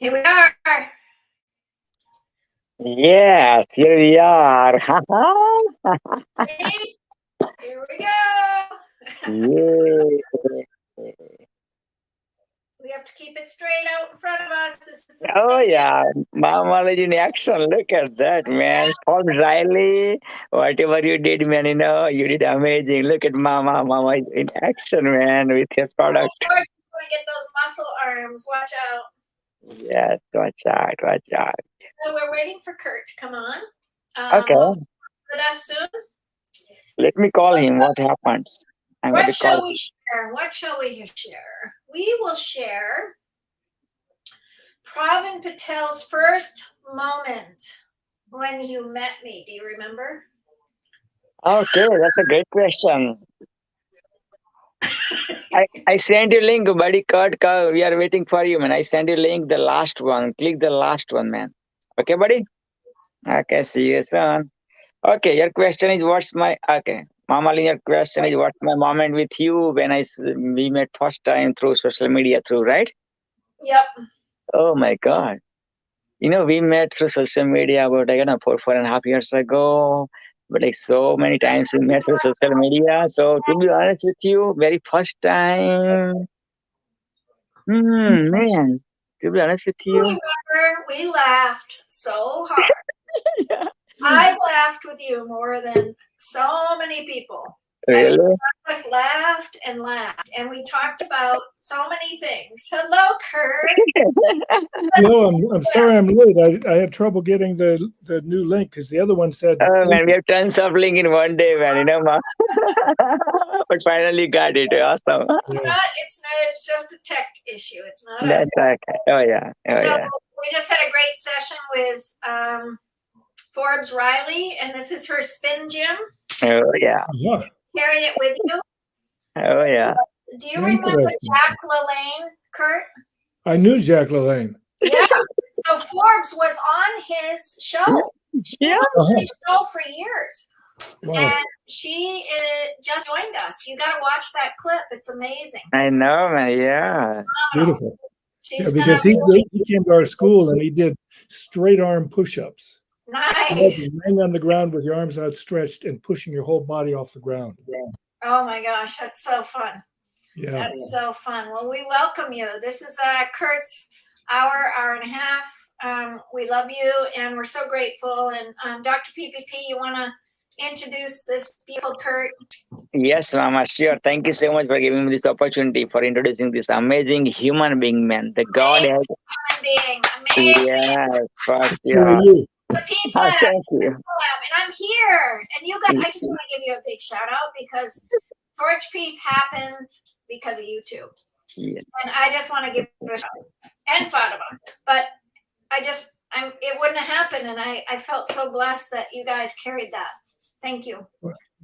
Here we are. Yes, here we are. Ready? Here we go. Yay. We have to keep it straight out in front of us. This is the Oh stage. yeah, Mama in action. Look at that, man. Paul Riley, whatever you did, man, you did amazing. Look at Mama in action, man, with your product. George is going to get those muscle arms. Watch out. Yes, watch out, watch out. So we're waiting for Kurt to come on. Okay. He'll be with us soon. Let me call him. What happens? What shall we share? What shall we share? We will share Pravin Patel's first moment when you met me. Do you remember? Okay, that's a great question. I sent you link, buddy. Kurt, we are waiting for you, man. I sent you link, the last one. Click the last one, man. Okay, buddy? Okay, see you soon. Okay, your question is Mama Lin, your question is what's my moment with you when we met first time through social media, right? Yep. Oh my God. We met through social media about, 4.5 years ago. But like so many times we met through social media. So to be honest with you, very first time, man, to be honest with you. Remember, we laughed so hard. Yeah. I laughed with you more than so many people. Really? I just laughed and laughed, and we talked about so many things. Hello, Kurt. No, I'm sorry I'm late. I had trouble getting the new link because the other one said. Oh man, we have tons of link in one day, man. Ma. But finally got it. Awesome. It's just a tech issue. It's not. That's okay. Oh yeah. We just had a great session with Forbes Riley, and this is her spin gym. Oh yeah. Carry it with you. Oh yeah. Do you remember Jack LaLanne, Kurt? I knew Jack LaLanne. Yeah. So Forbes was on his show. She was on his show for years. Wow. And she just joined us. You got to watch that clip. It's amazing. I know, man. Yeah. Beautiful. Because he came to our school and he did straight arm push-ups. Nice. Laying on the ground with your arms outstretched and pushing your whole body off the ground. Yeah. Oh my gosh, that's so fun. Yeah. That's so fun. Well, we welcome you. This is Kurt's hour and a half. We love you and we're so grateful. And Dr. PPP, you want to introduce this beautiful Kurt? Yes, Mama, sure. Thank you so much for giving me this opportunity for introducing this amazing human being, man. The God human being. Amazing. Yes, for sure. The Peace Lab. Thank you. And I'm here. And you guys, I just want to give you a big shout out because Torch Peace happened because of you two. Yeah. And I just want to give you a shout out. And Fatima. But it wouldn't have happened. And I felt so blessed that you guys carried that. Thank you.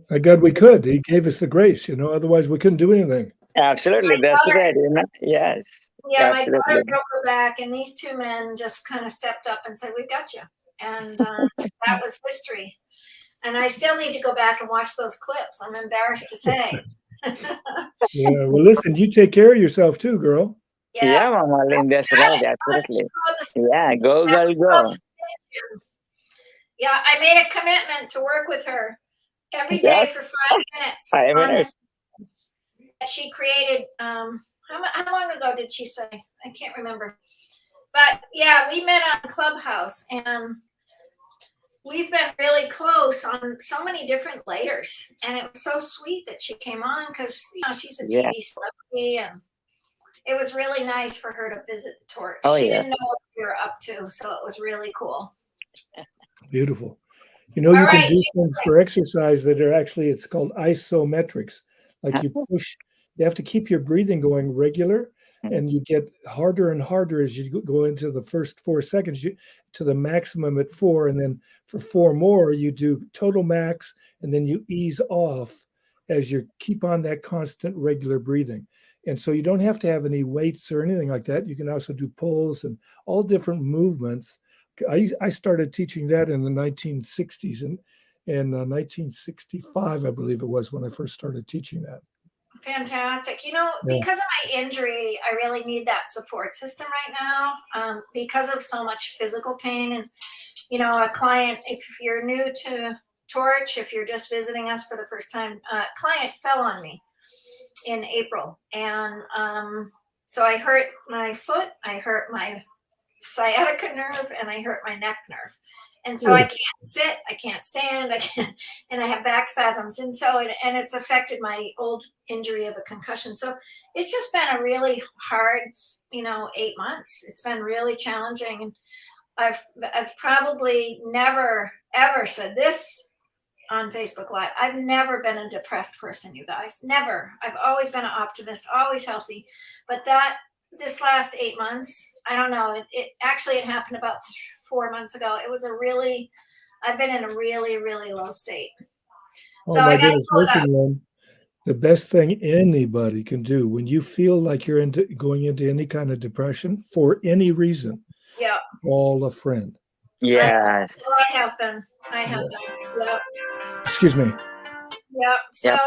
Thank God we could. He gave us the grace, otherwise we couldn't do anything. Absolutely. That's right. Yes. Yeah, my daughter broke her back, and these two men just kind of stepped up and said, "We got you." And that was history. And I still need to go back and watch those clips. I'm embarrassed to say. Yeah, well, listen, you take care of yourself too, girl. Yeah, Mama Lynn, that's right. Absolutely. Yeah, go. Yeah, I made a commitment to work with her every day for 5 minutes. 5 minutes. She created, how long ago did she say? I can't remember. But yeah, we met on Clubhouse and we've been really close on so many different layers. And it was so sweet that she came on because, she's a TV celebrity and it was really nice for her to visit the Torch. She didn't know what we were up to, so it was really cool. Beautiful. You can do things for exercise that are actually, it's called isometrics. Like you have to keep your breathing going regular and you get harder and harder as you go into the first 4 seconds to the maximum at 4. And then for 4 more, you do total max and then you ease off as you keep on that constant regular breathing. And so you don't have to have any weights or anything like that. You can also do pulls and all different movements. I started teaching that in the 1960s and in 1965, I believe it was when I first started teaching that. Fantastic. You know, because of my injury, I really need that support system right now, because of so much physical pain. And, you know, a client, if you're new to Torch, if you're just visiting us for the first time, a client fell on me in April. And so I hurt my foot, I hurt my sciatica nerve, and I hurt my neck nerve. And so I can't sit, I can't stand, and I have back spasms. And so, and it's affected my old injury of a concussion. So it's just been a really hard, 8 months. It's been really challenging. And I've probably never, ever said this on Facebook Live. I've never been a depressed person, you guys, never. I've always been an optimist, always healthy. But this last 8 months, I don't know, it happened about 4 months ago. I've been in a really, really low state. So I got to pull it up. The best thing anybody can do when you feel like you're going into any kind of depression for any reason, call a friend. Yes. Well, I have been. Yep. Excuse me. Yep. So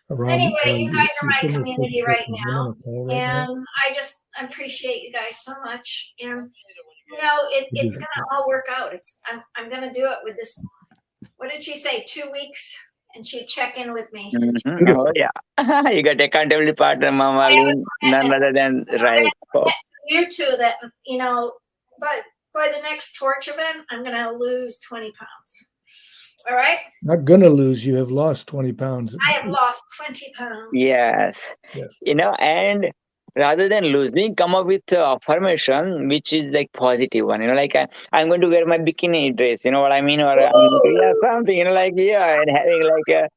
anyway, you guys are my community right now, and I appreciate you guys so much. And it's gonna all work out. I'm gonna do it with this. What did she say? 2 weeks, and she'd check in with me. Mm-hmm. Oh yeah, you got accountability partner, Mama Lynn, none other than right. You two, that but by the next Torch event, I'm gonna lose 20 pounds. All right. Not gonna lose. You have lost 20 pounds. I have lost 20 pounds. Yes. And rather than losing, come up with affirmation which is like positive one. Like I'm going to wear my bikini dress. You know what I mean? Or something. And having like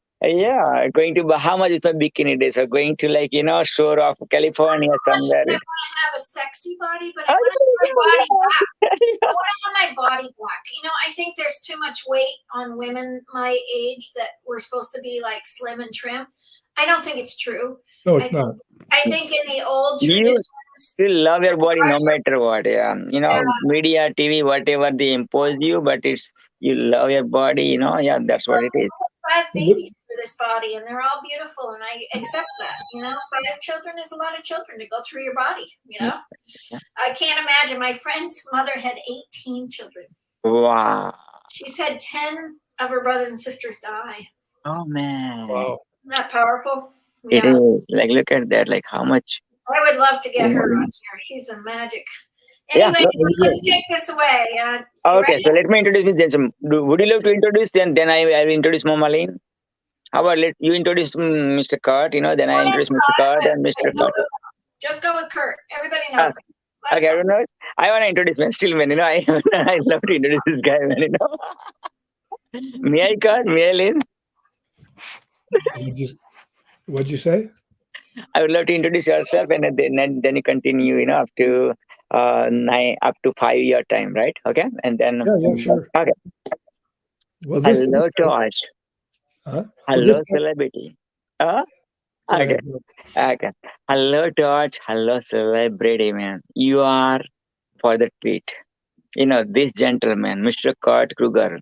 going to Bahamas with my bikini dress, or going to shore of California somewhere. I want to have a sexy body, but I want to have my body back. I want to have my body back. I think there's too much weight on women my age that we're supposed to be like slim and trim. I don't think it's true. No, it's not. I think in the old traditions, you still love your body no matter what. Media, TV, whatever they impose you, but you love your body. That's what it is. 5 babies through this body, and they're all beautiful, and I accept that. 5 children is a lot of children to go through your body. I can't imagine. My friend's mother had 18 children. Wow. She's had 10 of her brothers and sisters die. Oh man. Wow. Isn't that powerful? It is. Like, look at that. Like, how much? I would love to get her on here. She's a magic. Anyway, let's take this away. Okay, so let me introduce this. Would you love to introduce? Then I will introduce Mama Lynn. How about you introduce Mr. Kurt? Then I introduce Mr. Kurt and Mr. Kurt. Just go with Kurt. Everybody knows. Okay, everyone knows. I want to introduce man. Still, man. I love to introduce this guy, man. May I, Kurt? May I, Lynn? What'd you say? I would love to introduce yourself, and then you continue, up to 5 year time, right? Okay, and then sure. Okay. Well, hello, George. Hello, celebrity. Okay. Hello, George. Hello, celebrity, man. You are for the treat. This gentleman, Mr. Kurt Kruger,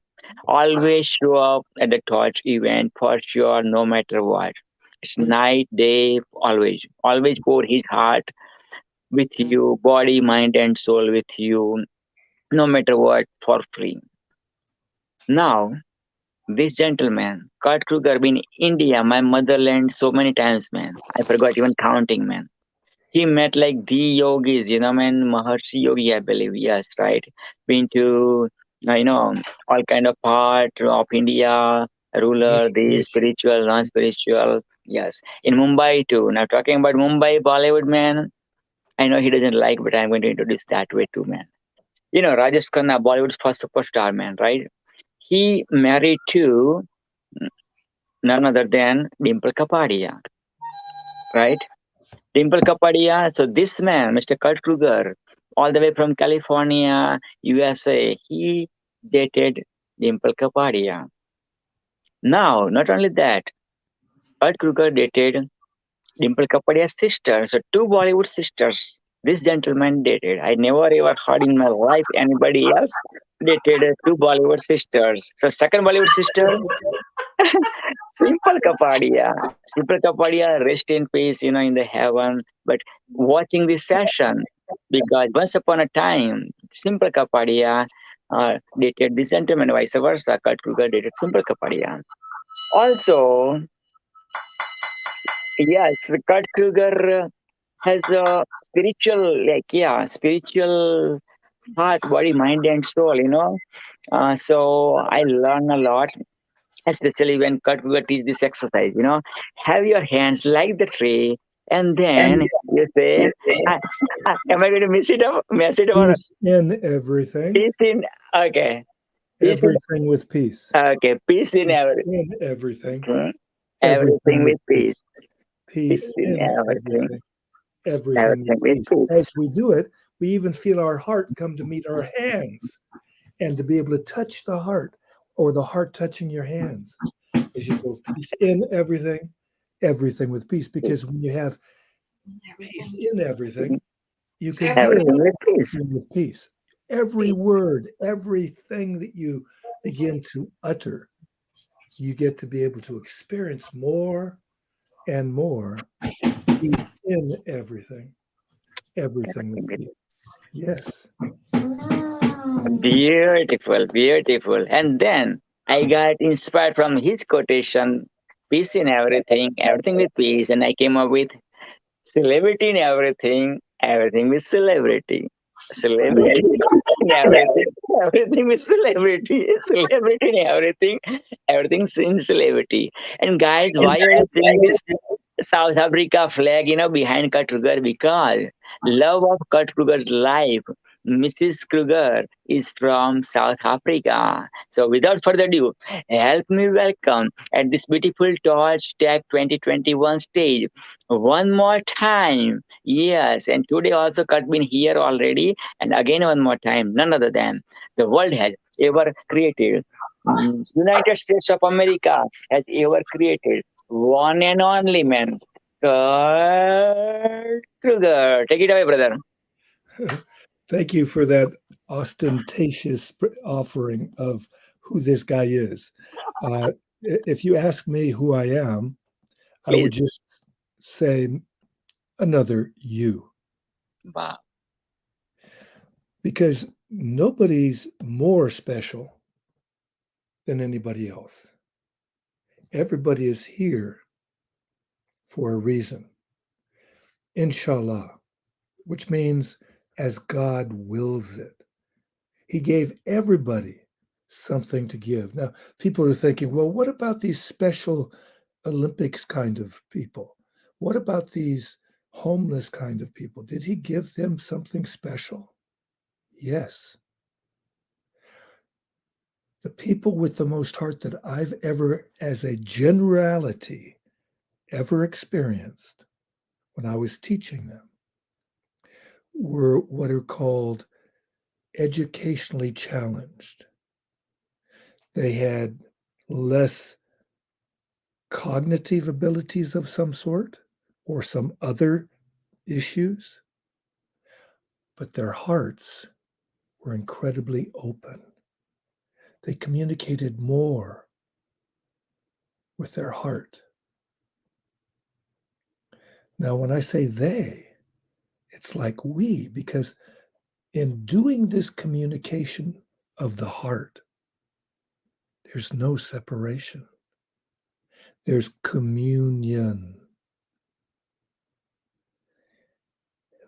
always show up at the Torch event for sure, no matter what. It's night, day, always pour his heart with you, body, mind, and soul with you, no matter what, for free. Now, this gentleman, Kurt Kruger, been in India, my motherland, so many times, man. I forgot even counting, man. He met like the yogis, man, Maharshi Yogi, I believe. Yes, right. Been to, all kind of part of India, ruler, this spiritual, non-spiritual. Yes. In Mumbai too. Now talking about Mumbai, Bollywood, man. I know he doesn't like, but I'm going to introduce that way too, man. Rajesh Khanna, Bollywood's first superstar, man, right? He married to none other than Dimple Kapadia, right? Dimple Kapadia. So this man, Mr. Kurt Kruger, all the way from California, USA, he dated Dimple Kapadia. Now, not only that, Kurt Kruger dated Dimple Kapadia's sister. So 2 Bollywood sisters this gentleman dated. I never ever heard in my life anybody else dated 2 Bollywood sisters. So second Bollywood sister, Simple Kapadia. Simple Kapadia, rest in peace, in the heaven. But watching this session, because once upon a time, Simple Kapadia dated this gentleman, vice versa. Kurt Kruger dated Simple Kapadia. Also, yes, Kurt Kruger has a spiritual heart, body, mind, and soul. So I learn a lot, especially when Kurt will teach this exercise. Have your hands like the tree, and then you say, "Am I going to mess it up, or Peace in everything. peace in?" Okay, peace Everything with peace. Okay, peace in Peace everything. in everything. Everything with peace. Peace in everything. Everything Everything with with peace. peace. As we do it, we even feel our heart come to meet our hands, and to be able to touch the heart, or the heart touching your hands. As you go, peace in everything, everything with peace. Because when you have peace in everything, you can give Everything with peace. everything with peace. Every word, everything that you begin to utter, you get to be able to experience more and more peace in everything. Everything with peace. Yes. Beautiful, beautiful. And then I got inspired from his quotation, peace in everything, everything with peace. And I came up with celebrity in everything, everything with celebrity. Celebrity in everything, everything with celebrity. Celebrity in everything, everything's in celebrity. And guys, why are you seeing this South Africa flag, behind Kurt Kruger? Because love of Kurt Kruger's life, Mrs. Kruger is from South Africa. So without further ado, help me welcome at this beautiful Torch Tech 2021 stage one more time. Yes, and today also Kurt been here already, and again one more time, none other than the world has ever created. United States of America has ever created one and only man, Kurt Kruger. Take it away, brother. Thank you for that ostentatious offering of who this guy is. If you ask me who I am, I would just say another you. Wow. Because nobody's more special than anybody else. Everybody is here for a reason. Inshallah, which means as God wills it. He gave everybody something to give. Now, people are thinking, well, what about these special Olympics kind of people? What about these homeless kind of people? Did he give them something special? Yes. The people with the most heart that I've ever, as a generality, ever experienced when I was teaching them were what are called educationally challenged. They had less cognitive abilities of some sort or some other issues, but their hearts were incredibly open. They communicated more with their heart. Now, when I say they, it's like we, because in doing this communication of the heart, there's no separation. There's communion.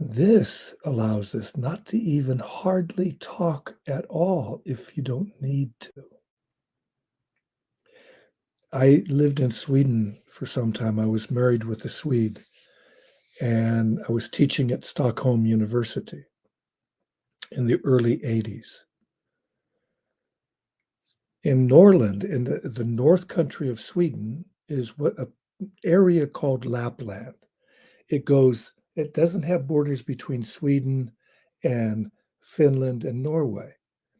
This allows us not to even hardly talk at all if you don't need to. I lived in Sweden for some time. I was married with a Swede, and I was teaching at Stockholm University in the early 80s. In Norrland, in the north country of Sweden, is what an area called Lapland. It doesn't have borders between Sweden and Finland and Norway.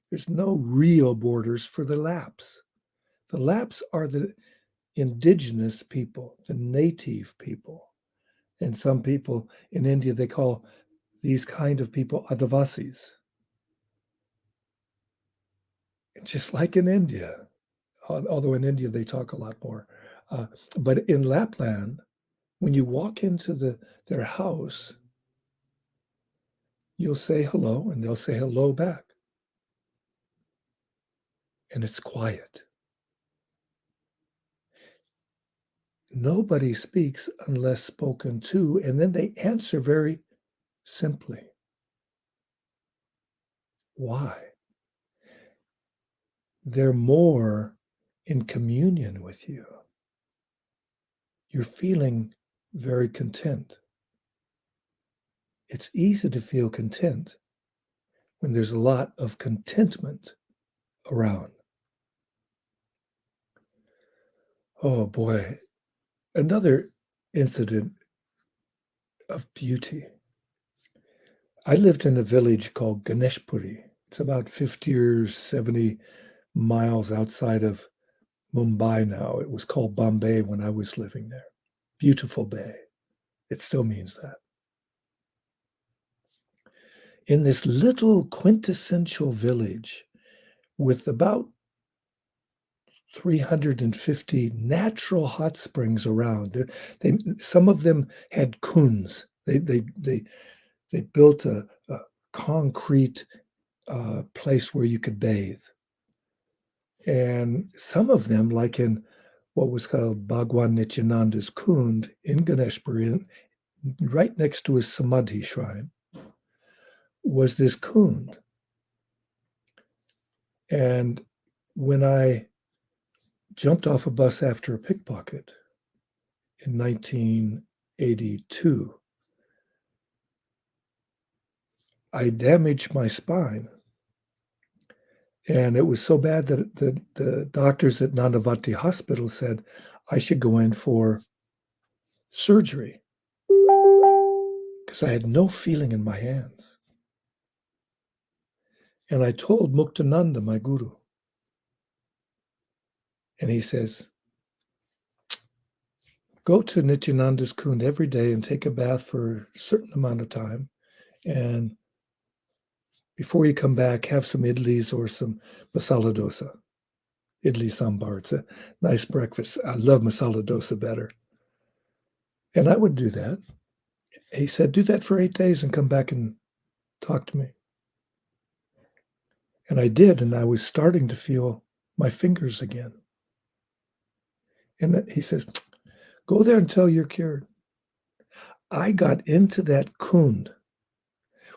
There's no real borders for the Lapps. The Lapps are the indigenous people, the native people. And some people in India, they call these kind of people Adivasis. Just like in India, although in India they talk a lot more But in Lapland, when you walk into their house, you'll say hello and they'll say hello back. And it's quiet. Nobody speaks unless spoken to, and then they answer very simply. Why? They're more in communion with you. You're feeling very content. It's easy to feel content when there's a lot of contentment around. Oh boy, another incident of beauty. I lived in a village called Ganeshpuri. It's about 50 or 70 miles outside of Mumbai now. It was called Bombay when I was living there. Beautiful bay. It still means that. In this little quintessential village with about 350 natural hot springs around. Some of them had kunds. They built a concrete place where you could bathe. And some of them, like in what was called Bhagwan Nityananda's Kund in Ganeshpuri, right next to his Samadhi shrine, was this Kund. And when I jumped off a bus after a pickpocket in 1982, I damaged my spine. And it was so bad that the doctors at Nanavati Hospital said I should go in for surgery because I had no feeling in my hands. And I told Muktananda, my guru, and he says, go to Nityananda's Kund every day and take a bath for a certain amount of time. And before you come back, have some idlis or some masala dosa. Idli sambar. It's a nice breakfast. I love masala dosa better. And I would do that. He said, do that for 8 days and come back and talk to me. And I did, and I was starting to feel my fingers again. And he says, go there until you're cured. I got into that kund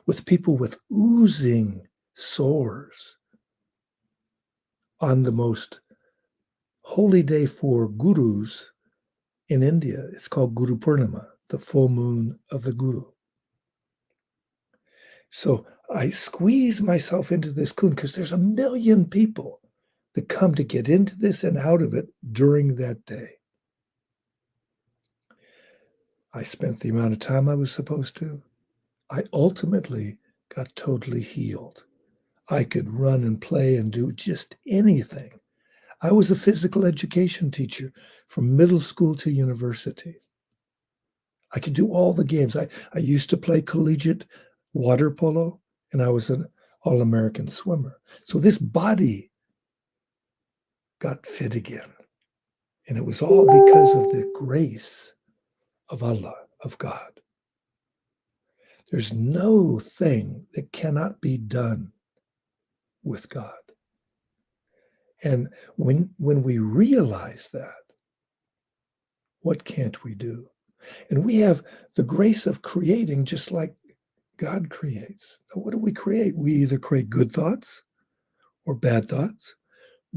with people with oozing sores on the most holy day for gurus in India. It's called Guru Purnima, the full moon of the guru. So I squeeze myself into this kund because there's 1 million people that come to get into this and out of it during that day. I spent the amount of time I was supposed to. I ultimately got totally healed. I could run and play and do just anything. I was a physical education teacher from middle school to university. I could do all the games. I used to play collegiate water polo, and I was an all-American swimmer. So this body got fit again. And it was all because of the grace of Allah, of God. There's no thing that cannot be done with God. And when we realize that, what can't we do? And we have the grace of creating just like God creates. Now, what do we create? We either create good thoughts or bad thoughts,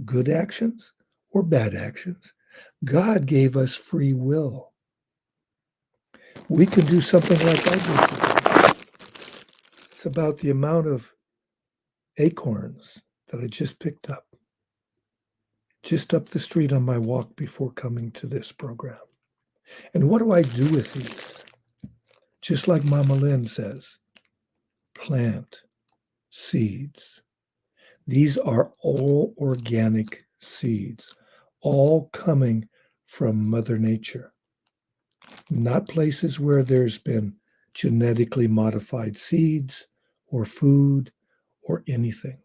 good actions or bad actions. God gave us free will. We can do something like I did today. It's about the amount of acorns that I just picked up, just up the street on my walk before coming to this program. And what do I do with these? Just like Mama Lynn says, plant seeds. These are all organic seeds, all coming from Mother Nature, not places where there's been genetically modified seeds or food or anything.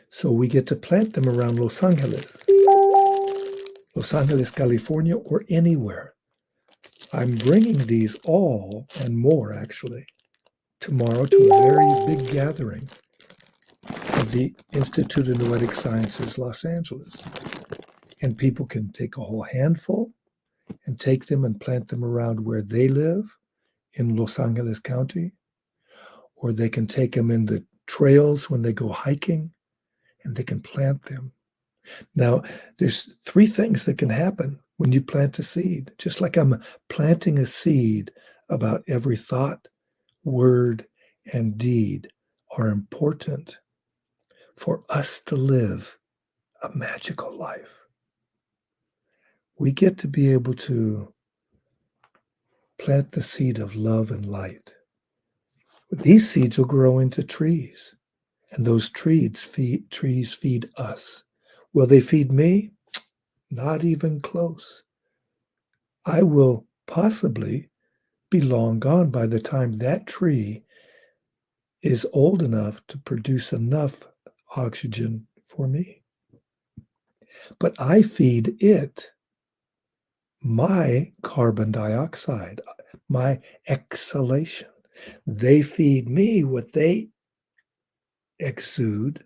So we get to plant them around Los Angeles. Los Angeles, California, or anywhere. I'm bringing these all and more actually tomorrow to a very big gathering of the Institute of Noetic Sciences, Los Angeles. And people can take a whole handful and take them and plant them around where they live in Los Angeles County, or they can take them in the trails when they go hiking, and they can plant them. Now, there's 3 things that can happen when you plant a seed. Just like I'm planting a seed about every thought, word, and deed are important for us to live a magical life. We get to be able to plant the seed of love and light. These seeds will grow into trees, and those trees feed us. Will they feed me? Not even close. I will possibly be long gone by the time that tree is old enough to produce enough oxygen for me. But I feed it my carbon dioxide, my exhalation. They feed me what they exude,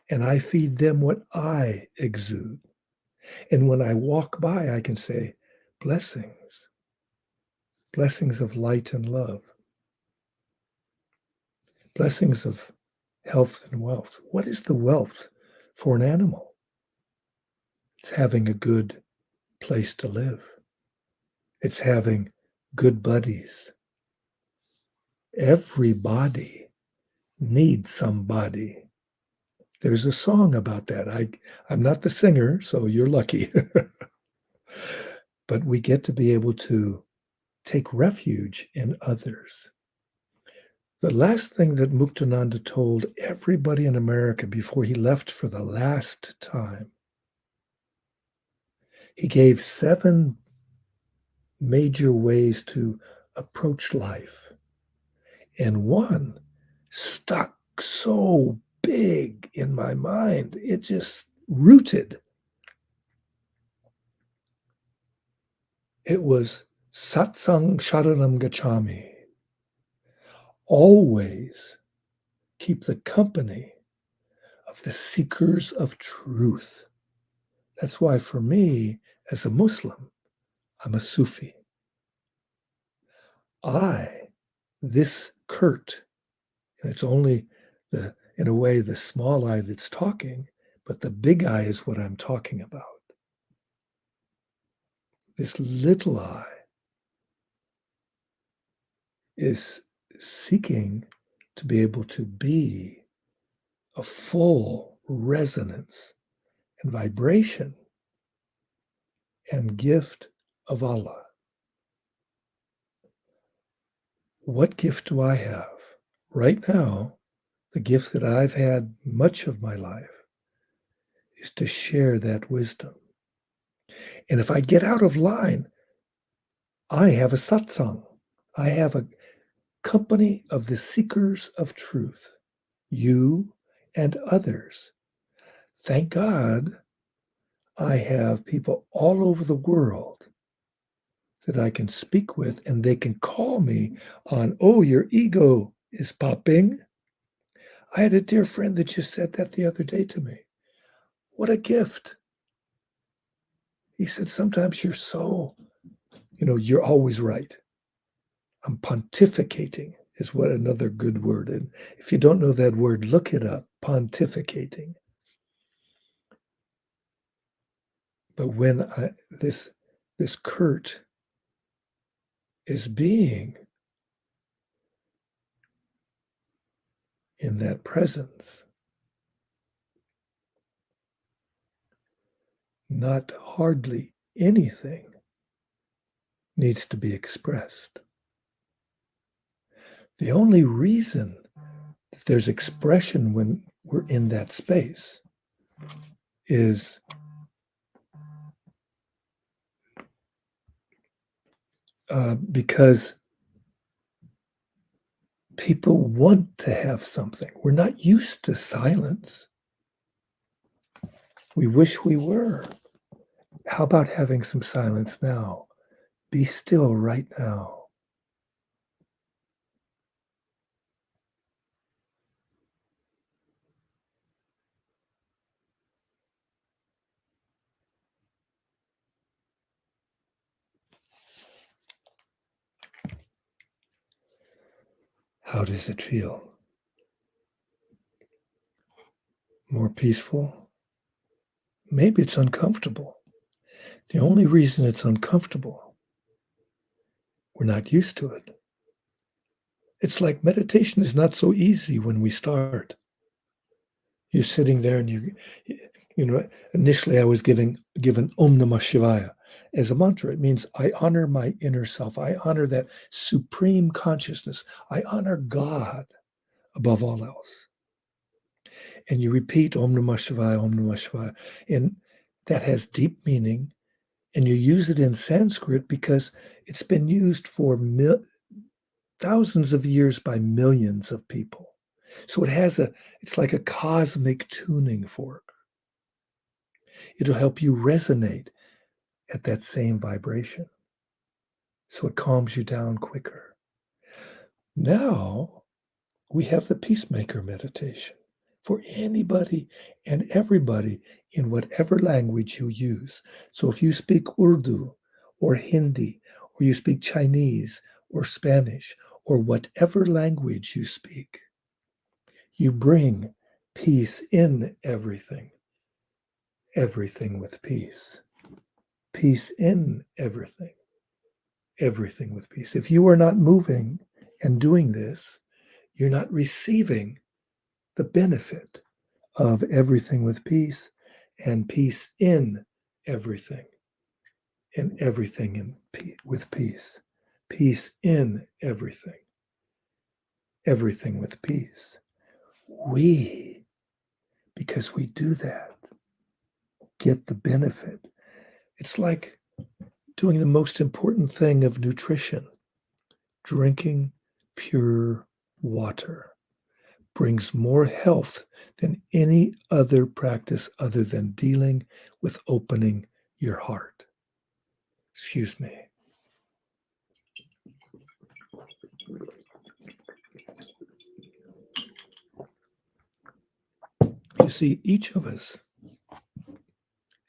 and I feed them what I exude. And when I walk by, I can say, blessings, blessings of light and love, blessings of health and wealth. What is the wealth for an animal? It's having a good place to live. It's having good buddies. Everybody needs somebody. There's a song about that. I'm not the singer, so you're lucky. But we get to be able to take refuge in others. The last thing that Muktananda told everybody in America before he left for the last time, he gave 7 major ways to approach life. And one stuck so big in my mind, it just rooted. It was Satsang Sharanam Gacchami. Always keep the company of the seekers of truth. That's why for me, as a Muslim, I'm a Sufi. This Kurt, and it's only in a way, the small I that's talking, but the big I is what I'm talking about. This little I is seeking to be able to be a full resonance and vibration and gift of Allah. What gift do I have? Right now, the gift that I've had much of my life is to share that wisdom. And if I get out of line, I have a satsang. I have a company of the seekers of truth, you and others. Thank God I have people all over the world that I can speak with, and they can call me on, oh, your ego is popping. I had a dear friend that just said that the other day to me. What a gift. He said, sometimes you're so, you're always right. I'm pontificating is what another good word. And if you don't know that word, look it up, pontificating. But when this Kurt is being in that presence, not hardly anything needs to be expressed. The only reason that there's expression when we're in that space is because people want to have something. We're not used to silence. We wish we were. How about having some silence now? Be still right now. How does it feel? More peaceful? Maybe it's uncomfortable. The only reason it's uncomfortable, we're not used to it. It's like meditation is not so easy when we start. You're sitting there and initially I was given Om Namah Shivaya as a mantra. It means I honor my inner self. I honor that supreme consciousness. I honor God above all else. And you repeat Om Namah Shivaya, Om Namah Shivaya. And that has deep meaning. And you use it in Sanskrit because it's been used for thousands of years by millions of people. So it's like a cosmic tuning fork. It'll help you resonate at that same vibration. So it calms you down quicker. Now we have the Peacemaker Meditation for anybody and everybody in whatever language you use. So if you speak Urdu or Hindi, or you speak Chinese or Spanish, or whatever language you speak, you bring peace in everything. Everything with peace. Peace in everything. Everything with peace. If you are not moving and doing this, you're not receiving the benefit of everything with peace and peace in everything. And everything with peace. Peace in everything. Everything with peace. Because we do that, get the benefit. It's like doing the most important thing of nutrition. Drinking pure water brings more health than any other practice other than dealing with opening your heart. Excuse me. You see, each of us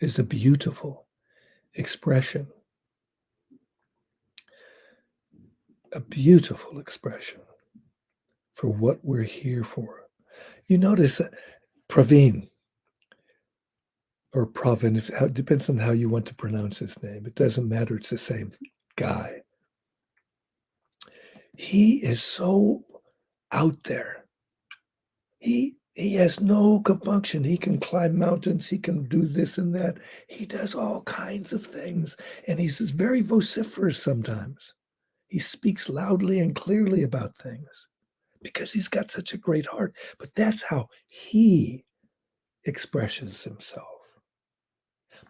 is a beautiful expression. A beautiful expression for what we're here for. You notice Praveen, or Pravin, it depends on how you want to pronounce his name. It doesn't matter. It's the same guy. He is so out there. He has no compunction. He can climb mountains. He can do this and that. He does all kinds of things. And he's very vociferous sometimes. He speaks loudly and clearly about things because he's got such a great heart. But that's how he expresses himself.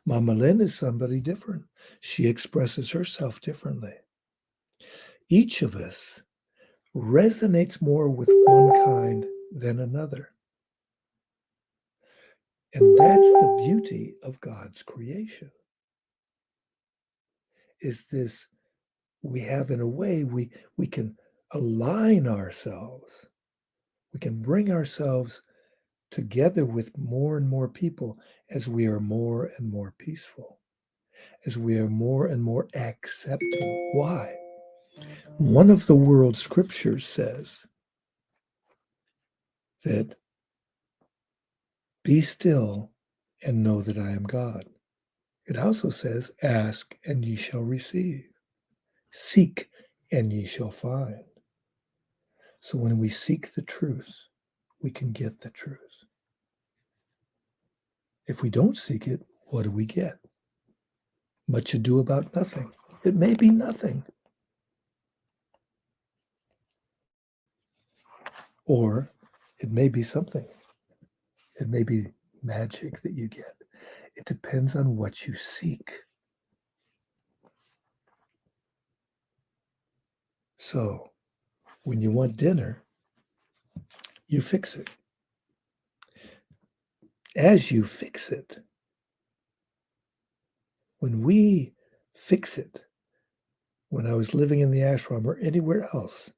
Mama Lynn is somebody different. She expresses herself differently. Each of us resonates more with one kind than another. And that's the beauty of God's creation. Is this, we have in a way, we can align ourselves. We can bring ourselves together with more and more people as we are more and more peaceful, as we are more and more accepting. Why? One of the world scriptures says that be still and know that I am God. It also says, ask and ye shall receive. Seek and ye shall find. So when we seek the truth, we can get the truth. If we don't seek it, what do we get? Much ado about nothing. It may be nothing. Or it may be something. It may be magic that you get. It depends on what you seek. So when you want dinner, you fix it. As you fix it, When we fix it, when I was living in the ashram or anywhere else,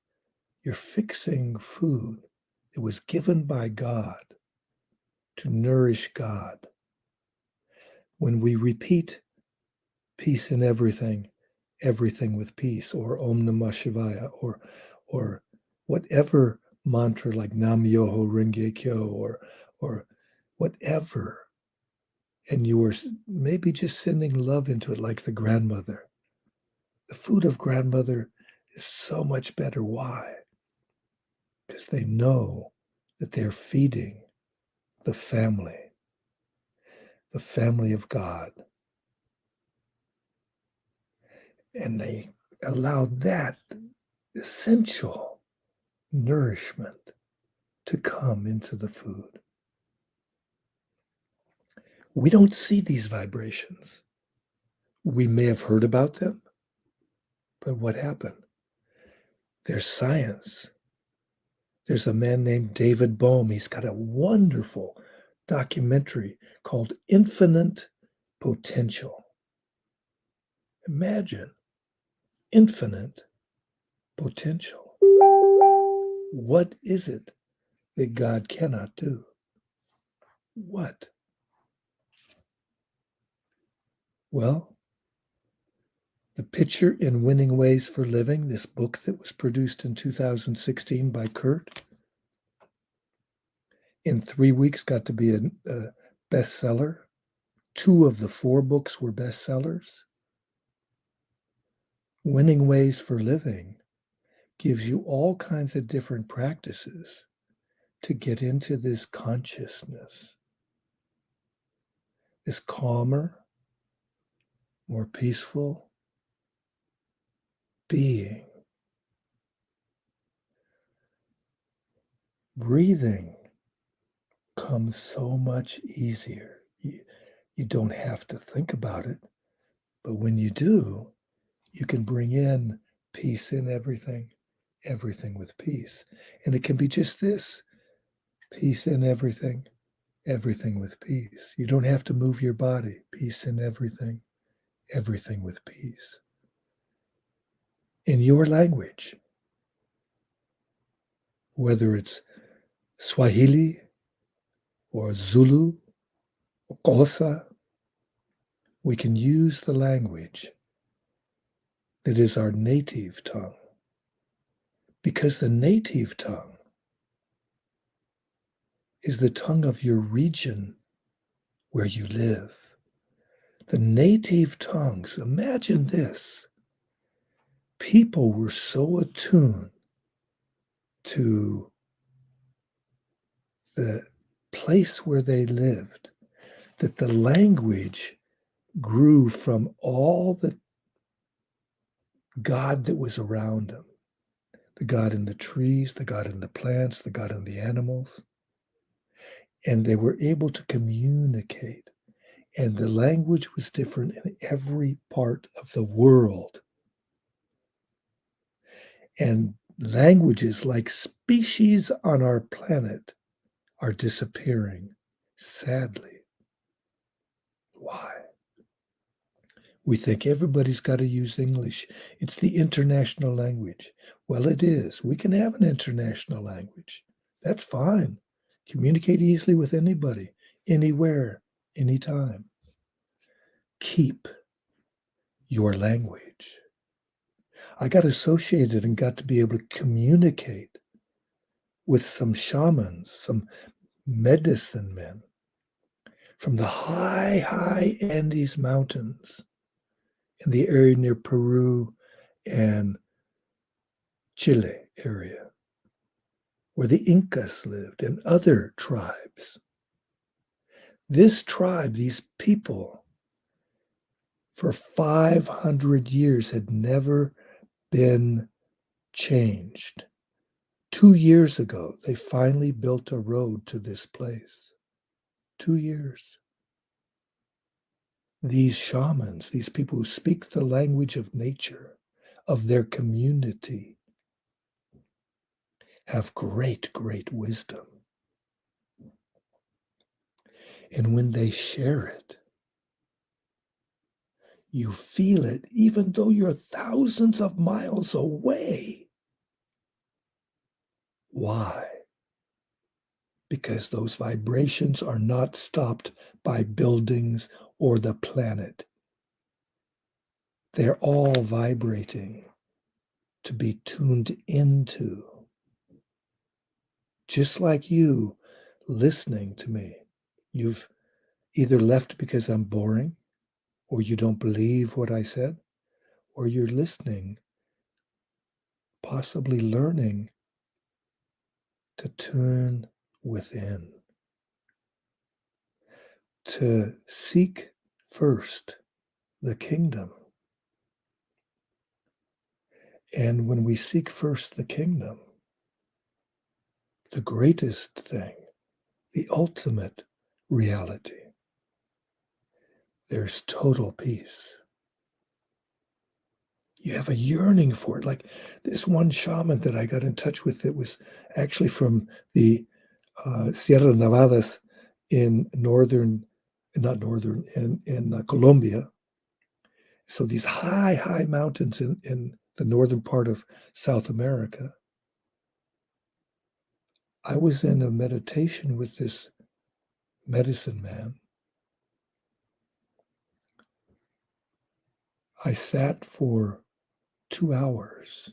you're fixing food that was given by God to nourish God. When we repeat peace in everything, everything with peace, or Om Namah Shivaya, or whatever mantra like Nam Myoho Renge Kyo, or whatever, and you were maybe just sending love into it like the grandmother. The food of grandmother is so much better. Why? Because they know that they're feeding the family of God. And they allow that essential nourishment to come into the food. We don't see these vibrations. We may have heard about them, but what happened? There's science. There's a man named David Bohm. He's got a wonderful documentary called Infinite Potential. Imagine infinite potential. What is it that God cannot do? What? Well, the picture in Winning Ways for Living, this book that was produced in 2016 by Kurt, in 3 weeks got to be a bestseller. 2 of the 4 books were bestsellers. Winning Ways for Living gives you all kinds of different practices to get into this consciousness, this calmer, more peaceful being. Breathing comes so much easier. You don't have to think about it, but when you do, you can bring in peace in everything, everything with peace. And it can be just this, peace in everything, everything with peace. You don't have to move your body, peace in everything, everything with peace. In your language, whether it's Swahili or Zulu or Xhosa, we can use the language that is our native tongue. Because the native tongue is the tongue of your region where you live. The native tongues, imagine this. People were so attuned to the place where they lived that the language grew from all the God that was around them. The God in the trees, the God in the plants, the God in the animals. And they were able to communicate. And the language was different in every part of the world. And languages like species on our planet are disappearing, sadly. Why? We think everybody's got to use English. It's the international language. Well, it is. We can have an international language. That's fine. Communicate easily with anybody, anywhere, anytime. Keep your language. I got associated and got to be able to communicate with some shamans, some medicine men from the high Andes Mountains in the area near Peru and Chile area, where the Incas lived and other tribes. This tribe, these people, for 500 years had never been changed. 2 years ago, they finally built a road to this place. 2 years. These shamans, these people who speak the language of nature, of their community, have great wisdom. And when they share it, You feel it even though you're thousands of miles away. Why? Because those vibrations are not stopped by buildings or the planet. They're all vibrating to be tuned into. Just like you listening to me. You've either left because I'm boring, or you don't believe what I said, or you're listening, possibly learning to tune within, to seek first the kingdom. And when we seek first the kingdom, the greatest thing, the ultimate reality, there's total peace. You have a yearning for it. Like this one shaman that I got in touch with that was actually from the Sierra Nevadas in Colombia. So these high mountains in the northern part of South America. I was in a meditation with this medicine man. I sat for 2 hours.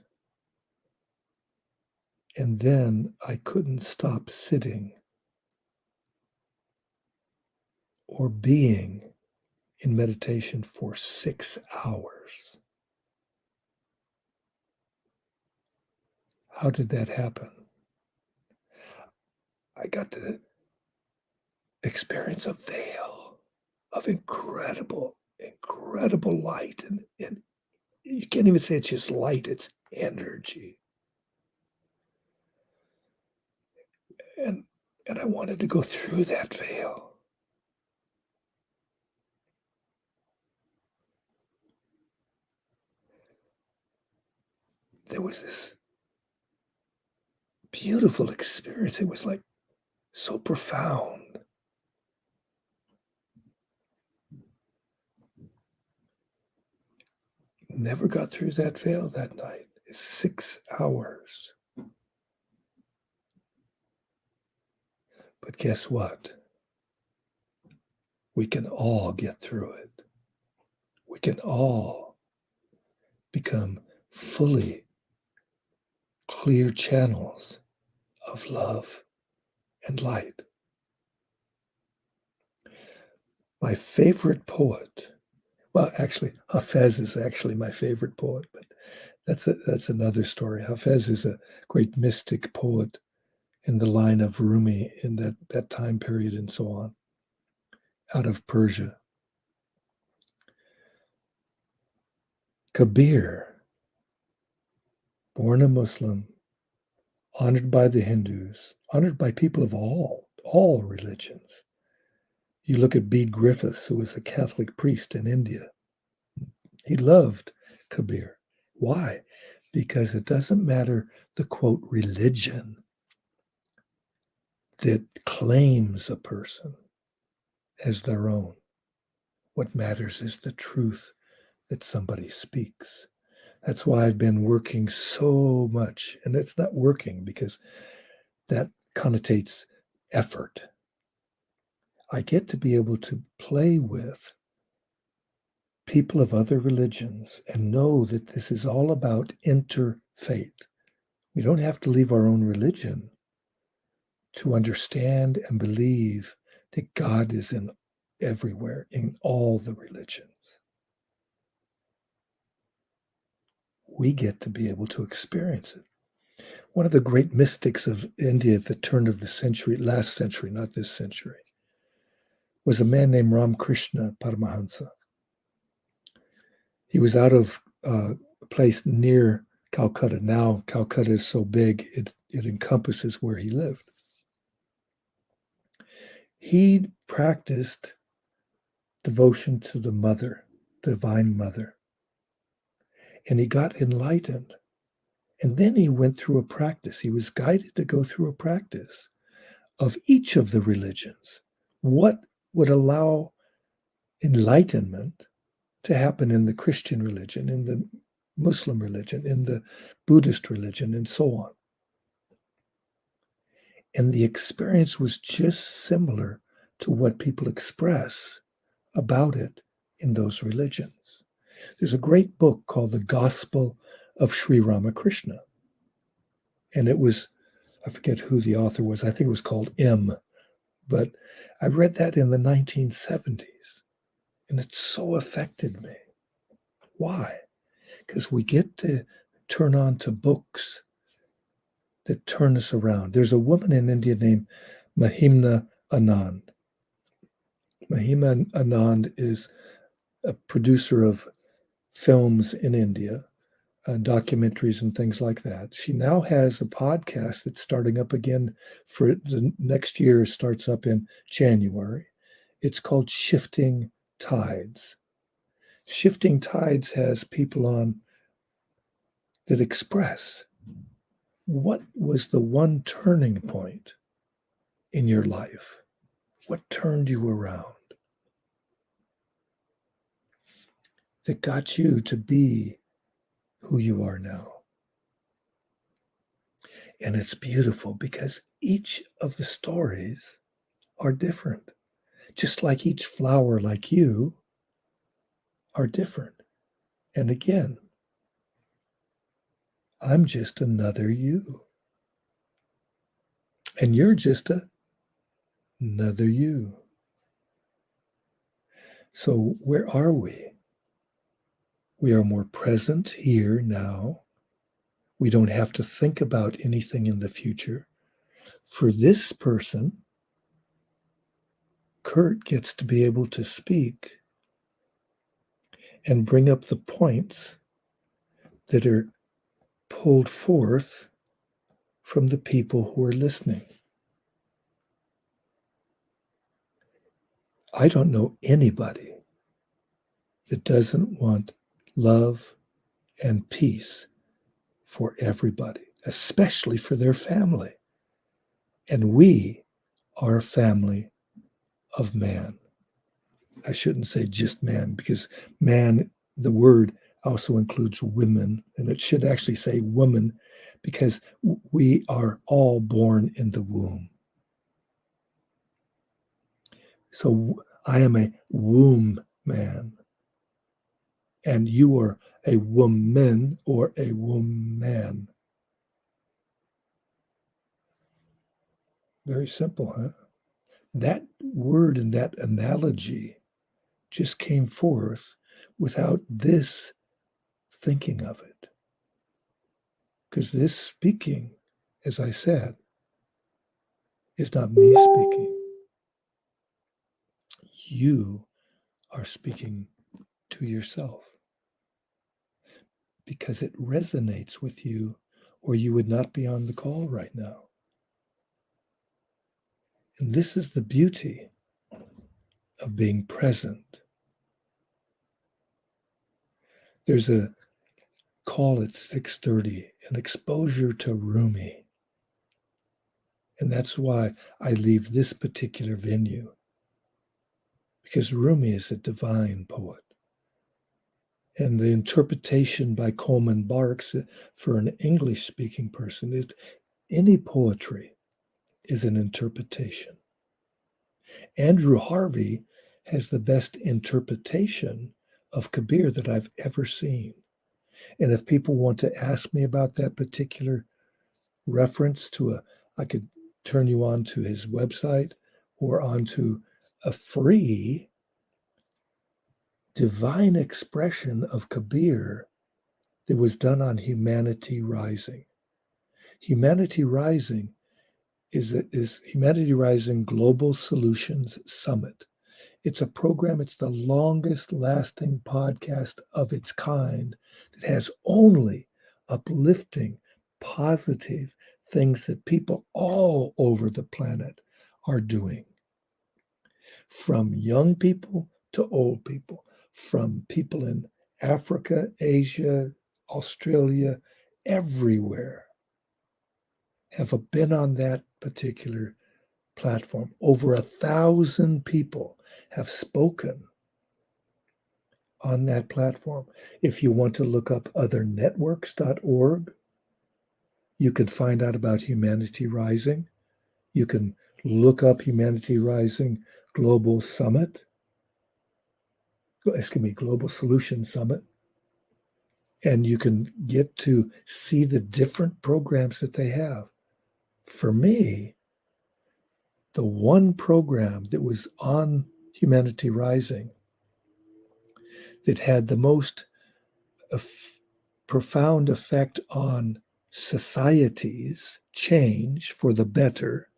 And then I couldn't stop sitting or being in meditation for 6 hours. How did that happen? I got to experience a veil of incredible light. And you can't even say it's just light, it's energy. And I wanted to go through that veil. There was this beautiful experience. It was like so profound. Never got through that veil that night. 6 hours. But guess what? We can all get through it. We can all become fully clear channels of love and light. My favorite poet, well, actually, Hafez is actually my favorite poet, but that's another story. Hafez is a great mystic poet in the line of Rumi in that time period and so on, out of Persia. Kabir, born a Muslim, honored by the Hindus, honored by people of all religions. You look at Bede Griffiths, who was a Catholic priest in India. He loved Kabir. Why? Because it doesn't matter the quote religion that claims a person as their own. What matters is the truth that somebody speaks. That's why I've been working so much. And it's not working because that connotates effort. I get to be able to play with people of other religions and know that this is all about interfaith. We don't have to leave our own religion to understand and believe that God is in everywhere, in all the religions. We get to be able to experience it. One of the great mystics of India at the turn of the century, last century, not this century, was a man named Ramakrishna Paramahansa. He was out of a place near Calcutta. Now Calcutta is so big, it encompasses where he lived. He practiced devotion to the Mother, Divine Mother, and he got enlightened. And then he went through a practice. He was guided to go through a practice of each of the religions. What would allow enlightenment to happen in the Christian religion, in the Muslim religion, in the Buddhist religion, and so on. And the experience was just similar to what people express about it in those religions. There's a great book called The Gospel of Sri Ramakrishna. And it was, I forget who the author was, I think it was called M. But I read that in the 1970s. And it so affected me. Why? Because we get to turn on to books that turn us around. There's a woman in India named Mahima Anand. Mahima Anand is a producer of films in India, documentaries and things like that. She now has a podcast that's starting up again for the next year, starts up in January. It's called Shifting Tides. Shifting Tides has people on that express what was the one turning point in your life? What turned you around? That got you to be who you are now. And it's beautiful because each of the stories are different. Just like each flower, like you, are different. And again, I'm just another you. And you're just another you. So where are we? We are more present here now. We don't have to think about anything in the future. For this person, Kurt gets to be able to speak and bring up the points that are pulled forth from the people who are listening. I don't know anybody that doesn't want love and peace for everybody, especially for their family. And we are a family of man. I shouldn't say just man, because man, the word also includes women, and it should actually say woman, because we are all born in the womb. So I am a womb man, and you are a woman or a woman. Very simple, huh? That word and that analogy just came forth without this thinking of it. Because this speaking, as I said, is not me speaking. You are speaking to yourself because it resonates with you, or you would not be on the call right now. And this is the beauty of being present. There's a call at 6:30, an exposure to Rumi. And that's why I leave this particular venue, because Rumi is a divine poet. And the interpretation by Coleman Barks for an English-speaking person is any poetry is an interpretation. Andrew Harvey has the best interpretation of Kabir that I've ever seen. And if people want to ask me about that particular reference I could turn you on to his website or onto a free divine expression of Kabir that was done on Humanity Rising. Humanity Rising is Humanity Rising Global Solutions Summit. It's a program, it's the longest lasting podcast of its kind that has only uplifting, positive things that people all over the planet are doing. From young people to old people, from people in Africa, Asia, Australia, everywhere have been on that particular platform. Over 1,000 people have spoken on that platform. If you want to look up othernetworks.org, you can find out about Humanity Rising. You can look up Humanity Rising Global Summit. Global Solution Summit. And you can get to see the different programs that they have. For me, the one program that was on Humanity Rising that had the most profound effect on society's change for the better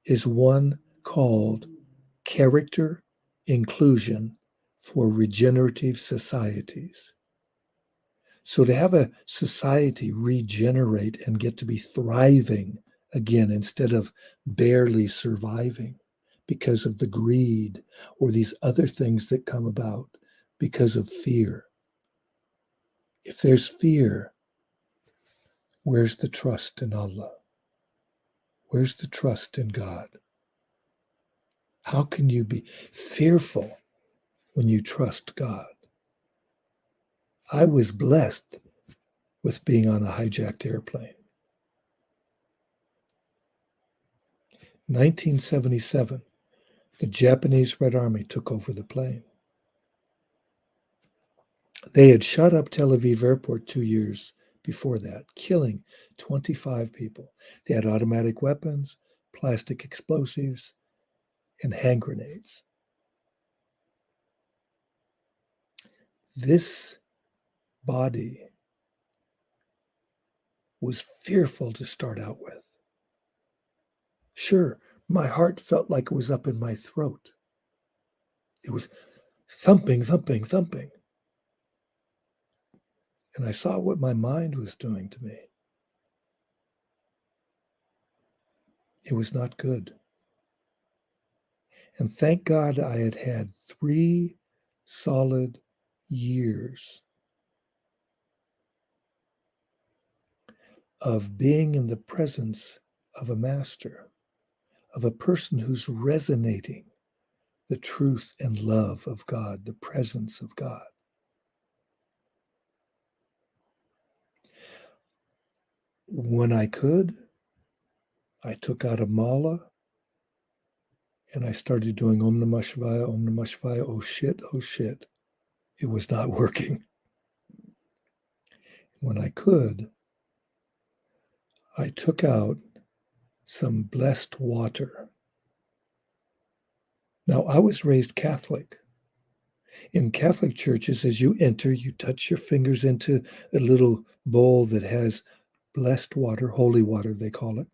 is one called Character Inclusion for Regenerative Societies. So to have a society regenerate and get to be thriving again instead of barely surviving because of the greed or these other things that come about because of fear. If there's fear, where's the trust in Allah? Where's the trust in God? How can you be fearful when you trust God? I was blessed with being on a hijacked airplane. 1977, the Japanese Red Army took over the plane. They had shut up Tel Aviv airport 2 years before that, killing 25 people. They had automatic weapons, plastic explosives, and hand grenades. This body was fearful to start out with. Sure, my heart felt like it was up in my throat. It was thumping, thumping, thumping. And I saw what my mind was doing to me. It was not good. And thank God I had had 3 solid years of being in the presence of a master, of a person who's resonating the truth and love of God, the presence of God. When I could, I took out a mala and I started doing Om Namah Shivaya, Om Namah Shivaya, oh shit, oh shit. It was not working. When I could, I took out some blessed water. Now, I was raised Catholic. In Catholic churches, as you enter, you touch your fingers into a little bowl that has blessed water, holy water, they call it.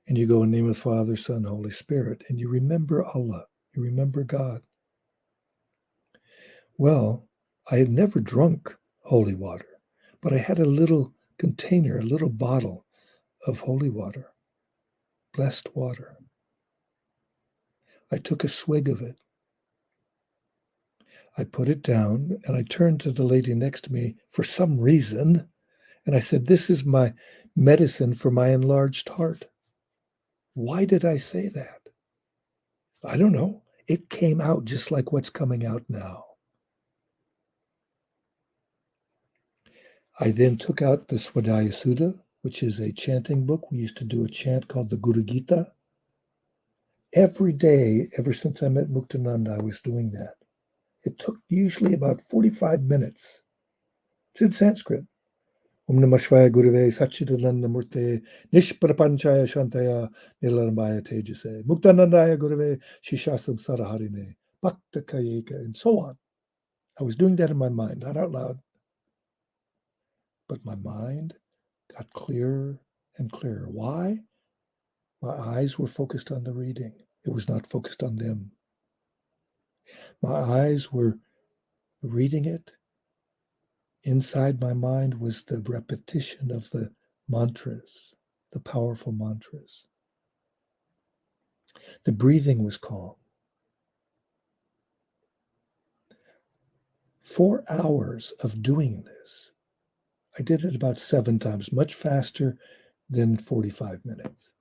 And you go in the name of the Father, Son, Holy Spirit, and you remember Allah, you remember God. Well, I had never drunk holy water, but I had a little container, a little bottle of holy water, blessed water. I took a swig of it. I put it down and I turned to the lady next to me for some reason, and I said, "This is my medicine for my enlarged heart." Why did I say that? I don't know. It came out just like what's coming out now. I then took out the Swadhyaya Sutta, which is a chanting book. We used to do a chant called the Guru Gita. Every day, ever since I met Muktananda, I was doing that. It took usually about 45 minutes. It's in Sanskrit. Om Namah Shivaya Gurave Satchidananda Murte Nishprapanchaya Shantaya Nilarambaya Tejase Muktanandaya Gurave Shishasam Saraharine Bhakta Kayeka, and so on. I was doing that in my mind, not out loud. But my mind got clearer and clearer. Why? My eyes were focused on the reading. It was not focused on them. My eyes were reading it. Inside my mind was the repetition of the mantras, the powerful mantras. The breathing was calm. 4 hours of doing this. I did it about 7 times, much faster than 45 minutes.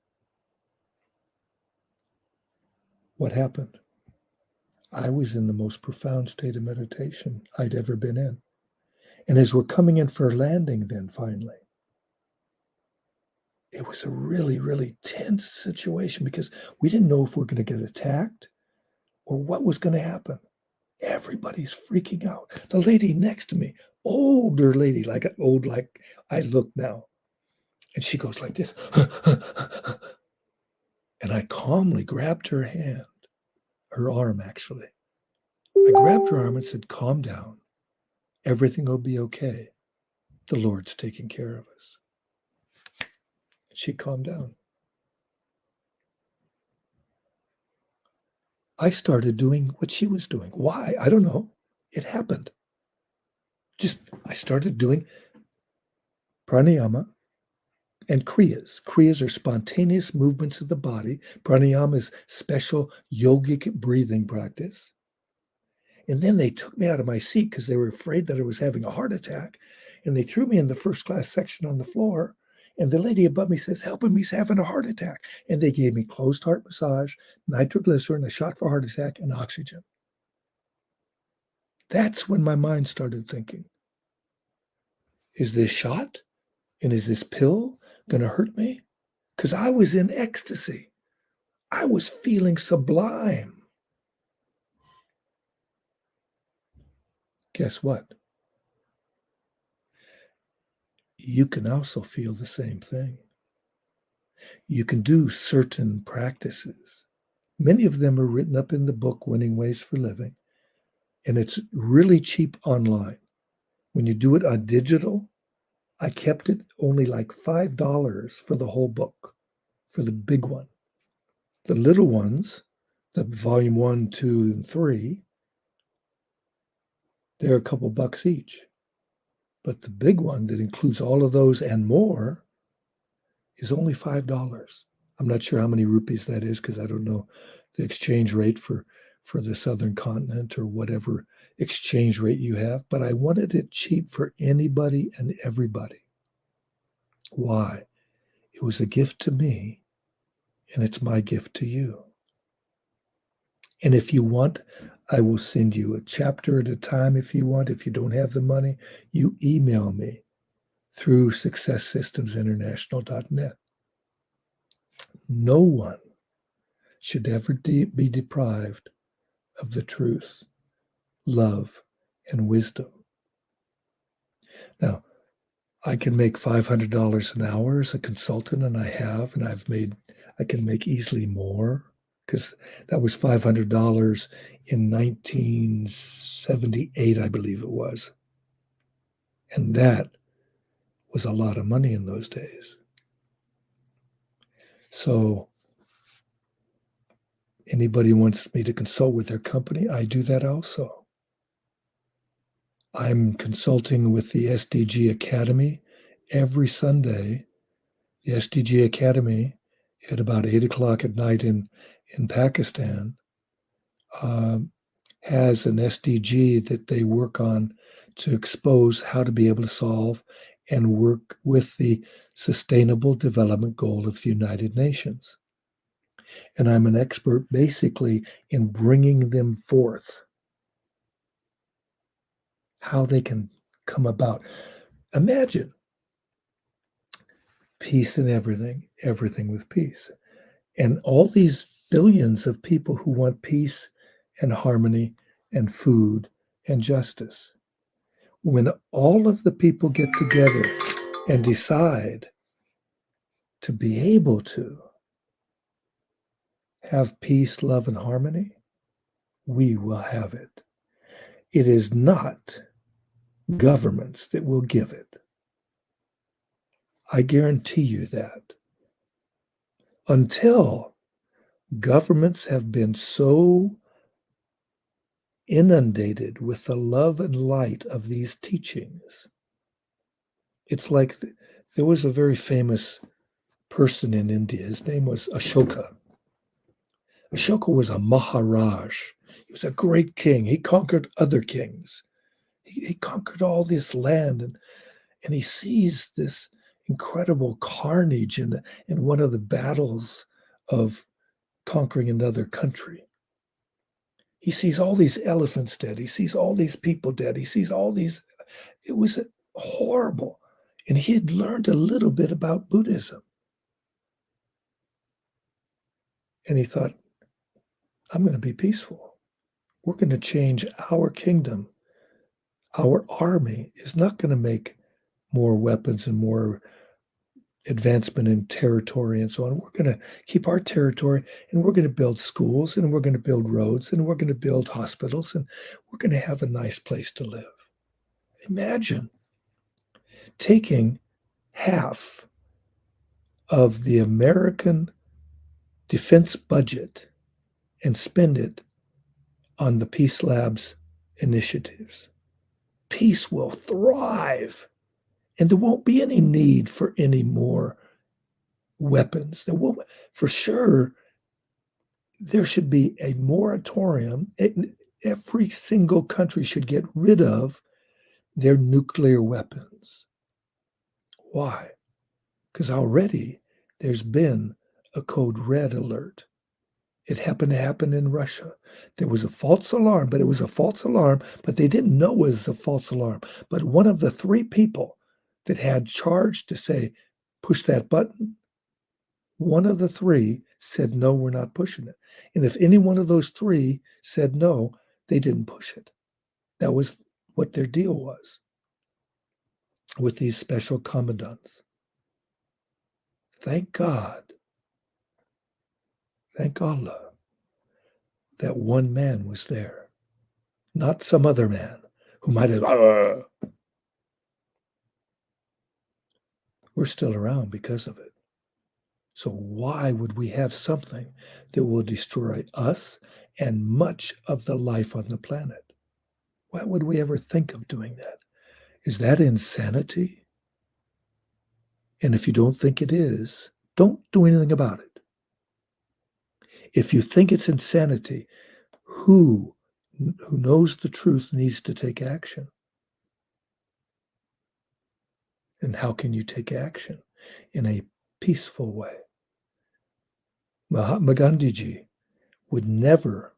What happened? I was in the most profound state of meditation I'd ever been in. And as we're coming in for a landing, then finally, it was a really, really tense situation because we didn't know if we were going to get attacked or what was going to happen. Everybody's freaking out. The lady next to me, older lady, like I look now, and she goes like this. And I calmly grabbed her hand, her arm actually. I grabbed her arm and said, calm down. Everything will be okay. The Lord's taking care of us. She calmed down. I started doing what she was doing. Why? I don't know. It happened. I started doing pranayama and kriyas. Kriyas are spontaneous movements of the body. Pranayama is special yogic breathing practice. And then they took me out of my seat because they were afraid that I was having a heart attack. And they threw me in the first class section on the floor. And the lady above me says, help him, he's having a heart attack. And they gave me closed heart massage, nitroglycerin, a shot for heart attack, and oxygen. That's when my mind started thinking, is this shot and is this pill going to hurt me? Because I was in ecstasy. I was feeling sublime. Guess what? You can also feel the same thing. You can do certain practices. Many of them are written up in the book, Winning Ways for Living, and it's really cheap online. When you do it on digital, I kept it only like $5 for the whole book, for the big one. The little ones, the volume 1, 2, and 3, they're a couple bucks each. But the big one that includes all of those and more is only $5. I'm not sure how many rupees that is because I don't know the exchange rate for the southern continent or whatever exchange rate you have, but I wanted it cheap for anybody and everybody. Why? It was a gift to me, and it's my gift to you. And if you want, I will send you a chapter at a time if you want. If you don't have the money, you email me through successsystemsinternational.net. No one should ever be deprived of the truth, love, and wisdom. Now, I can make $500 an hour as a consultant, and I can make easily more because that was $500 in 1978, I believe it was. And that was a lot of money in those days. So anybody wants me to consult with their company, I do that also. I'm consulting with the Sdg Academy every Sunday. The Sdg Academy at about 8 o'clock at night in Pakistan has an SDG that they work on to expose how to be able to solve and work with the Sustainable Development Goal of the United Nations. And I'm an expert basically in bringing them forth, how they can come about. Imagine peace in everything, everything with peace. And all these billions of people who want peace and harmony and food and justice. When all of the people get together and decide to be able to have peace, love, and harmony, we will have it. It is not governments that will give it. I guarantee you that. Until governments have been so inundated with the love and light of these teachings. It's like there was a very famous person in India. His name was Ashoka. Ashoka was a Maharaj. He was a great king. He conquered other kings. He conquered all this land, and he sees this incredible carnage in one of the battles of conquering another country. He sees all these elephants dead. He sees all these people dead. He sees all these. It was horrible. And he had learned a little bit about Buddhism. And he thought, I'm going to be peaceful. We're going to change our kingdom. Our army is not going to make more weapons and more advancement in territory and so on. We're going to keep our territory, and we're going to build schools, and we're going to build roads, and we're going to build hospitals, and we're going to have a nice place to live. Imagine taking half of the American defense budget and spend it on the Peace Lab's initiatives. Peace will thrive, and there won't be any need for any more weapons. There won't, for sure, there should be a moratorium. Every single country should get rid of their nuclear weapons. Why? Because already there's been a code red alert. It happened to happen in Russia. There was a false alarm, but it was a false alarm, but they didn't know it was a false alarm. But one of the three people that had charge to say, push that button, one of the three said, no, we're not pushing it. And if any one of those three said no, they didn't push it. That was what their deal was with these special commandants. Thank God, thank Allah, that one man was there, not some other man who might have, we're still around because of it. So why would we have something that will destroy us and much of the life on the planet? Why would we ever think of doing that? Is that insanity? And if you don't think it is, don't do anything about it. If you think it's insanity, who knows the truth needs to take action? And how can you take action? In a peaceful way. Mahatma Gandhi ji would never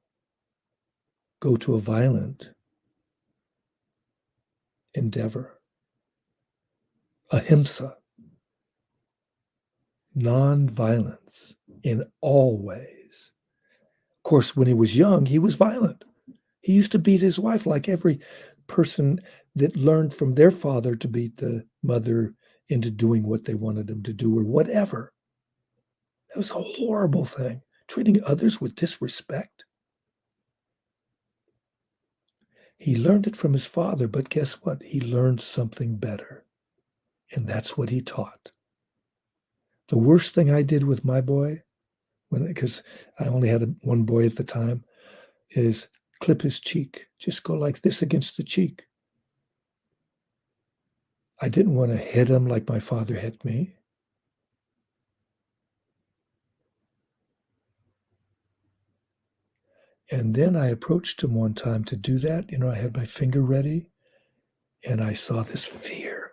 go to a violent endeavor. Ahimsa, non-violence in all ways. Of course, when he was young, he was violent. He used to beat his wife like every person that learned from their father to beat the mother into doing what they wanted him to do or whatever. That was a horrible thing, treating others with disrespect. He learned it from his father, but guess what? He learned something better, and that's what he taught. The worst thing I did with my boy, because I only had one boy at the time, is clip his cheek. Just go like this against the cheek. I didn't want to hit him like my father hit me. And then I approached him one time to do that. I had my finger ready, and I saw this fear.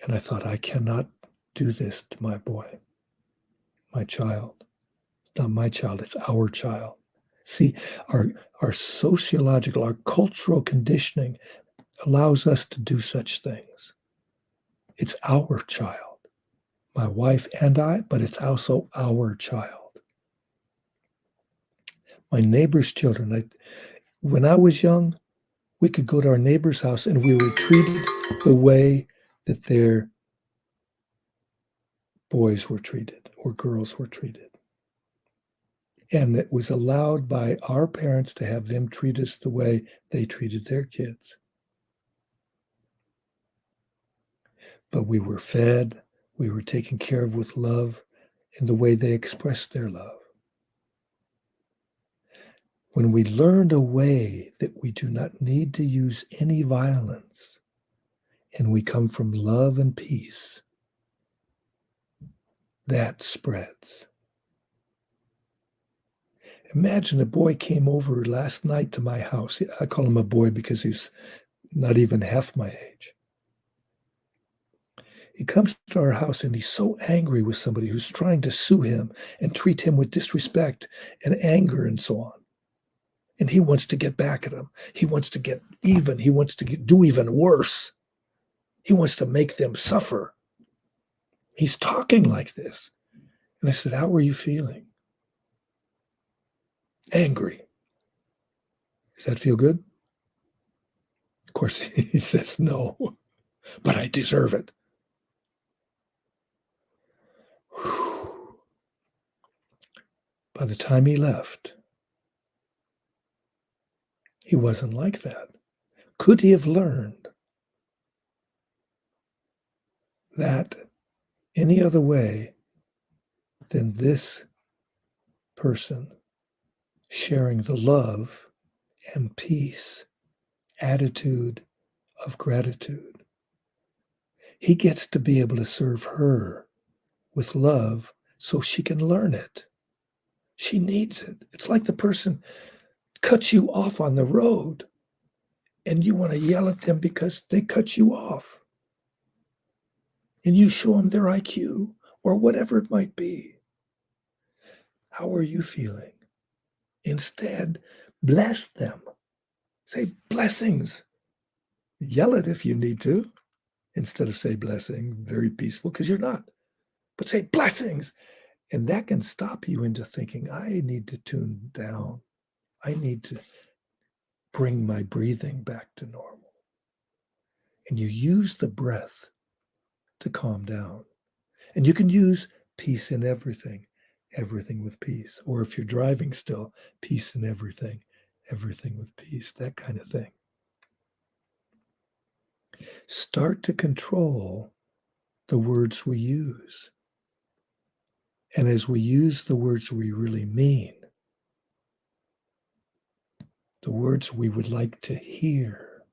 And I thought, I cannot do this to my boy, my child. Not my child, it's our child. See, our sociological, our cultural conditioning allows us to do such things. It's our child, my wife and I, but it's also our child. My neighbor's children, when I was young, we could go to our neighbor's house and we were treated the way that their boys were treated or girls were treated. And it was allowed by our parents to have them treat us the way they treated their kids. But we were fed, we were taken care of with love in the way they expressed their love. When we learned a way that we do not need to use any violence, and we come from love and peace, that spreads. Imagine a boy came over last night to my house. I call him a boy because he's not even half my age. He comes to our house and he's so angry with somebody who's trying to sue him and treat him with disrespect and anger and so on. And he wants to get back at him. He wants to get even. He wants to do even worse. He wants to make them suffer. He's talking like this. And I said, how are you feeling? Angry. Does that feel good? Of course, he says no, but I deserve it. By the time he left, he wasn't like that. Could he have learned that any other way than this person sharing the love and peace, attitude of gratitude? He gets to be able to serve her with love so she can learn it. She needs it. It's like the person cuts you off on the road and you want to yell at them because they cut you off. And you show them their IQ or whatever it might be. How are you feeling? Instead, bless them. Say blessings. Yell it if you need to, instead of say blessing, very peaceful, because you're not. But say blessings. And that can stop you into thinking, I need to tune down. I need to bring my breathing back to normal. And you use the breath to calm down. And you can use peace in everything, everything with peace. Or if you're driving still, peace in everything, everything with peace, that kind of thing. Start to control the words we use. And as we use the words we really mean, the words we would like to hear,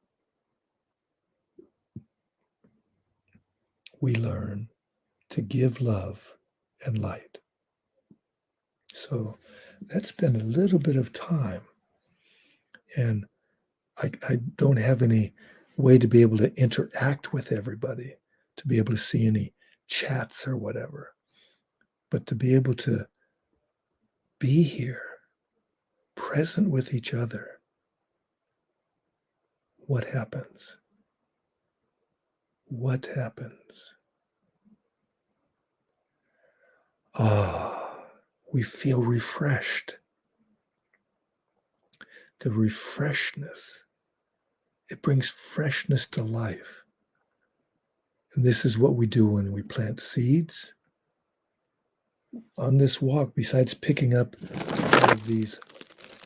we learn to give love and light. So that's been a little bit of time. And I don't have any way to be able to interact with everybody, to be able to see any chats or whatever. But to be able to be here, present with each other, what happens? What happens? We feel refreshed. The refreshness, it brings freshness to life. And this is what we do when we plant seeds. On this walk, besides picking up all of these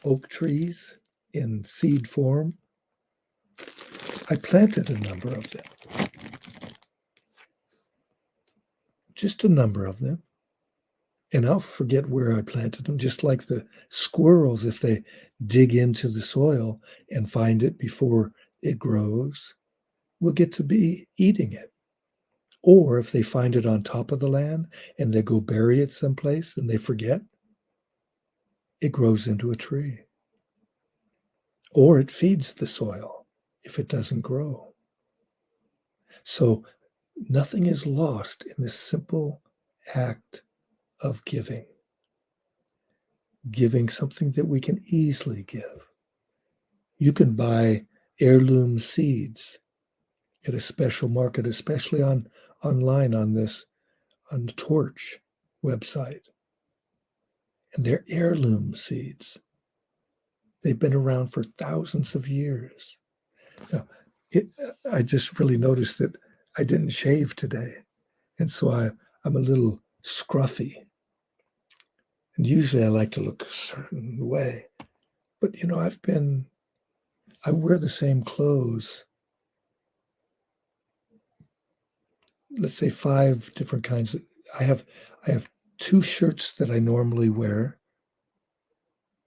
oak trees in seed form, I planted a number of them. Just a number of them. And I'll forget where I planted them, just like the squirrels, if they dig into the soil and find it before it grows, will get to be eating it. Or if they find it on top of the land and they go bury it someplace and they forget, it grows into a tree. Or it feeds the soil if it doesn't grow. So nothing is lost in this simple act of giving. Giving something that we can easily give. You can buy heirloom seeds at a special market, especially online on the Torch website. And they're heirloom seeds. They've been around for thousands of years. Now, I just really noticed that I didn't shave today. And so I'm a little scruffy. And usually I like to look a certain way. But, I wear the same clothes, let's say 5 different kinds. I have 2 shirts that I normally wear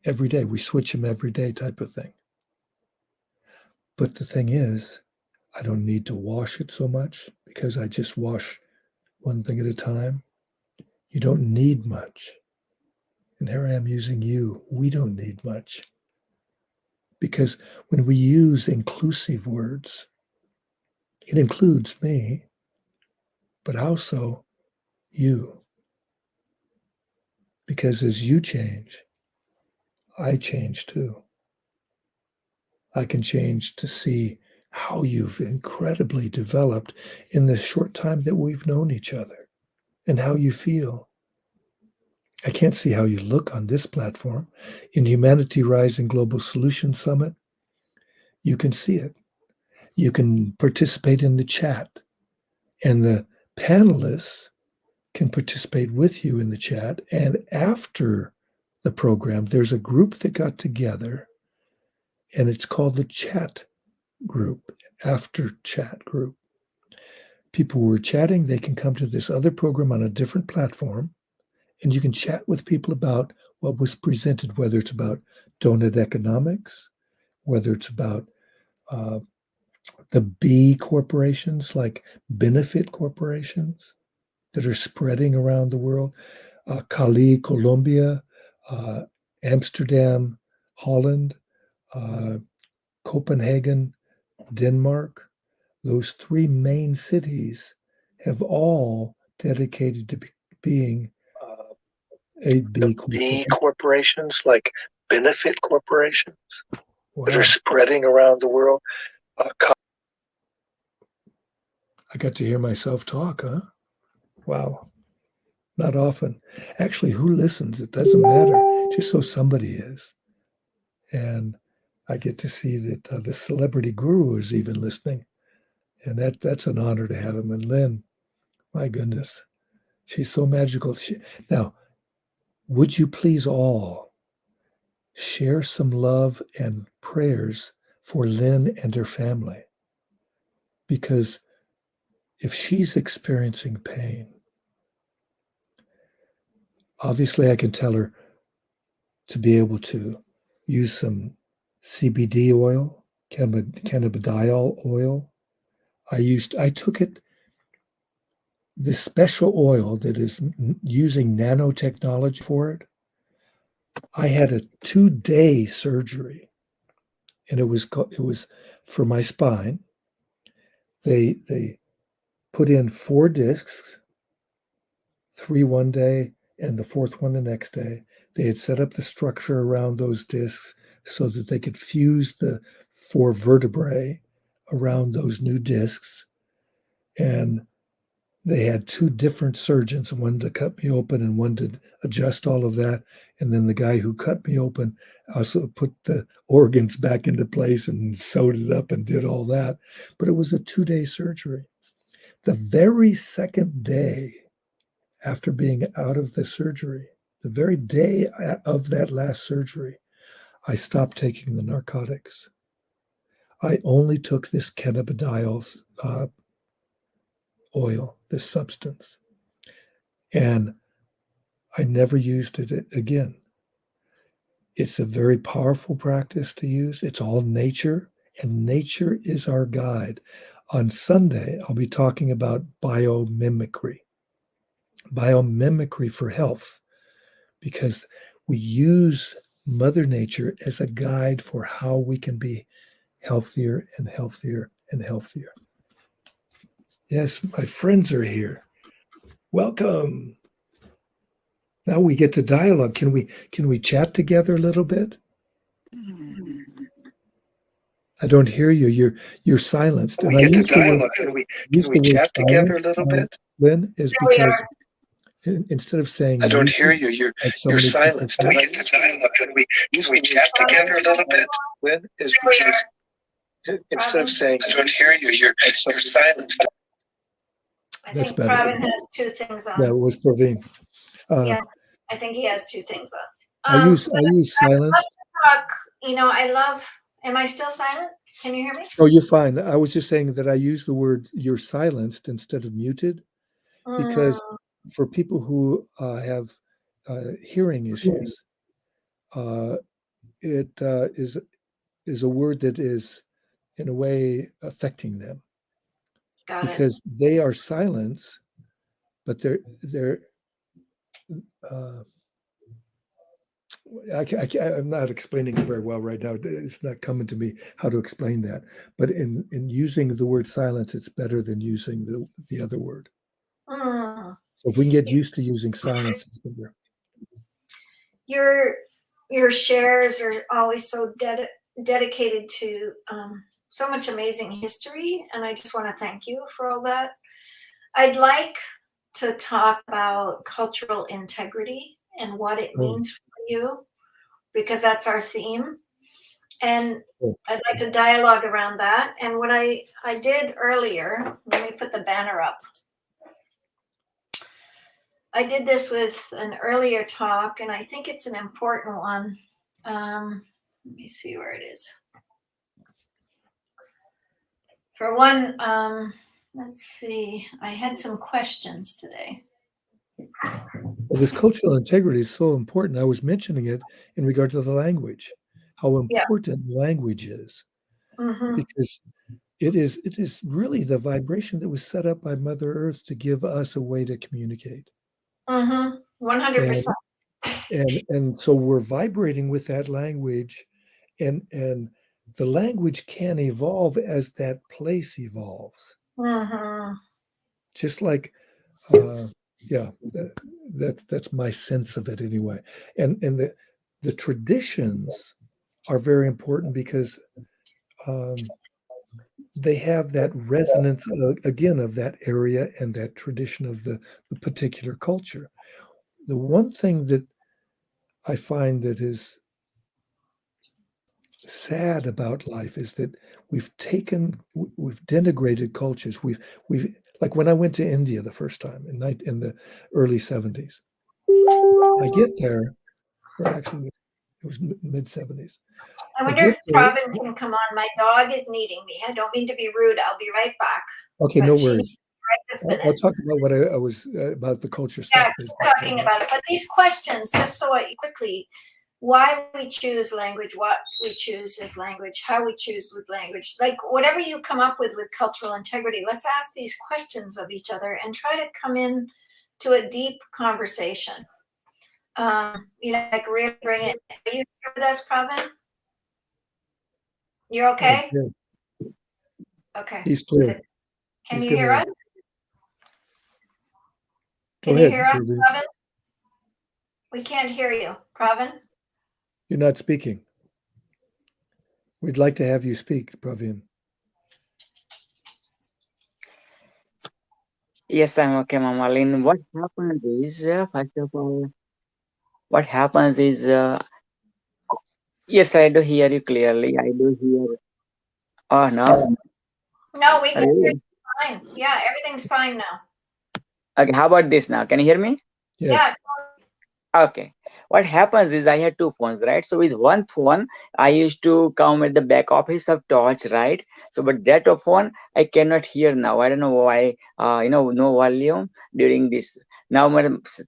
every day. We switch them every day type of thing. But the thing is, I don't need to wash it so much because I just wash one thing at a time. You don't need much. And here I am using you. We don't need much. Because when we use inclusive words, it includes me. But how so? You. Because as you change, I change too. I can change to see how you've incredibly developed in the short time that we've known each other and how you feel. I can't see how you look on this platform. In Humanity Rising Global Solution Summit, you can see it. You can participate in the chat, and the panelists can participate with you in the chat. And after the program, there's a group that got together, and it's called the chat group, after chat group. People who are chatting, they can come to this other program on a different platform, and you can chat with people about what was presented, whether it's about donut economics, whether it's about the B corporations, like benefit corporations that are spreading around the world, Cali, Colombia, Amsterdam, Holland, Copenhagen, Denmark. Those three main cities have all dedicated to being A B corporations, like benefit corporations that are spreading around the world. I got to hear myself talk, huh? Wow. Not often. Actually, who listens? It doesn't matter, just so somebody is. And I get to see that the celebrity guru is even listening. And that's an honor to have him. And Lynn, my goodness, she's so magical. Now, would you please all share some love and prayers for Lynn and her family? Because if she's experiencing pain, obviously I can tell her to be able to use some CBD oil, cannabidiol oil. I took it, this special oil that is using nanotechnology for it. I had a 2-day surgery, and it was for my spine. They put in 4 discs, 3 one day and the 4th one the next day. They had set up the structure around those discs so that they could fuse the 4 vertebrae around those new discs. And they had 2 different surgeons, one to cut me open and one to adjust all of that. And then the guy who cut me open also put the organs back into place and sewed it up and did all that. But it was a 2-day surgery. The very second day after being out of the surgery, the very day of that last surgery, I stopped taking the narcotics. I only took this cannabidiol oil, this substance, and I never used it again. It's a very powerful practice to use. It's all nature, and nature is our guide. On Sunday, I'll be talking about biomimicry for health, because we use Mother Nature as a guide for how we can be healthier and healthier and healthier. Yes, my friends are here. Welcome. Now we get to dialogue. Can we chat together a little bit? I don't hear you. You're silenced. We get to dialogue. Can we chat together a little bit? Lynn, is because instead of saying I don't hear you. You're silenced. We get to dialogue. Can we chat together a little bit? Lynn, is because instead of saying I don't hear you, you're silenced. I think Pravin has 2 things on. That was Praveen. Yeah, I think he has 2 things on. I use silence. I love. Am I still silent? Can you hear me? Oh, you're fine. I was just saying that I use the word "you're silenced" instead of muted, because for people who have hearing issues, it is a word that is in a way affecting them. Because they are silenced, but they're I'm not explaining it very well right now. It's not coming to me how to explain that. But in using the word silence, it's better than using the other word. So if we can get used to using silence, it's better. Your shares are always so dedicated to so much amazing history, and I just want to thank you for all that. I'd like to talk about cultural integrity and what it means for you, because that's our theme. And I'd like to dialogue around that. And what I did earlier, let me put the banner up. I did this with an earlier talk, and I think it's an important one. Let me see where it is. For one, let's see, I had some questions today. Well, this cultural integrity is so important. I was mentioning it in regard to the language, how important language is, because it is really the vibration that was set up by Mother Earth to give us a way to communicate. 100%. And so we're vibrating with that language, and the language can evolve as that place evolves. Just like, that's my sense of it anyway. And the traditions are very important because they have that resonance again of that area and that tradition of the particular culture. The one thing that I find that is sad about life is that we've denigrated cultures. We've like when I went to India the first time in the early 70s, I get there, or actually it was mid 70s. I wonder if Pravin can come on. My dog is needing me. I don't mean to be rude. I'll be right back. Okay, no worries. I'll talk about what I was about the culture stuff. Yeah, talking about it. But these questions, just so quickly, why we choose language, what we choose as language, how we choose with language, like whatever you come up with cultural integrity, let's ask these questions of each other and try to come in to a deep conversation. Like really bring it. Are you here with us, Pravin? You're okay? Okay. He's clear. Can you hear us? Can you hear us, Pravin? We can't hear you, Pravin. You're not speaking. We'd like to have you speak, Pravin. Yes, I'm okay, Mamalin. What happens is, first of all, yes, I do hear you clearly. I do hear. Oh, no? No, we can hear you fine. Yeah, everything's fine now. Okay, how about this now? Can you hear me? Yes. Yeah. Okay. What happens is I had two phones, right? So with one phone, I used to come at the back office of Torch, right? So, but that phone I cannot hear now. I don't know why. No volume during this. Now,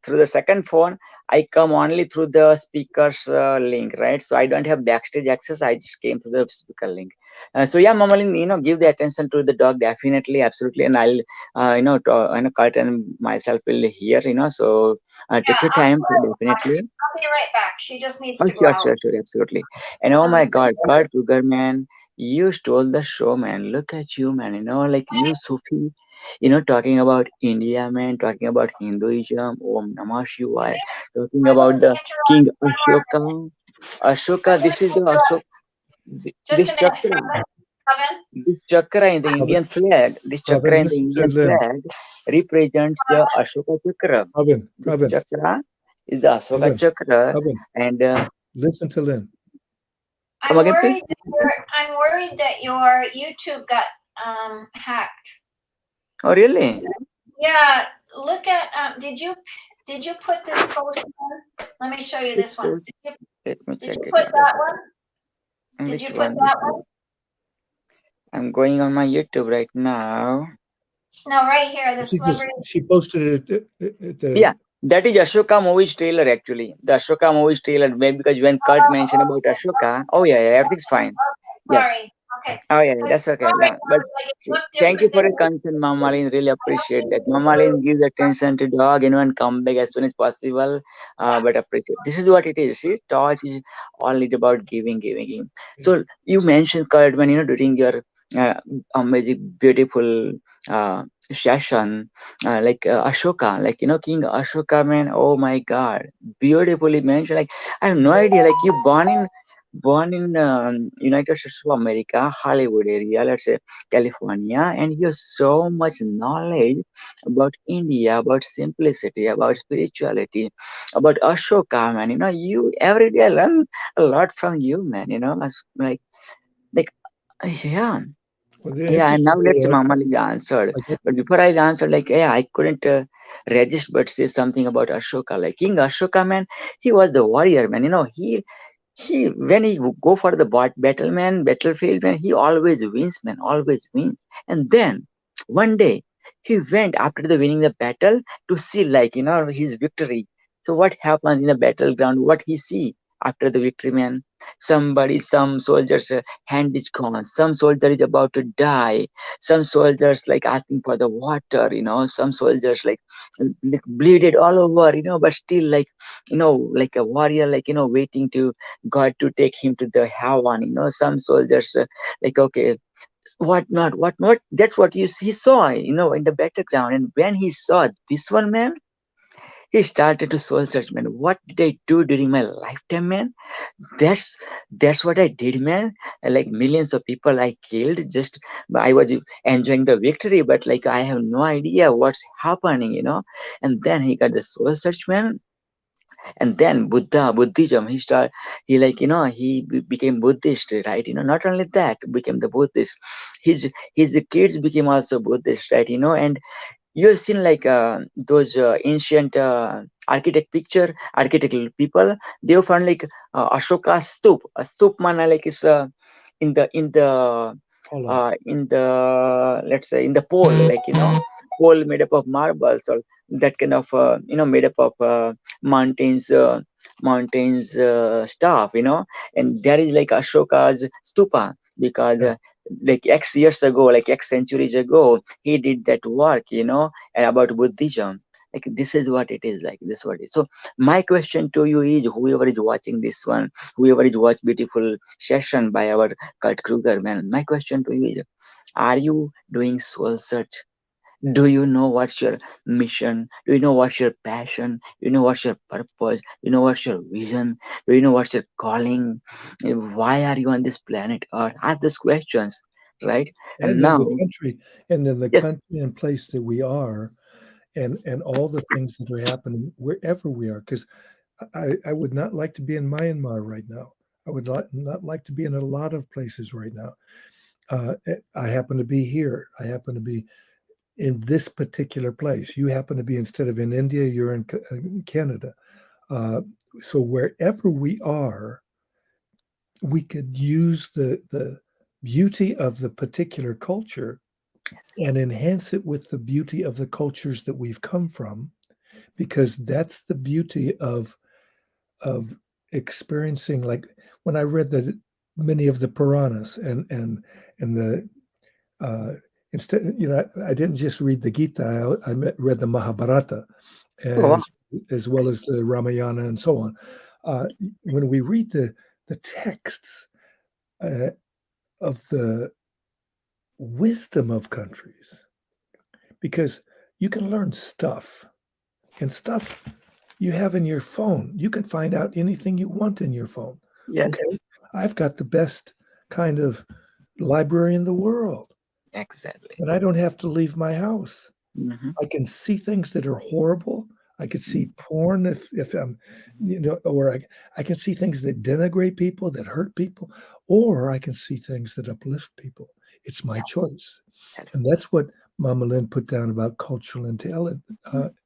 through the second phone, I come only through the speaker's link, right? So I don't have backstage access. I just came through the speaker link. So yeah, Mamalin, give the attention to the dog, definitely, absolutely, and I'll, Kurt and myself will hear, So take your time, definitely. I'll be right back. She just needs to go out. Sure, absolutely. And oh my God, Kurt Sugar, man, you stole the show, man. Look at you, man. Like you, Sufi, talking about India, man, talking about Hinduism, Om Namah Shivaya, talking about the King Ashoka. Ashoka, this is the Ashoka. This chakra. This chakra in the Indian flag, represents the Ashoka chakra. Chakra is the Ashoka chakra, and listen to Lynn. I'm worried that your YouTube got hacked. Oh, really? Yeah. Look at. Did you put this post on? Let me show you this one. Did you put that one? Did you put that one? I'm going on my YouTube right now. No, right here. The celebrity. She posted it. Yeah, that is Ashoka movie's trailer actually. The Ashoka movie's trailer, maybe because when Kurt mentioned about Ashoka, everything's fine. Sorry. Okay. Oh yeah, that's okay. Yeah. But thank you for your concern, Mamalin. Really appreciate that. Mamalin gives attention to dog, and come back as soon as possible. But appreciate. This is what it is. See, Torch is all about giving. So you mentioned, Kurt, when during your amazing, beautiful session, like Ashoka, like King Ashoka, man. Oh my God, beautifully mentioned. Like I have no idea. Like you born in United States of America, Hollywood area, let's say California, and you have so much knowledge about India, about simplicity, about spirituality, about Ashoka, man. You every day I learn a lot from you, man. Like yeah. Well, the Yeah, and now interesting let's way Mamali answer. I get, But before I answer, like, yeah, I couldn't resist but say something about Ashoka. Like King Ashoka, man, he was the warrior, man. He when he go for the battlefield, man, he always wins, man, always wins. And then one day he went after the winning the battle to see, like, his victory. So what happened in the battleground? What he see after the victory, man? Some soldiers hand is gone. Some soldier is about to die. Some soldiers like asking for the water. Some soldiers like bleeded all over. But still like a warrior, like waiting to God to take him to the heaven. Some soldiers like okay, what not. That's what he saw. In the battleground. And when he saw this one, man, he started to soul search, man. What did I do during my lifetime, man? That's what I did, man. Like millions of people I killed. Just I was enjoying the victory, but like I have no idea what's happening. And then he got the soul search, man. And then Buddhism, he became Buddhist, right? Not only that, became the Buddhist. His kids became also Buddhist, right? And you have seen like those ancient architectural people. They have found like Ashoka stup. A stup mana like is in the in the Hollow. in the let's say in the pole, like pole made up of marbles, or that kind of made up of mountains stuff, and there is like Ashoka's stupa, because Yeah. like X years ago, like X centuries ago, he did that work, about Buddhism. Like this is what it is, like this is what it is. So my question to you is, whoever is watching this one, whoever is watch beautiful session by our Kurt Kruger, man, my question to you is, are you doing soul search? Do you know what's your mission? Do you know what's your passion? Do you know what's your purpose? Do you know what's your vision? Do you know what's your calling? Why are you on this planet Earth? Ask those questions, right? And and in now, the country, and in the yes, country and place that we are, and all the things that are happening wherever we are, because I would not like to be in Myanmar right now. I would not like to be in a lot of places right now. I happen to be here. I happen to be in this particular place. You happen to be, instead of in India, you're in Canada. Uh, so wherever we are, we could use the beauty of the particular culture and enhance it with the beauty of the cultures that we've come from, because that's the beauty of experiencing. Like when I read many of the Puranas and the instead, I didn't just read the Gita. I read the Mahabharata oh, wow. as well as the Ramayana and so on. When we read the texts of the wisdom of countries, because you can learn stuff, and stuff you have in your phone. You can find out anything you want in your phone. Yes, Okay, I've got the best kind of library in the world, exactly. and I don't have to leave my house. Hmm. I can see things that are horrible. I could see porn if I'm, or I can see things that denigrate people, that hurt people, or I can see things that uplift people. It's my choice. Yes. And that's what Mama Lynn put down about cultural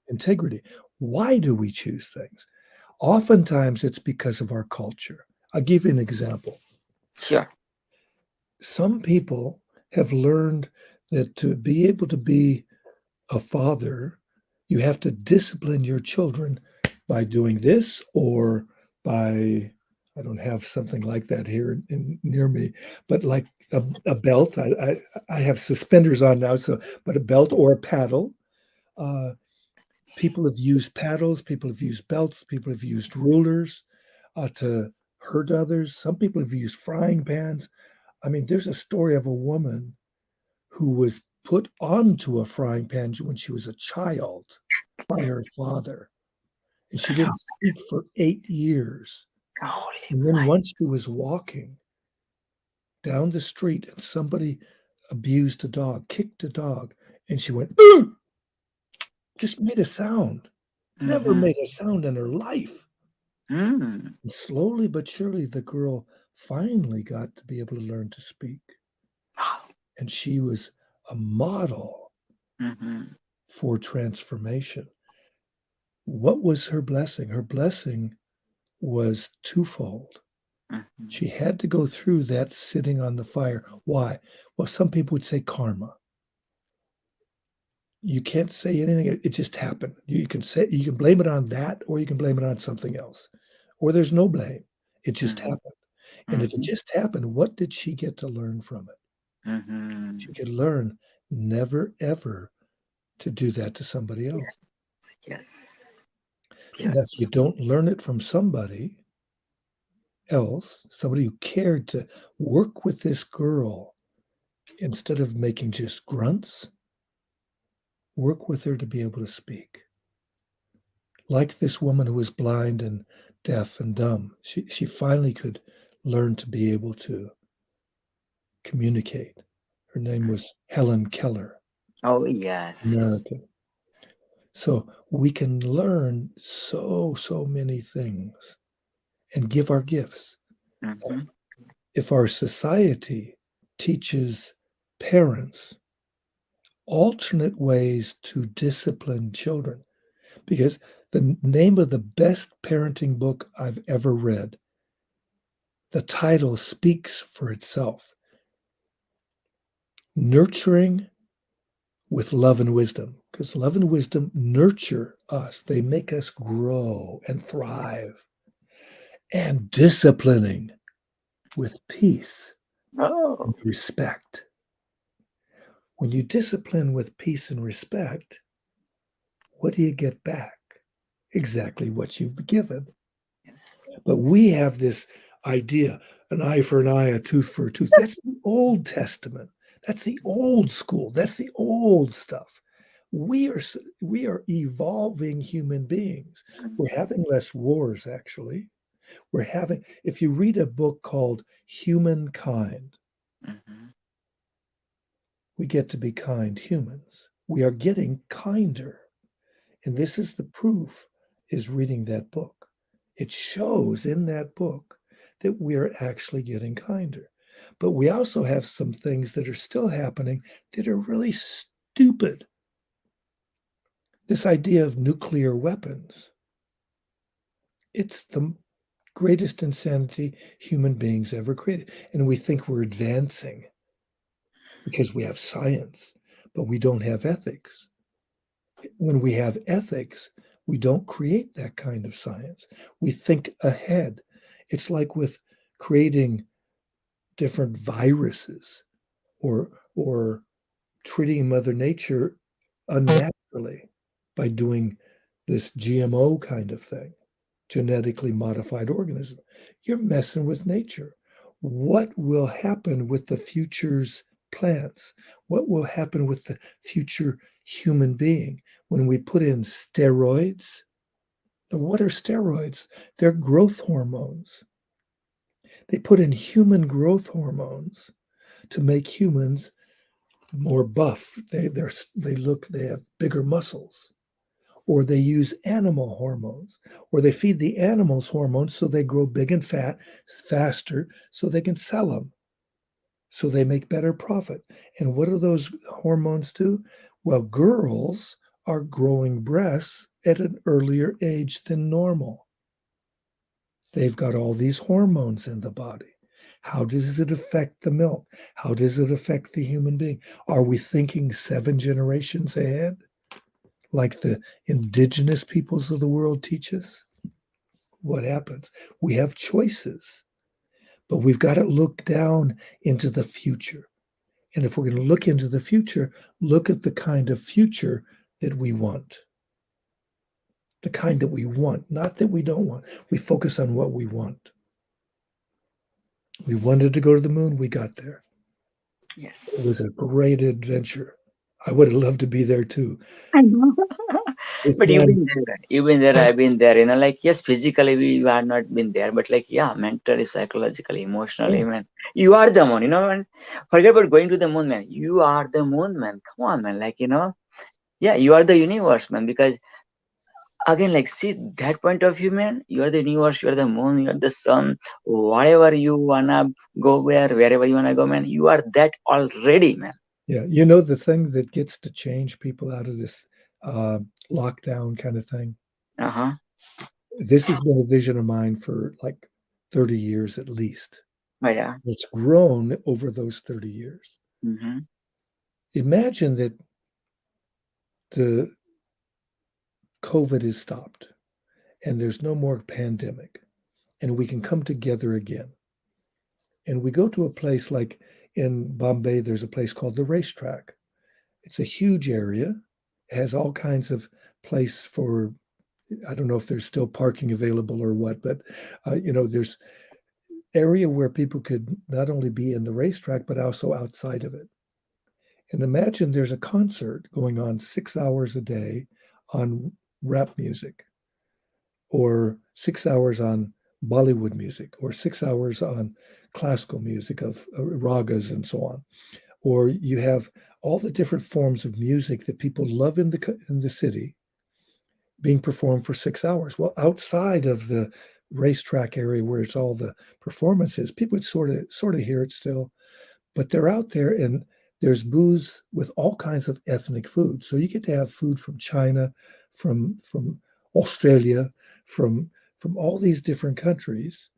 integrity. Why do we choose things? Oftentimes it's because of our culture. I'll give you an example. Sure. Some people have learned that to be able to be a father, you have to discipline your children by doing this, or by, I don't have something like that here near me, but like a belt. I have suspenders on now, but a belt or a paddle. People have used paddles, people have used belts, people have used rulers to hurt others. Some people have used frying pans. I mean, there's a story of a woman who was put onto a frying pan when she was a child by her father. And she didn't speak for 8 years. And then once she was walking down the street and somebody abused a dog, kicked a dog, and she went, "Ooh!" Just made a sound. Never made a sound in her life. And slowly but surely, the girl finally got to be able to learn to speak. And she was a model for transformation. What was her blessing? Her blessing was twofold. She had to go through that sitting on the fire. Why? Well, some people would say karma. You can't say anything. It just happened. You can blame it on that, or you can blame it on something else. Or there's no blame. It just happened. And if it just happened, what did she get to learn from it? She could learn never, ever to do that to somebody else. Yes. Now, if you don't learn it from somebody else, somebody who cared to work with this girl instead of making just grunts, work with her to be able to speak. Like this woman who was blind and deaf and dumb, she finally could learn to be able to communicate. Her name was Helen Keller. Oh, yes. American. So we can learn so many things and give our gifts. If our society teaches parents alternate ways to discipline children, because the name of the best parenting book I've ever read, the title speaks for itself. Nurturing with Love and Wisdom, because love and wisdom nurture us. They make us grow and thrive. And disciplining with peace and respect. When you discipline with peace and respect, what do you get back? Exactly what you've given. Yes. But we have this idea, an eye for an eye, a tooth for a tooth. That's the Old Testament. That's the old school. That's the old stuff. We are evolving human beings. We're having less wars, actually. If you read a book called Humankind, we get to be kind humans. We are getting kinder. And this is the proof, is reading that book. It shows in that book that we are actually getting kinder. But we also have some things that are still happening that are really stupid. This idea of nuclear weapons. It's the greatest insanity human beings ever created. And we think we're advancing because we have science, but we don't have ethics. When we have ethics, we don't create that kind of science. We think ahead. It's like with creating different viruses or treating Mother Nature unnaturally by doing this GMO kind of thing, genetically modified organism. You're messing with nature. What will happen with the future's plants? What will happen with the future human being when we put in steroids? Now, what are steroids? They're growth hormones. They put in human growth hormones to make humans more buff. They have bigger muscles. Or they use animal hormones, or they feed the animals hormones so they grow big and fat faster so they can sell them. So they make better profit. And what do those hormones do? Well, girls are growing breasts at an earlier age than normal. They've got all these hormones in the body. How does it affect the milk? How does it affect the human being? Are we thinking 7 generations ahead, like the indigenous peoples of the world teach us? What happens? We have choices, but we've got to look down into the future. And if we're going to look into the future, look at the kind of future that we want. The kind that we want, not that we don't want. We focus on what we want. We wanted to go to the moon. We got there. Yes. It was a great adventure. I would have loved to be there too. But you've been there. You've been there. I've been there. Like, yes, physically we have not been there, but like, yeah, mentally, psychologically, emotionally, man. You are the moon, man. Forget about going to the moon, man. You are the moon, man. Come on, man. Like, yeah, you are the universe, man. Because again, like, see that point of view, man. You are the universe. You are the moon. You are the sun. Whatever you wanna go, wherever you wanna go, man. You are that already, man. Yeah, the thing that gets to change people out of this lockdown kind of thing. This has been a vision of mine for like 30 years at least. Oh, yeah. It's grown over those 30 years. Mm-hmm. Imagine that the COVID is stopped and there's no more pandemic and we can come together again. And we go to a place like in Bombay, there's a place called the Racetrack. It's a huge area. It has all kinds of place for, I don't know if there's still parking available or what, but, there's area where people could not only be in the racetrack, but also outside of it. And imagine there's a concert going on 6 hours a day on rap music, or 6 hours on Bollywood music, or 6 hours on classical music of ragas and so on. Or you have all the different forms of music that people love in the city being performed for 6 hours. Well, outside of the racetrack area where it's all the performances, people would sort of hear it still, but they're out there and there's booths with all kinds of ethnic food. So you get to have food from China, from Australia, from all these different countries,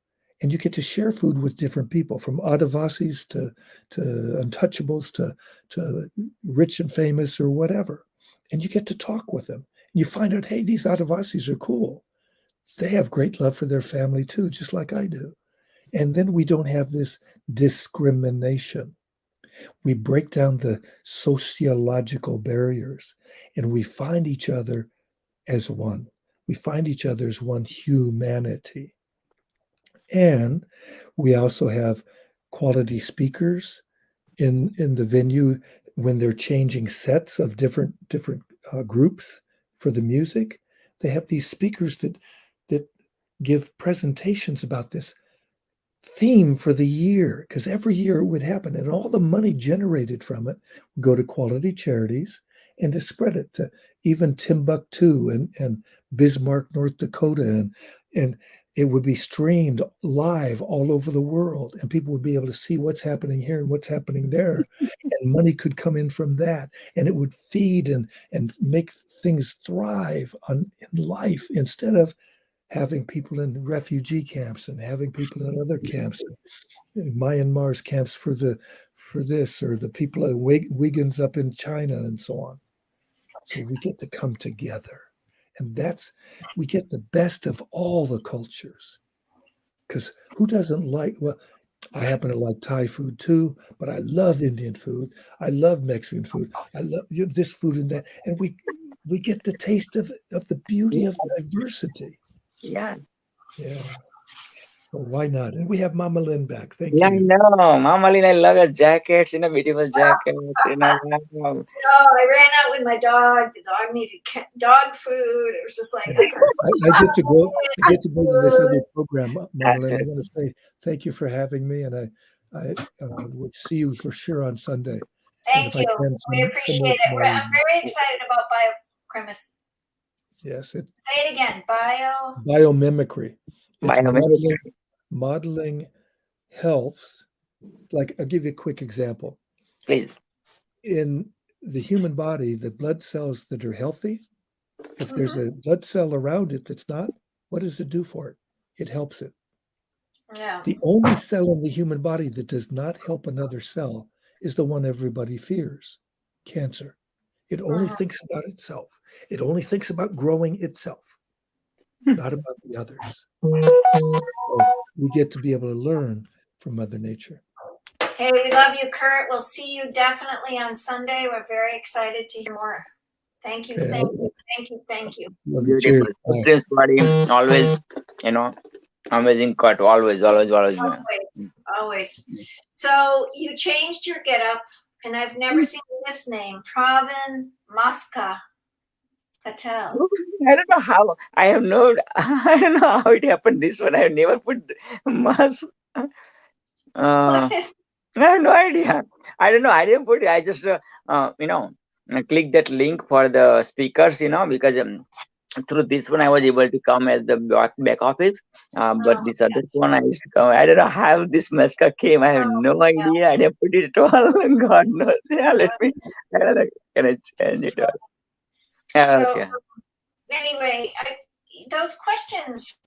and you get to share food with different people, from Adivasis to untouchables to rich and famous or whatever. And you get to talk with them. And you find out, hey, these Adivasis are cool. They have great love for their family too, just like I do. And then we don't have this discrimination. We break down the sociological barriers and we find each other as one. We find each other as one humanity. And we also have quality speakers in the venue when they're changing sets of different groups for the music. They have these speakers that give presentations about this theme for the year, because every year it would happen, and all the money generated from it would go to quality charities and to spread it to even Timbuktu and Bismarck, North Dakota, and it would be streamed live all over the world, and people would be able to see what's happening here and what's happening there, and money could come in from that, and it would feed and make things thrive in life, instead of having people in refugee camps and having people in other camps, Myanmar's camps for this, or the people at Uyghurs up in China and so on. So we get to come together, and we get the best of all the cultures. Because who doesn't like? Well, I happen to like Thai food too, but I love Indian food. I love Mexican food. I love this food and that, and we get the taste of the beauty of diversity. Yeah. Well, why not? And we have Mama Lynn back. Thank you. Yeah, I know. Mama Lynn, I love her jackets, beautiful jackets. Oh, I ran out with my dog. The dog needed dog food. It was just like I get to go to this other program, Mama Lynn. I want to say thank you for having me, and I will see you for sure on Sunday. Thank you. We appreciate it. I'm very excited about biochemistry. Yes. Say it again. Biomimicry. It's modeling health. Like, I'll give you a quick example. Please. In the human body, the blood cells that are healthy, if there's a blood cell around it that's not, what does it do for it? It helps it. Yeah. The only cell in the human body that does not help another cell is the one everybody fears, cancer. It only thinks about itself. It only thinks about growing itself, not about the others. So we get to be able to learn from Mother Nature. Hey, we love you, Kurt. We'll see you definitely on Sunday. We're very excited to hear more. Thank you. Thank you. Love you. Cheers. Buddy. Always, Amazing cut. Always, always, always. Always. So you changed your getup, and I've never seen this name, Pravin Maska Patel. I don't know how. I don't know how it happened. This one, I have never put mask. What is I have no idea. I don't know. I didn't put it. I just, click that link for the speakers, because through this one I was able to come as the back office. But this other one I used to come. I don't know how this masca came. I have no idea. I didn't put it at all. God knows. Yeah, let me. Can I change it? Okay. Anyway, those questions.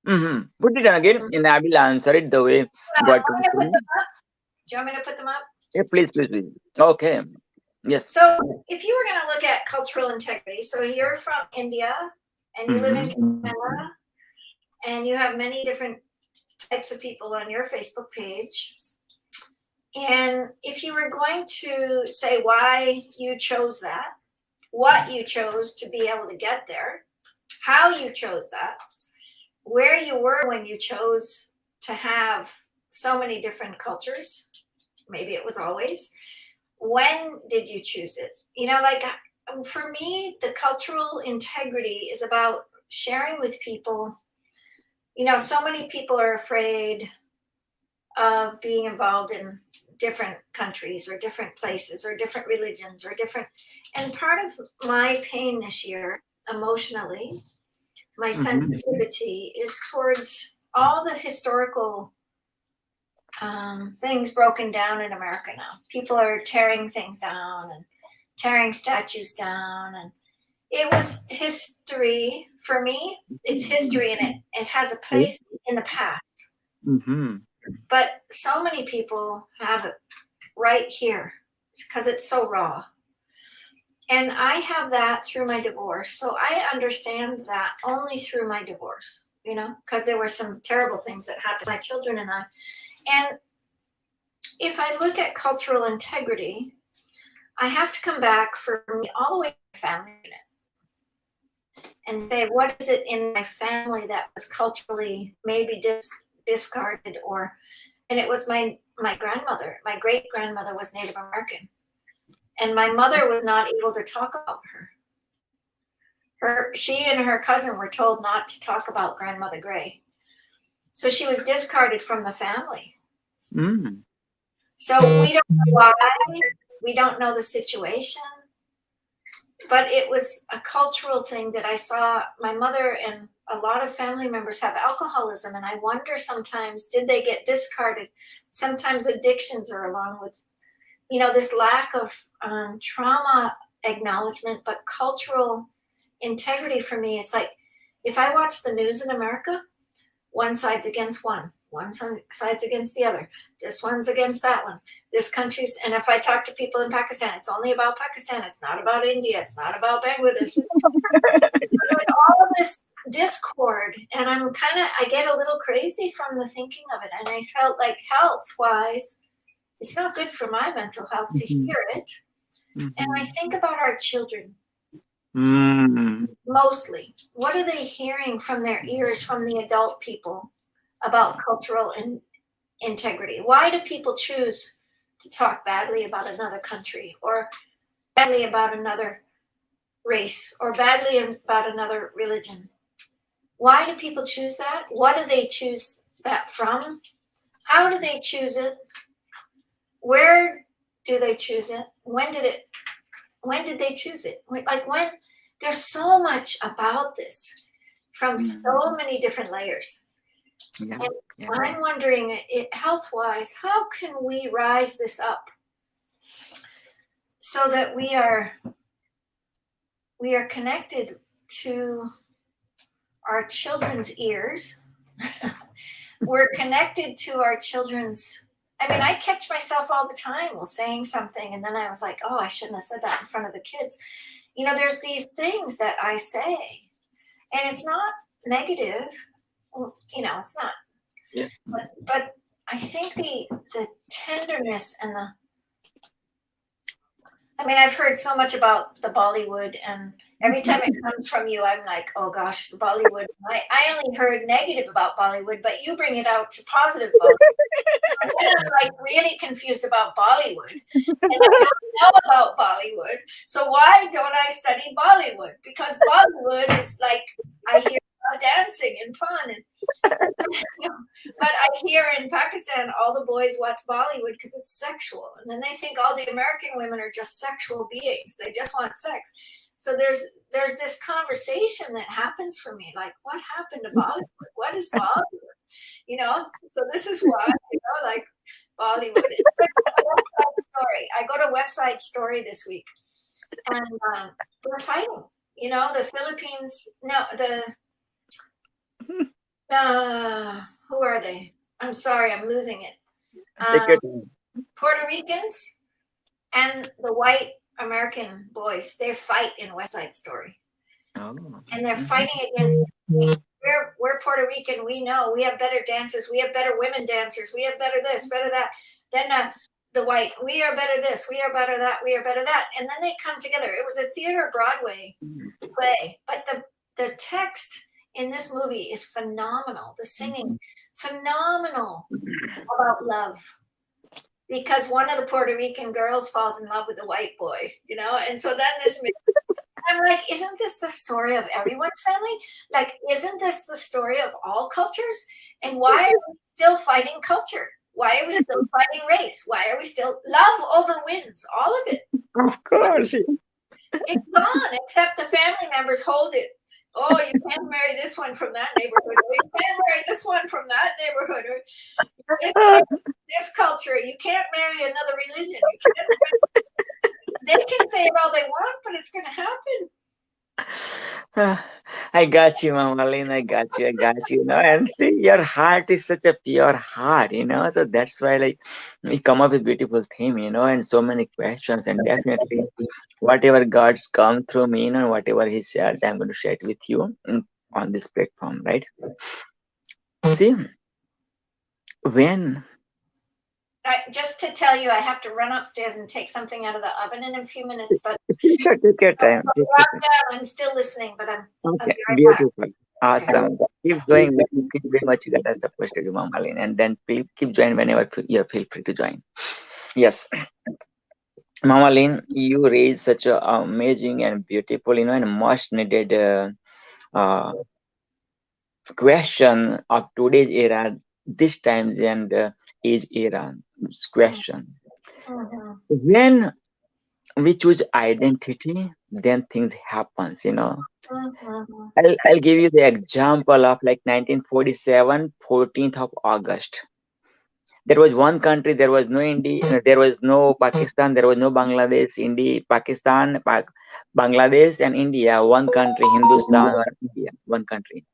Put it again, and I will answer it the way God. Do you want me to put them up? Yeah, please. Okay. Yes. So if you were going to look at cultural integrity, so you're from India and you live in Canada and you have many different types of people on your Facebook page. And if you were going to say why you chose that, what you chose to be able to get there, how you chose that, where you were when you chose to have so many different cultures, maybe it was always, when did you choose it? Like for me, the cultural integrity is about sharing with people. So many people are afraid of being involved in different countries or different places or different religions or different. And part of my pain this year, emotionally, my sensitivity is towards all the historical things broken down in America now. People are tearing things down and tearing statues down. And it was history for me. It's history and it has a place in the past. But so many people have it right here because it's so raw. And I have that through my divorce. So I understand that only through my divorce, because there were some terrible things that happened to my children and I. And if I look at cultural integrity, I have to come back for me all the way to my family unit and say, what is it in my family that was culturally maybe discarded and it was my grandmother. My great grandmother was Native American, and my mother was not able to talk about her. She and her cousin were told not to talk about Grandmother Gray, so she was discarded from the family. So we don't know why. We don't know the situation, but it was a cultural thing that I saw. My mother and a lot of family members have alcoholism, and I wonder sometimes, did they get discarded? Sometimes addictions are along with, this lack of trauma acknowledgement, but cultural integrity for me. It's like, if I watch the news in America, one side's against one side's against the other. This one's against that one. This country's, and if I talk to people in Pakistan, it's only about Pakistan. It's not about India. It's not about Bangladesh. There's all of this discord, and I get a little crazy from the thinking of it. And I felt like health-wise, it's not good for my mental health to hear it. And I think about our children. Mostly, what are they hearing from their ears from the adult people about cultural integrity? Why do people choose to talk badly about another country or badly about another race or badly about another religion? Why do people choose that? What do they choose that from? How do they choose it? Where do they choose it? When did they choose it? Like when? There's so much about this from so many different layers. And I'm wondering, health-wise, how can we rise this up so that we are connected to our children's ears? We're connected to our children's. I catch myself all the time saying something, and then I was like, oh, I shouldn't have said that in front of the kids. There's these things that I say, and it's not negative. It's not. Yeah. But I think the tenderness and I mean, I've heard so much about the Bollywood, and every time it comes from you, I'm like, oh gosh, Bollywood. I only heard negative about Bollywood, but you bring it out to positive Bollywood. And I'm like really confused about Bollywood, and I don't know about Bollywood. So why don't I study Bollywood? Because Bollywood is like, I hear about dancing and fun, and but I hear in Pakistan all the boys watch Bollywood because it's sexual, and then they think all the American women are just sexual beings. They just want sex. So there's this conversation that happens for me, like, what happened to Bollywood? What is Bollywood? You know, so this is why, you know, like Bollywood. Story. I go to West Side Story this week, and we're fighting. You know, the Philippines. No, who are they? I'm sorry, I'm losing it. Puerto Ricans and the white American boys. They fight in West Side Story, and they're fighting against. We're Puerto Rican. We know we have better dancers. We have better women dancers. We have better this, better that. Then the white, we are better this. We are better that. We are better that. And then they come together. It was a theater Broadway play, but the text in this movie is phenomenal. The singing, phenomenal about love. Because one of the Puerto Rican girls falls in love with a white boy, you know, and so then this makes. I'm like, isn't this the story of everyone's family? Like, isn't this the story of all cultures? And why are we still fighting culture? Why are we still fighting race? Why are we still love over wins? All of it. Of course. It's gone, except the family members hold it. Oh, you can't marry this one from that neighborhood. Or you can't marry this one from that neighborhood. Or this culture. You can't marry another religion. You can't marry. They can say it all they want, but it's going to happen. I got you, Mama Lynn. I got you. You know, and see, your heart is such a pure heart, you know. So that's why, like, you come up with beautiful theme, you know, and so many questions. And definitely, whatever God's come through me, you know, whatever He shares, I'm going to share it with you on this platform, right? See, when. Just to tell you, I have to run upstairs and take something out of the oven in a few minutes. But sure, take your time. I'm still listening, but I'm okay. I'll be right Beautiful. back. Awesome. Keep going. Keep doing what you guys are supposed to do, Mama Lynn, and then keep join whenever you feel free to join. Yes, Mama Lynn, you raised such a amazing and beautiful, you know, and much needed question of today's era, this times and age era question. When we choose identity, then things happens, you know. I'll give you the example of like 1947, 14th of August. There was one country, there was no India, there was no Pakistan, there was no Bangladesh, India, Pakistan, Bangladesh and India, one country, Hindustan or India, one country.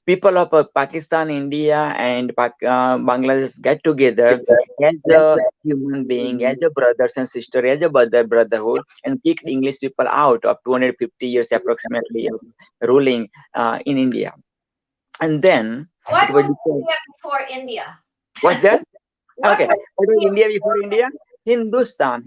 People of Pakistan, India, and Bangladesh get together as a human being, as a brothers and sisters, as a brotherhood, and kicked English people out of 250 years approximately ruling in India. And then what was India before India? What's that? Okay, what was India before India? Hindustan.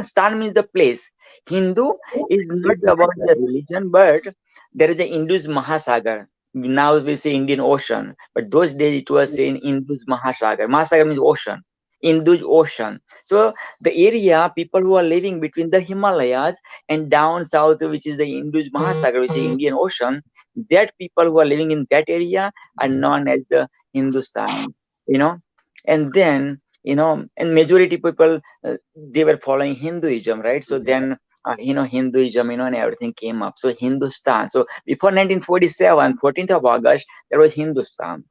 Stan means the place. Hindu is not about the religion, but there is a Indus Mahasagar. Now we say Indian Ocean, but those days it was saying Indus Mahasagar. Mahasagar means ocean. Indus Ocean. So the area, people who are living between the Himalayas and down south, which is the Indus Mahasagar, which is the Indian Ocean, that people who are living in that area are known as the Hindustani, you know. And then, you know, and majority people, they were following Hinduism, right? So then, you know, Hinduism, you know, and everything came up. So Hindustan. So before 1947, 14th of August, there was Hindustan.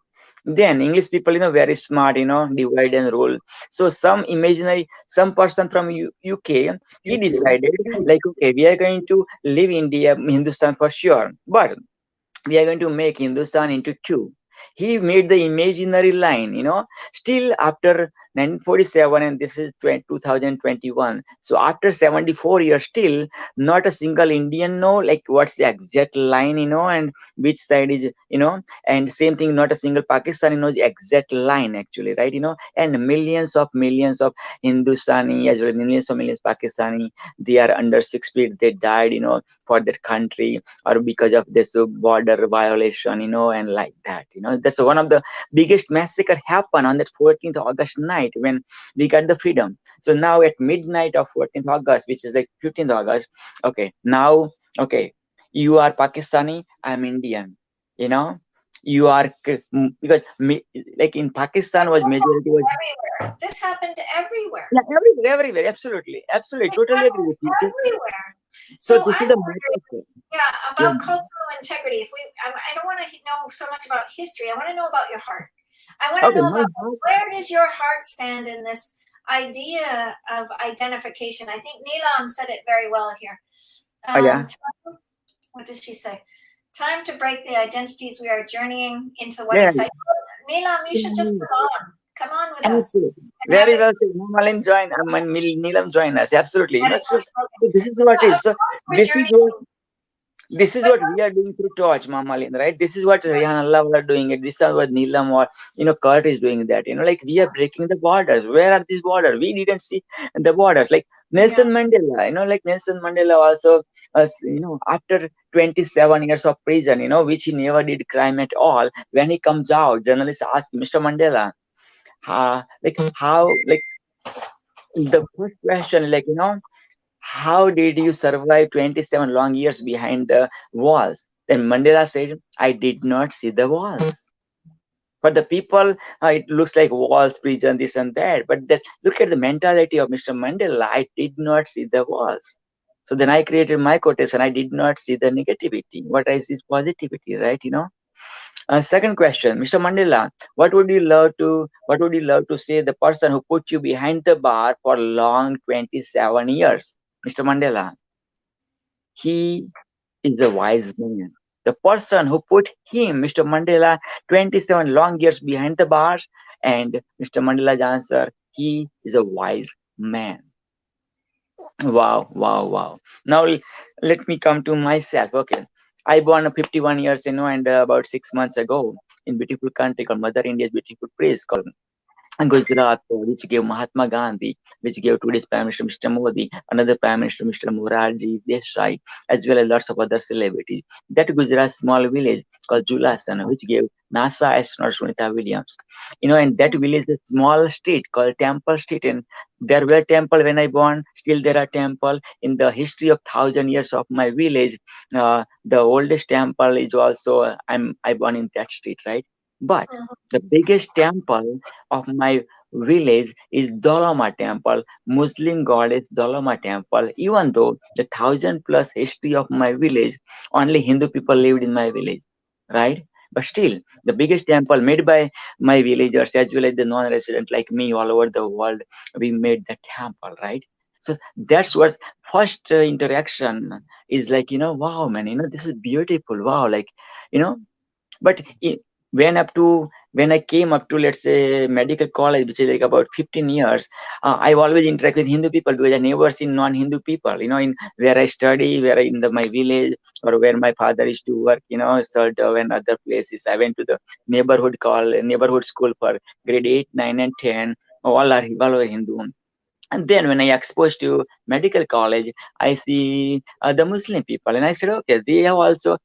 Then English people, you know, very smart, you know, divide and rule. So some person from UK, he decided like, okay, we are going to leave Hindustan for sure, but we are going to make Hindustan into two. He made the imaginary line, you know. Still after 1947, and this is 2021. So after 74 years, still not a single Indian know like what's the exact line, and which side is, and same thing, not a single Pakistani knows the exact line actually, right? And millions of Hindustani as well as millions Pakistani, they are under 6 feet. They died, for that country, or because of this border violation, and like that. That's one of the biggest massacre happened on that 14th August night when we got the freedom. So now at midnight of 14th August, which is like 15th August, okay, now, okay, you are Pakistani, I'm Indian, you are because like in Pakistan was majority was everywhere. This happened everywhere. yeah, everywhere, absolutely, totally agree with you. Everywhere. So So this is I'm the wondering, about cultural integrity. If I don't want to know so much about history. I want to know about your heart. I want to know about where does your heart stand in this idea of identification. I think Neelam said it very well here. What does she say? Time to break the identities we are journeying into one cycle. Neelam, you should just come on with us. Very well said. Neelam join. Neelam join us. Absolutely. So this is what is. So this is what we are doing through Torch, Mama Lin, right? This is what Rihanna Allah are doing it. This is what Neelam or Kurt is doing that. Like we are breaking the borders. Where are these borders? We didn't see the borders. Like Nelson Mandela, like Nelson Mandela also, after 27 years of prison, which he never did crime at all. When he comes out, journalists ask Mr. Mandela, like how, like the first question, like how did you survive 27 long years behind the walls? Then Mandela said, I did not see the walls. For the people, it looks like walls, prison, this and that. But look at the mentality of Mr. Mandela. I did not see the walls. So then I created my quotation. I did not see the negativity. What I see is positivity, right? Second question, Mr. Mandela, what would you love to say the person who put you behind the bar for long 27 years? Mr. Mandela, he is a wise man. The person who put him, Mr. Mandela, 27 long years behind the bars, and Mr. Mandela's answer, he is a wise man. Wow. Now let me come to myself. Okay. I born 51 years, and about 6 months ago in beautiful country called Mother India's beautiful place called Gujarat, which gave Mahatma Gandhi, which gave today's Prime Minister Mr. Modi, another Prime Minister Mr. Morarji Desai, as well as lots of other celebrities. That Gujarat small village called Julasan, which gave NASA astronaut Sunita Williams. And that village is a small street called Temple Street, and there were temple when I born. Still there are temple in the history of 1,000 years of my village. The oldest temple is also I born in that street, right? But the biggest temple of my village is Dolama Temple, Muslim goddess Dolama Temple. Even though the 1,000+ history of my village, only Hindu people lived in my village, right? But still, the biggest temple made by my villagers as well as the non-resident like me all over the world, we made the temple, right? So that's what first interaction is like, wow, man, this is beautiful. Wow, like, but when I came up to, let's say, medical college, which is like about 15 years, I've always interacted with Hindu people because I never seen non-Hindu people, in where I study, my village, or where my father used to work, Sardav and other places. I went to the neighborhood school for grade 8, 9, and 10. All are Hindu. And then when I exposed to medical college, I see the Muslim people, and I said, okay, they have also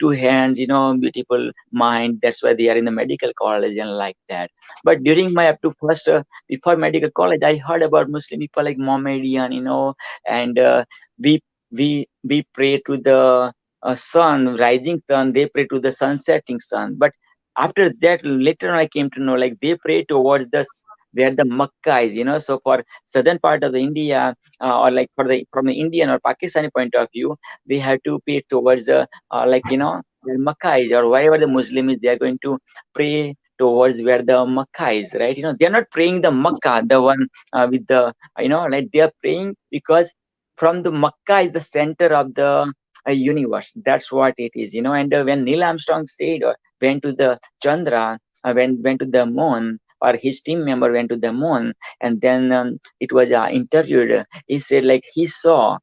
2 hands, beautiful mind. That's why they are in the medical college and like that. But during my up to first before medical college, I heard about Muslim people like Mohammedan, and we pray to the sun, rising sun. They pray to the sun setting sun. But after that, later on, I came to know like they pray towards where the Makkah is. So for southern part of the India, or like from the Indian or Pakistani point of view, they have to pay towards where Makkah is, or wherever the Muslim is, they are going to pray towards where the Makkah is, right? They're not praying the Makkah, the one with the, like they are praying because from the Makkah is the center of the universe. That's what it is, and when Neil Armstrong stayed or went to the Chandra, went to the moon, or his team member went to the moon, and then it was interviewed. He said like he saw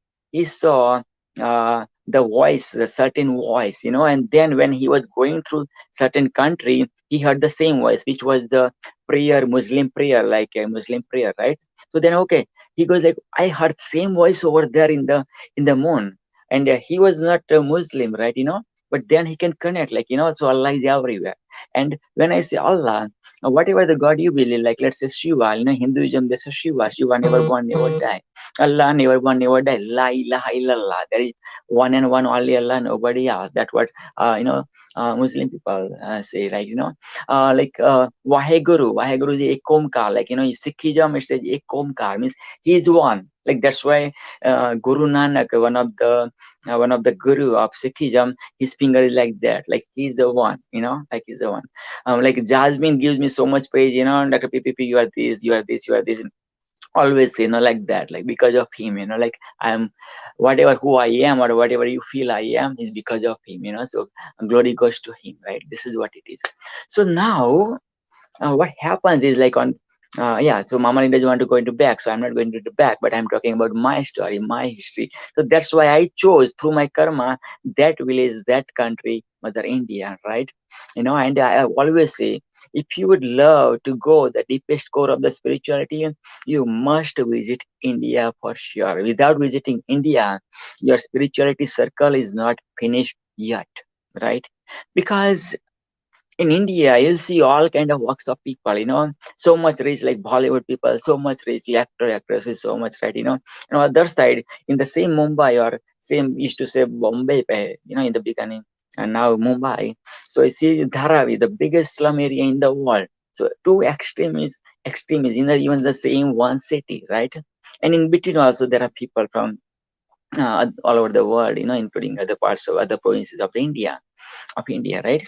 the voice, a certain voice, and then when he was going through certain country, he heard the same voice, which was the prayer, Muslim prayer, like a Muslim prayer, right? So then, okay, he goes like, I heard same voice over there in the moon, and he was not a Muslim, right? But then he can connect, like, so Allah is everywhere. And when I say Allah, whatever the God you believe, like let's say Shiva, Hinduism, they say Shiva never born, never die. Allah never born, never die. La ilaha illallah. There is one and one only Allah, nobody else. That's what Muslim people say, like Vaheguru is Ek Omkar. Like in Sikhism, it says Ek Omkar, means he is one. Like that's why Guru Nanak, one of the guru of Sikhism, his finger is like that, like he's the one, like he's the one. Like Jasmine gives me so much praise, Dr. PPP, you are this, you are this, you are this. Always, like that, like because of him, like I'm whatever who I am or whatever you feel I am is because of him, so glory goes to him, right? This is what it is. So now what happens is like on so Mama doesn't want to go into back, so I'm not going to the back, but I'm talking about my story, my history. So that's why I chose through my karma that village, that country, Mother India, right? And I always say, if you would love to go the deepest core of the spirituality, you must visit India for sure. Without visiting India, your spirituality circle is not finished yet, right? Because in India, you'll see all kind of walks of people, so much rich, like Bollywood people, so much rich, actresses, so much, right, other side, in the same Mumbai or same, used to say Bombay, in the beginning, and now Mumbai. So you see Dharavi, the biggest slum area in the world. So two extremes in even the same one city, right? And in between also there are people from all over the world, including other parts of other provinces of India, right?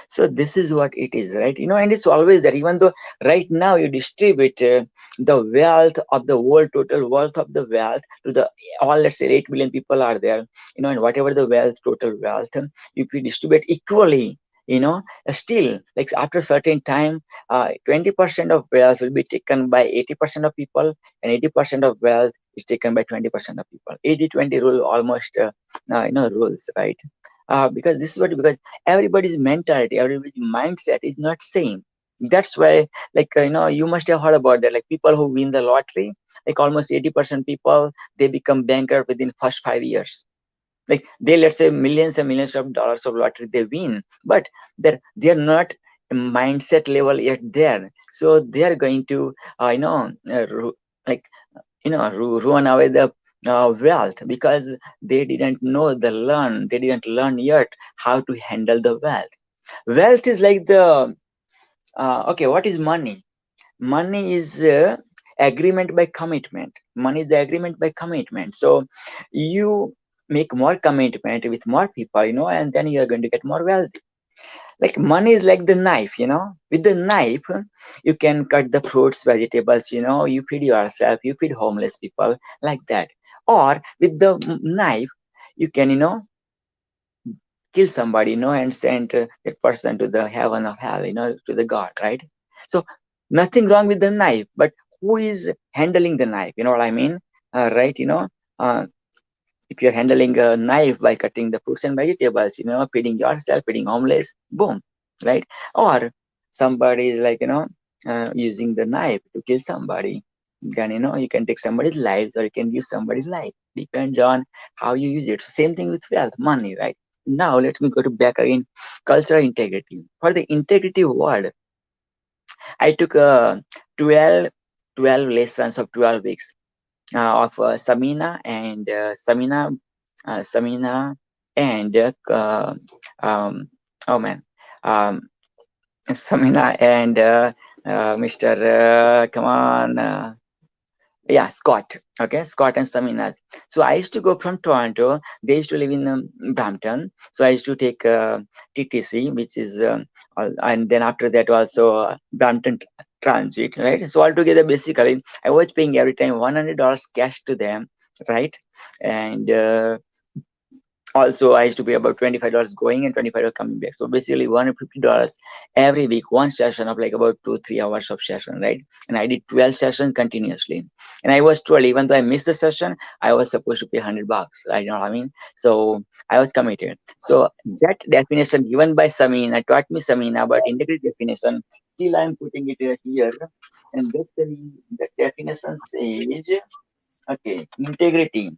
So this is what it is, right? And it's always that, even though right now you distribute the wealth of the world, total wealth of the wealth to the all, let's say 8 billion people are there, and whatever the wealth, total wealth, if we distribute equally, still, like after a certain time, 20% of wealth will be taken by 80% of people, and 80% of wealth is taken by 20% of people. 80-20 rule almost, rules, right? Because this is what, because everybody's mentality, everybody's mindset is not same. That's why, like, you must have heard about that, like people who win the lottery, like almost 80% people, they become bankrupt within first 5 years. Like they, let's say millions and millions of dollars of lottery they win, but they're not mindset level yet there. So they are going to, ruin away the wealth, because they didn't learn yet how to handle the wealth. Wealth is like the okay, what is money? Money is agreement by commitment. Money is the agreement by commitment. So you make more commitment with more people, and then you are going to get more wealth. Like money is like the knife, with the knife you can cut the fruits, vegetables, you feed yourself, you feed homeless people, like that. Or with the knife you can, kill somebody, and send that person to the heaven or hell, to the God, right? So nothing wrong with the knife, but who is handling the knife, you know what I mean? Right? If you're handling a knife by cutting the fruits and vegetables, feeding yourself, feeding homeless, boom, right? Or somebody is like, using the knife to kill somebody, then, you can take somebody's lives or you can use somebody's life. Depends on how you use it. So same thing with wealth, money, right? Now let me go to back again, cultural integrity. For the integrity word, I took 12 lessons of 12 weeks of Samina and Samina and oh man, Samina and Mr. Come on. Yeah, Scott. Okay, Scott and Samina. So I used to go from Toronto. They used to live in Brampton. So I used to take TTC, which is, and then after that also Brampton Transit, right? So altogether, basically, I was paying every time $100 cash to them, right? And Also, I used to pay about $25 going and $25 coming back. So basically $150 every week, one session of like about 2-3 hours of session, right? And I did 12 sessions continuously. And I was told, even though I missed the session, I was supposed to pay $100, right? You know what I mean? So I was committed. So that definition given by Samina taught me Samina about integrity definition. Still I'm putting it here. And that definition says, okay, integrity.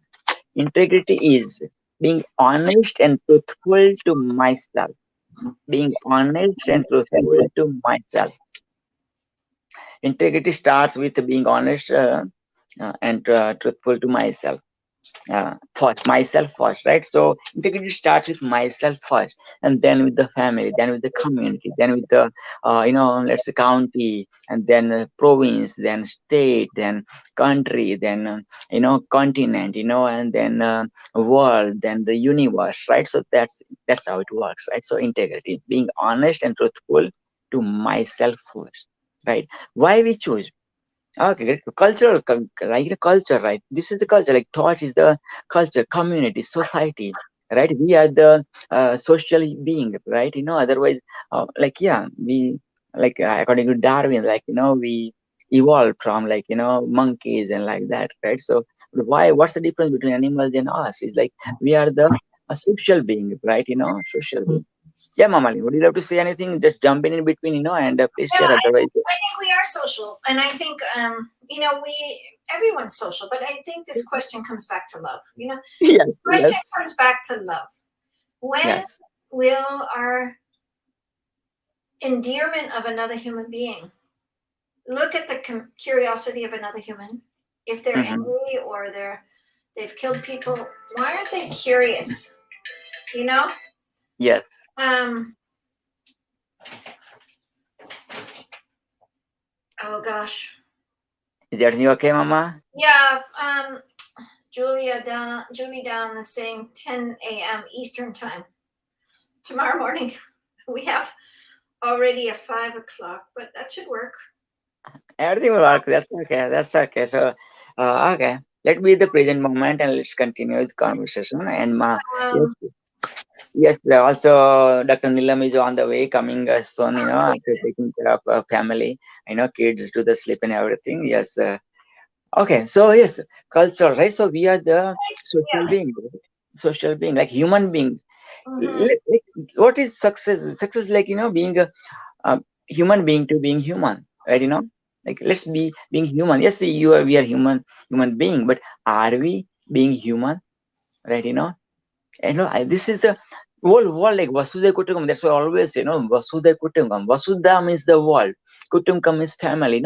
Integrity is being honest and truthful to myself. Being honest and truthful to myself. Integrity starts with being honest and truthful to myself. First, myself first, right? So integrity starts with myself first, and then with the family, then with the community, then with the let's say county, and then province, then state, then country, then continent, and then world, then the universe, right? So that's how it works, right? So integrity, being honest and truthful to myself first, right? Why we choose? Okay, great. Cultural, like the culture, right? This is the culture. Like thought is the culture, community, society, right? We are the social being, right? Otherwise, like yeah, we like according to Darwin, like we evolved from like monkeys and like that, right? So why? What's the difference between animals and us? Is like we are the a social being, right? Social being. Yeah, Mamali, would you love to say anything? Just jump in between, and please share. Otherwise, I think we are social, and I think everyone's social, but I think this question comes back to love. yes, the question comes back to love. When will our endearment of another human being look at the curiosity of another human? If they're angry or they've killed people, why aren't they curious? Yes. Oh gosh. Is everything okay, Mama? Yeah. Julie down is saying 10 a.m. Eastern time tomorrow morning. We have already a 5 o'clock, but that should work. Everything will work. That's okay. That's okay. So, okay. Let's be the present moment and let's continue the conversation. And yes, also Dr. Nilam is on the way, coming soon. After taking care of family, kids to the sleep and everything. Yes. Okay. So yes, culture, right? So we are the social being, right? Social being, like human being. Like, what is success? Success, like being a human being to being human, right? Like let's be being human. Yes, we are human being, but are we being human, right? This is the whole world, like Vasudha Kutumbakam. That's why I always say, Vasudha Kutumbakam. Vasudha means the world, Kutumbakam means family,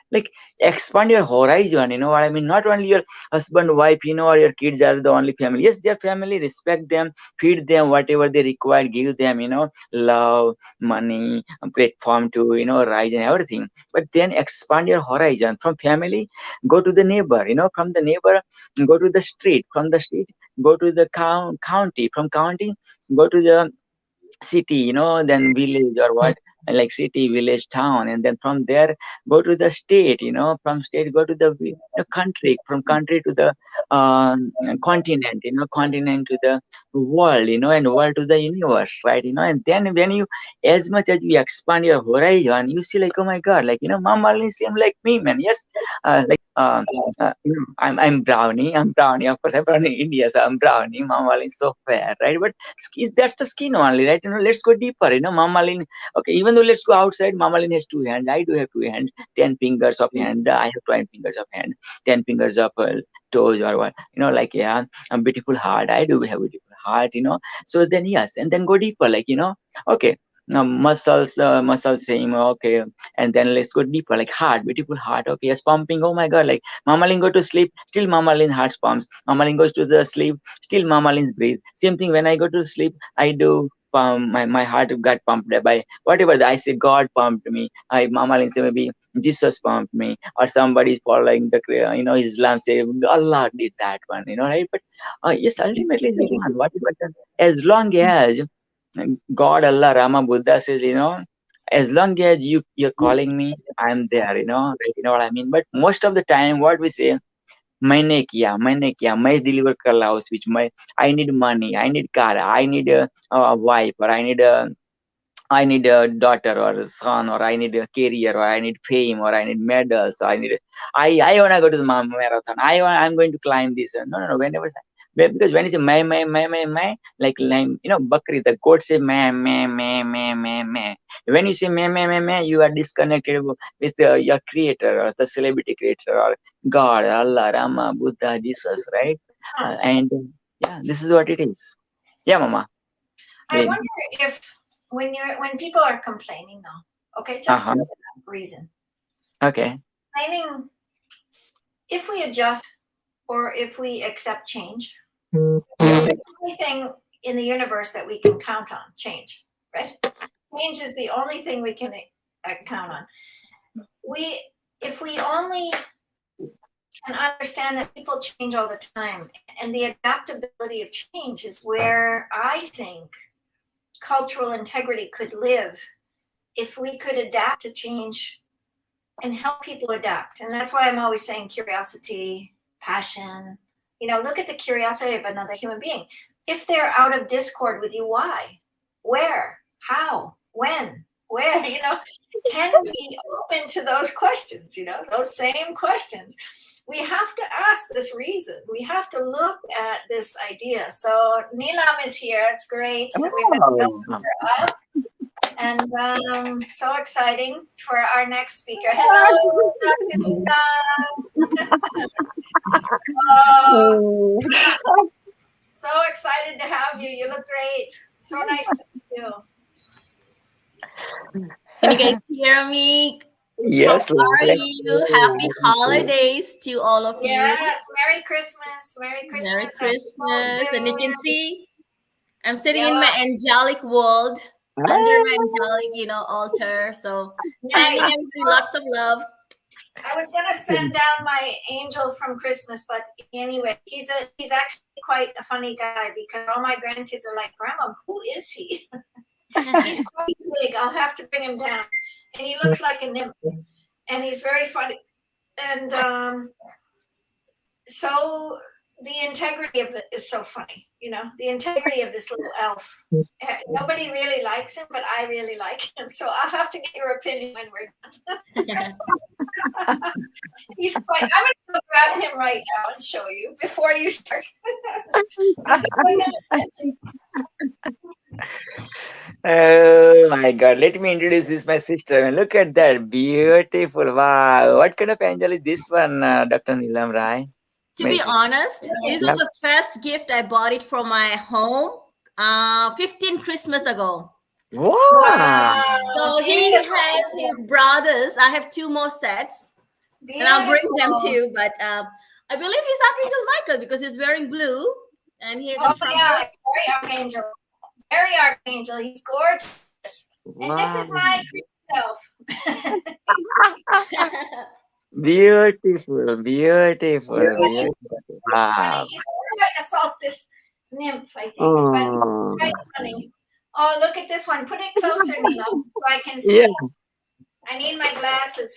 like expand your horizon, what I mean? Not only your husband, wife, or your kids are the only family. Yes, their family, respect them, feed them whatever they require, give them, love, money, platform to rise and everything. But then expand your horizon from family, go to the neighbor, from the neighbor go to the street, from the street go to the county, from county go to the city, then village or what, like city, village, town, and then from there go to the state, from state go to the country, from country to the continent, continent to the world, and world to the universe, right? And then when you, as much as you expand your horizon, you see like, oh my god, like Mama Marlene seem like me, man. Yes, like I'm brownie. Of course, I'm brown in India, so I'm brownie. Mama Marlene is so fair, right? But that's the skin only, right? Let's go deeper. Mama Marlene. Okay, even though let's go outside, Mama Marlene has 2 hands. I do have 2 hands, 10 fingers of hand. I have 20 fingers of hand, 10 fingers of toes or what. Like yeah, a beautiful heart. I do have a beautiful heart. So then yes, and then go deeper, like okay. Muscles same, okay, and then let's go deeper, like heart, beautiful heart, okay, yes, pumping, oh my god, like Mama Lin go to sleep, still Mama Lin heart pumps, Mama Lin goes to the sleep, still Mama Lin's breathe. Same thing when I go to sleep, I do my heart got pumped by whatever I say, God pumped me, Mama Lin say maybe Jesus pumped me, or somebody following the Islam say Allah did that one, right? But yes, ultimately it's one, whatever, as long as God, Allah, Rama, Buddha says, as long as you're calling me, I'm there, right? You know what I mean? But most of the time, what we say, मैंने किया, मैं deliver कर रहा हूँ switch, I need money, I need car, I need a wife, or I need a daughter or a son, or I need a career, or I need fame, or I need medals, or I want to go to the marathon. I'm going to climb this. No. Whenever, because when you say my, like Bakri, the goat say meh. When you say meh, you are disconnected with your creator, or the celebrity creator, or God, Allah, Rama, Buddha, Jesus, right? And yeah, this is what it is. Yeah, Mama. I wonder if when people are complaining now, okay, just for that reason. Okay. Complaining, if we adjust or if we accept change, it's the only thing in the universe that we can count on, change, right? Change is the only thing we can count on. If we only can understand that people change all the time, and the adaptability of change is where I think cultural integrity could live, if we could adapt to change and help people adapt. And that's why I'm always saying curiosity, passion, look at the curiosity of another human being. If they're out of discord with you, why, where, how, when, where, can we be open to those questions, those same questions? We have to ask this reason. We have to look at this idea. So Neelam is here. It's great. We've been building her up. And so exciting for our next speaker. Hello, Dr. Neelam. So excited to have you. You look great. So nice to see you. Can you guys hear me? Yes. How are you? Happy holidays to all of you. Yes, Merry Christmas. Merry Christmas. Merry Christmas. And you can see I'm sitting in my angelic world, under my angelic, altar. So sending everybody lots of love. I was gonna send down my angel from Christmas, but anyway, he's actually quite a funny guy, because all my grandkids are like, Grandma, who is he? He's quite big. I'll have to bring him down. And he looks like a nymph. And he's very funny. And so the integrity of it is so funny. The integrity of this little elf. Nobody really likes him, but I really like him. So I'll have to get your opinion when we're done. He's quite. I'm going to go grab him right now and show you before you start. Oh my God! Let me introduce this my sister. Look at that, beautiful! Wow, what kind of angel is this one, Dr. Neelam Rai? To be honest, this was the first gift I bought it from my home 15 Christmas ago. Wow! So he has his brothers. I have 2 more sets. Beautiful. And I'll bring them too. But I believe he's Archangel Michael, because he's wearing blue. And he has a trumpet. Yeah, it's very Archangel. Very Archangel. He's gorgeous. Wow. And this is my self. Beautiful. Wow. He's like a solstice nymph, I think. But quite funny. Oh, look at this one. Put it closer, Neelam, so I can see. Yeah. I need my glasses.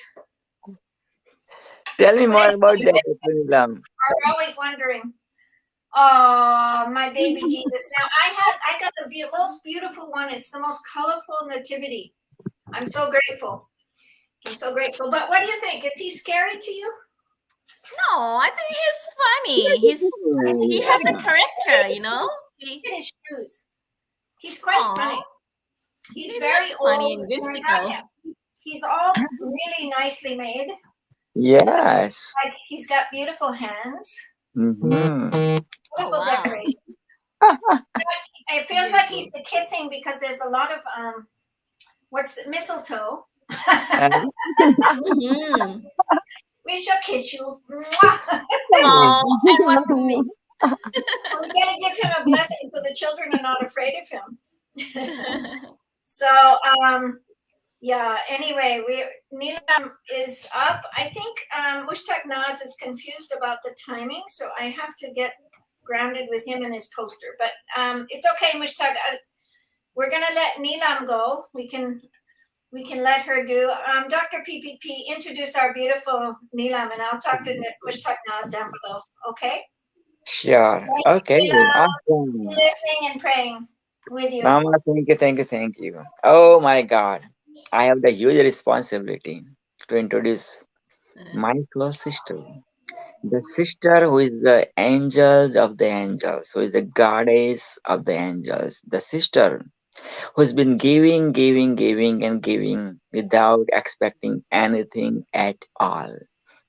Tell me more about that, Neelam. I'm always wondering. Oh, my baby Jesus. Now, I got the most beautiful one. It's the most colorful nativity. I'm so grateful. But what do you think? Is he scary to you? No, I think he's funny. He has a character, Look at his shoes. He's quite funny. He's very funny old. and whimsical. He's all really nicely made. Yes. Like, he's got beautiful hands. Mm-hmm. Beautiful decorations. It feels like he's kissing, because there's a lot of mistletoe. We shall kiss you. And what's me? We gotta give him a blessing so the children are not afraid of him. So anyway, Neelam is up. I think Mushtaq Naz is confused about the timing, so I have to get grounded with him and his poster. But it's okay, Mushtaq. We're gonna let Neelam go. We can we can let her do. Dr. PPP, introduce our beautiful Neelam, and I'll talk to Pushtak Naz down below. Okay? Sure. Thank Okay. you, Neelam. Awesome. Listening and praying with you. Mama, thank you. Oh my God. I have the huge responsibility to introduce my close sister. The sister who is the angels of the angels, who is the goddess of the angels. The sister who's been giving and giving without expecting anything at all.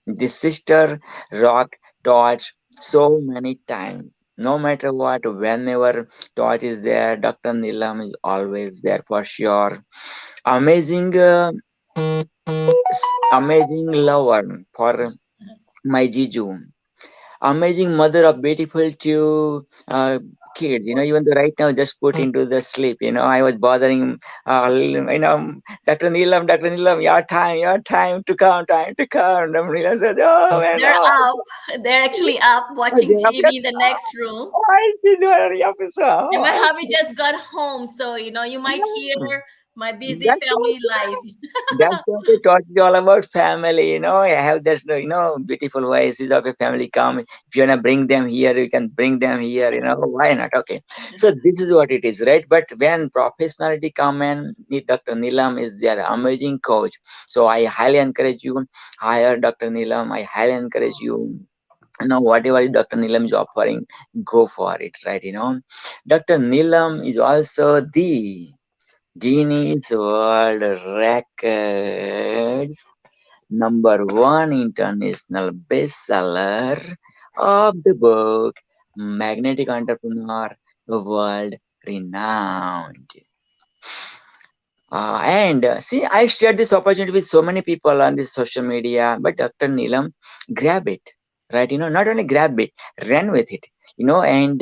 This sister rocked torch so many times. No matter what, whenever torch is there, Dr. Neelam is always there for sure. Amazing, amazing lover for my Jiju. Amazing mother of beautiful two kids. Even though right now just put into the sleep. I was bothering. Dr. Neelam, your time to come, time to come. Dr. Neelam said, "Oh man, They're oh." up. They're actually up watching TV in the next room. Why is he doing up so? And my hubby just got home, so you might hear my busy That's family life. That's what we taught you all about family. I have that, beautiful voices of a family come. If you want to bring them here, you can bring them here. Why not? Okay. So this is what it is, right? But when professionality come and Dr. Neelam is their amazing coach. So I highly encourage you, hire Dr. Neelam. I highly encourage you. Whatever Dr. Neelam is offering, go for it, right? Dr. Neelam is also the Guinness World Records #1 international bestseller of the book Magnetic Entrepreneur World Renowned. See, I shared this opportunity with so many people on this social media, but Dr. Neelam grab it, right? Not only grab it, ran with it, and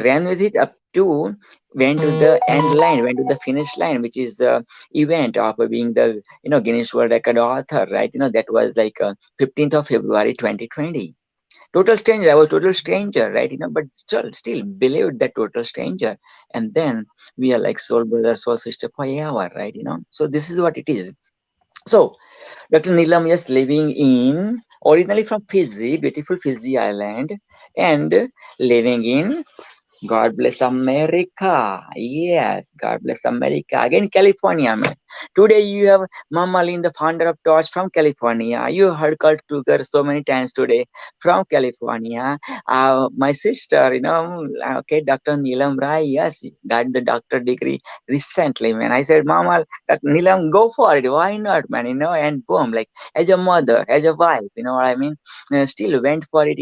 ran with it up to went to the end line, went to the finish line, which is the event of being the Guinness World Record author, right? That was like 15th of February 2020. Total stranger, I was total stranger, right? But still believed that total stranger, and then we are like soul brother, soul sister forever, right? So this is what it is. So Dr. Neelam is living in originally from Fiji, beautiful Fiji island, and living in God bless America. Yes, God bless America. Again, California, man. Today you have Mama Lynn, the founder of Torch from California. You heard Kurt Kluger so many times today from California. My sister, okay, Dr. Neelam Rai, yes, got the doctor degree recently, man. I said, Mama, Dr. Neelam, go for it. Why not, man? And boom, like as a mother, as a wife, you know what I mean? Still went for it,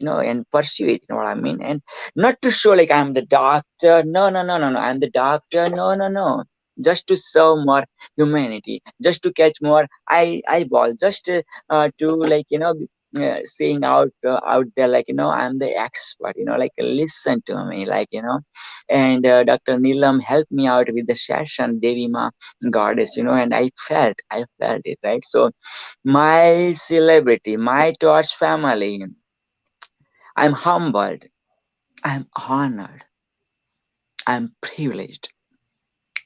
and pursue it, you know what I mean? And not to show like I'm the doctor. No. I'm the doctor. No. Just to serve more humanity, just to catch more eyeball, just to like saying out there like I'm the expert. Like listen to me, like And Dr. Neelam helped me out with the session, Devi Ma goddess, and I felt it, right? So my celebrity, my Torch family, I'm humbled. I'm honored, I'm privileged,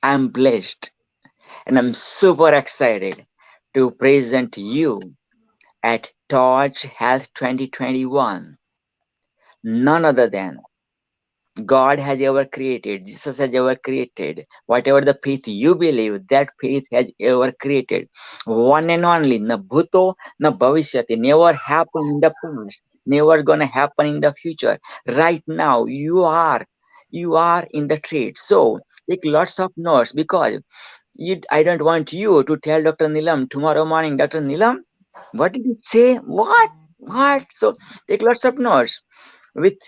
I'm blessed, and I'm super excited to present you at Torch Health 2021. None other than God has ever created, Jesus has ever created, whatever the faith you believe, that faith has ever created. One and only, na bhuto, na bhavishyati, never happened in the past, never gonna happen in the future. Right now, you are in the trade. So take lots of notes because I don't want you to tell Dr. Neelam tomorrow morning, Dr. Neelam, what did you say? What? So take lots of notes with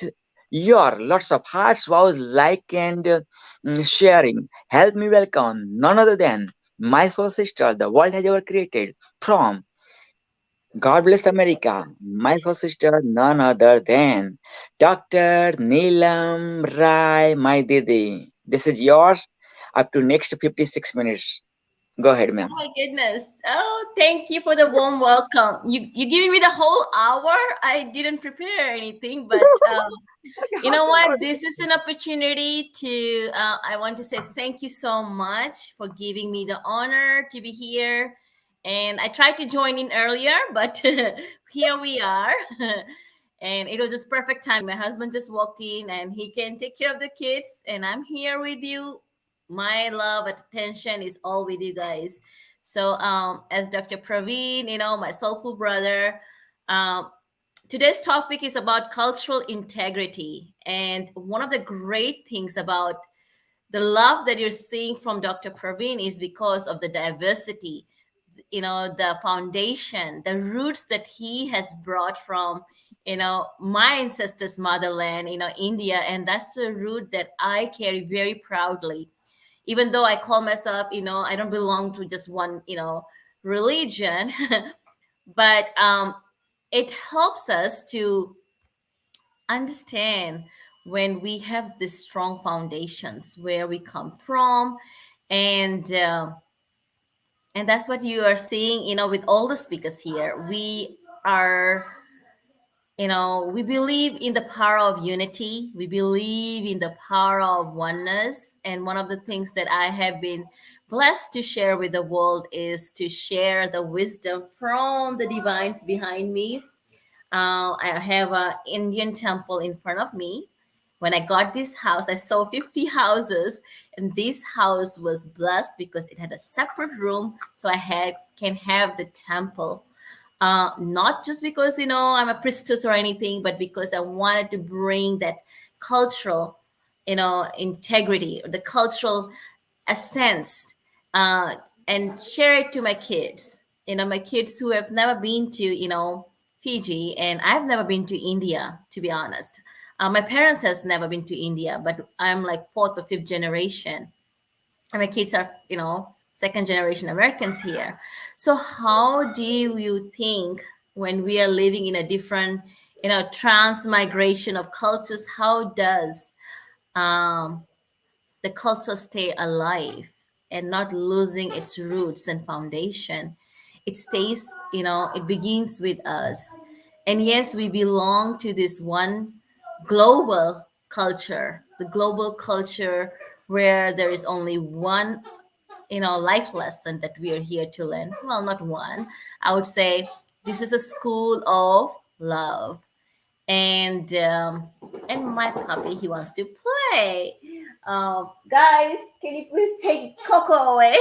your lots of hearts, vows, like and sharing. Help me welcome none other than my soul sister the world has ever created from God bless America. My soul sister, none other than Dr. Neelam Rai, my Didi. This is yours up to next 56 minutes. Go ahead, ma'am. Oh my goodness. Oh, thank you for the warm welcome. You giving me the whole hour. I didn't prepare anything, but you know what? This is an opportunity to, I want to say thank you so much for giving me the honor to be here. And I tried to join in earlier, but here we are. And it was just perfect time. My husband just walked in and he can take care of the kids. And I'm here with you. My love and attention is all with you guys. So as Dr. Praveen, my soulful brother, um, today's topic is about cultural integrity. And one of the great things about the love that you're seeing from Dr. Praveen is because of the diversity, the foundation, the roots that he has brought from, my ancestors' motherland, India. And that's the root that I carry very proudly. Even though I call myself, I don't belong to just one, religion, but it helps us to understand when we have these strong foundations where we come from, and that's what you are seeing, with all the speakers here. We are, we believe in the power of unity. We believe in the power of oneness. And one of the things that I have been blessed to share with the world is to share the wisdom from the divines behind me. I have an Indian temple in front of me. When I got this house, I saw 50 houses, and this house was blessed because it had a separate room, so can have the temple. Not just because I'm a priestess or anything, but because I wanted to bring that cultural, integrity, or the cultural essence, and share it to my kids. My kids who have never been to Fiji, and I've never been to India, to be honest. My parents has never been to India, but I'm like fourth or fifth generation, and my kids are second generation Americans here. So how do you think, when we are living in a different transmigration of cultures, how does the culture stay alive and not losing its roots and foundation? It stays, it begins with us. And yes, we belong to this one global culture, the global culture where there is only one, life lesson that we are here to learn. Well, not one. I would say this is a school of love. And my puppy, he wants to play. Guys, can you please take Coco away?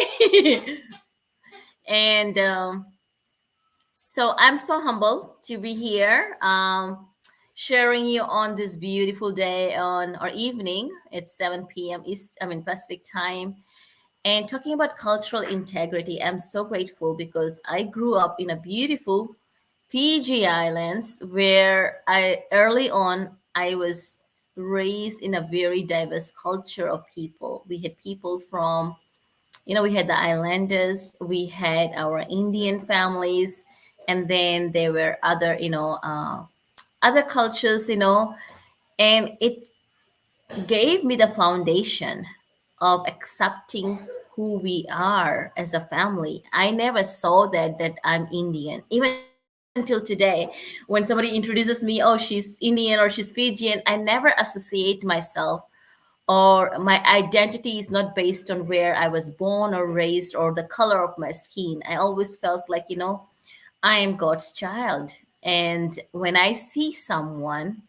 And so I'm so humble to be here, sharing you on this beautiful day or evening. It's 7 p.m. Pacific time, and talking about cultural integrity. I'm so grateful because I grew up in a beautiful Fiji Islands, where early on I was raised in a very diverse culture of people. We had people from, we had the islanders, we had our Indian families, and then there were other, other cultures, and it gave me the foundation of accepting who we are as a family. I never saw that I'm Indian. Even until today, when somebody introduces me, oh, she's Indian or she's Fijian, I never associate myself, or my identity is not based on where I was born or raised or the color of my skin. I always felt like, I am God's child. And when I see someone,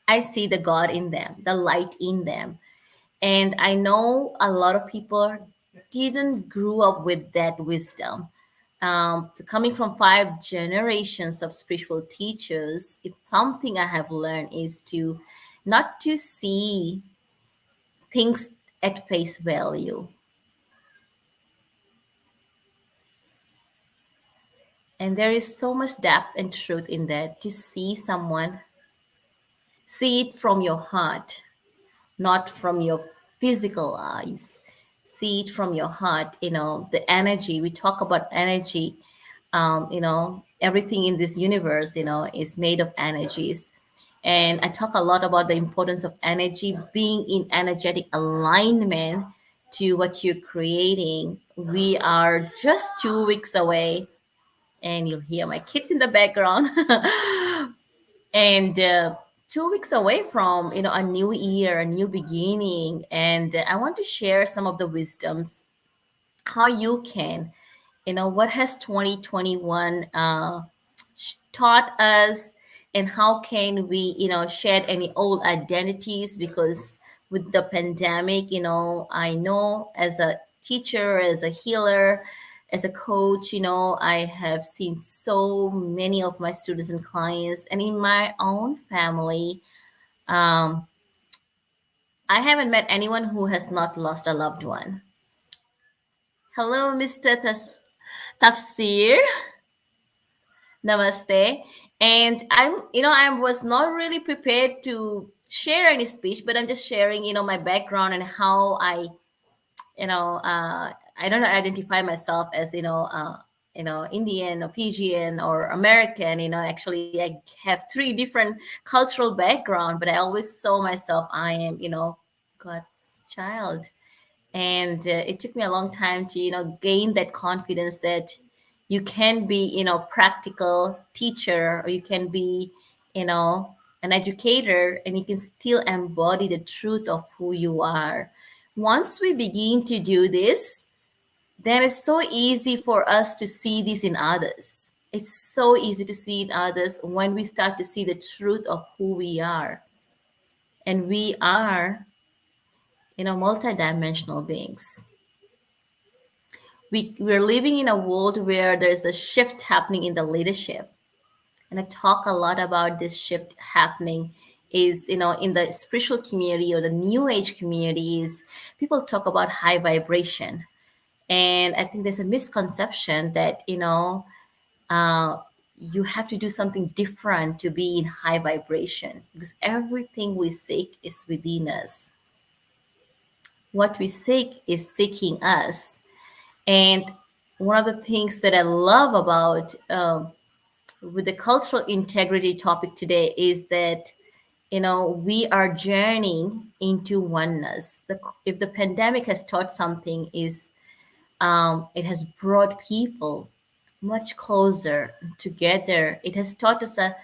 I see the God in them, the light in them. And I know a lot of people didn't grow up with that wisdom. So coming from 5 generations of spiritual teachers, if something I have learned is to not to see things at face value. And there is so much depth and truth in that, to see someone, see it from your heart, not from your physical eyes. See it from your heart, the energy. We talk about energy. Everything in this universe, is made of energies. And I talk a lot about the importance of energy, being in energetic alignment to what you're creating, we are just 2 weeks away, and you'll hear my kids in the background. And 2 weeks away from a new year, a new beginning, and I want to share some of the wisdoms how you can, what has 2021 taught us, and how can we shed any old identities, because with the pandemic, I know as a teacher, as a healer, as a coach, I have seen so many of my students and clients, and in my own family, um, I haven't met anyone who has not lost a loved one. Hello, Mr. Tafsir. Namaste. And I was not really prepared to share any speech, but I'm just sharing, my background and how I don't identify myself as, Indian or Fijian or American. Actually, I have 3 different cultural background, but I always saw myself, I am, God's child. And it took me a long time to gain that confidence that you can be practical teacher, or you can be an educator, and you can still embody the truth of who you are. Once we begin to do this, then it's so easy for us to see this in others. It's so easy to see in others when we start to see the truth of who we are. And we are multidimensional beings. We're living in a world where there's a shift happening in the leadership, and I talk a lot about this shift happening is in the spiritual community or the new age communities. People talk about high vibration, and I think there's a misconception that you have to do something different to be in high vibration, because everything we seek is within us. What we seek is seeking us. And one of the things that I love about with the cultural integrity topic today is that we are journeying into oneness. If the pandemic has taught something, is it has brought people much closer together. It has taught us a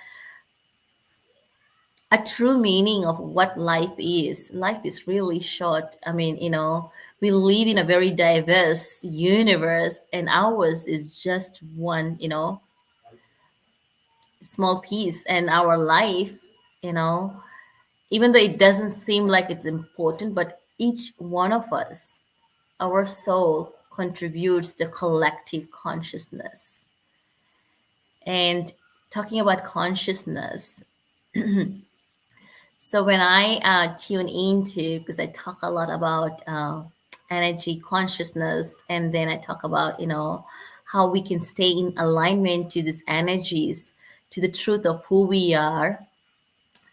true meaning of what life is. Life is really short. I mean, we live in a very diverse universe, and ours is just one, small piece. And our life, even though it doesn't seem like it's important, but each one of us, our soul contributes the collective consciousness. And talking about consciousness, so when I tune into, because I talk a lot about energy consciousness, and then I talk about how we can stay in alignment to these energies, to the truth of who we are.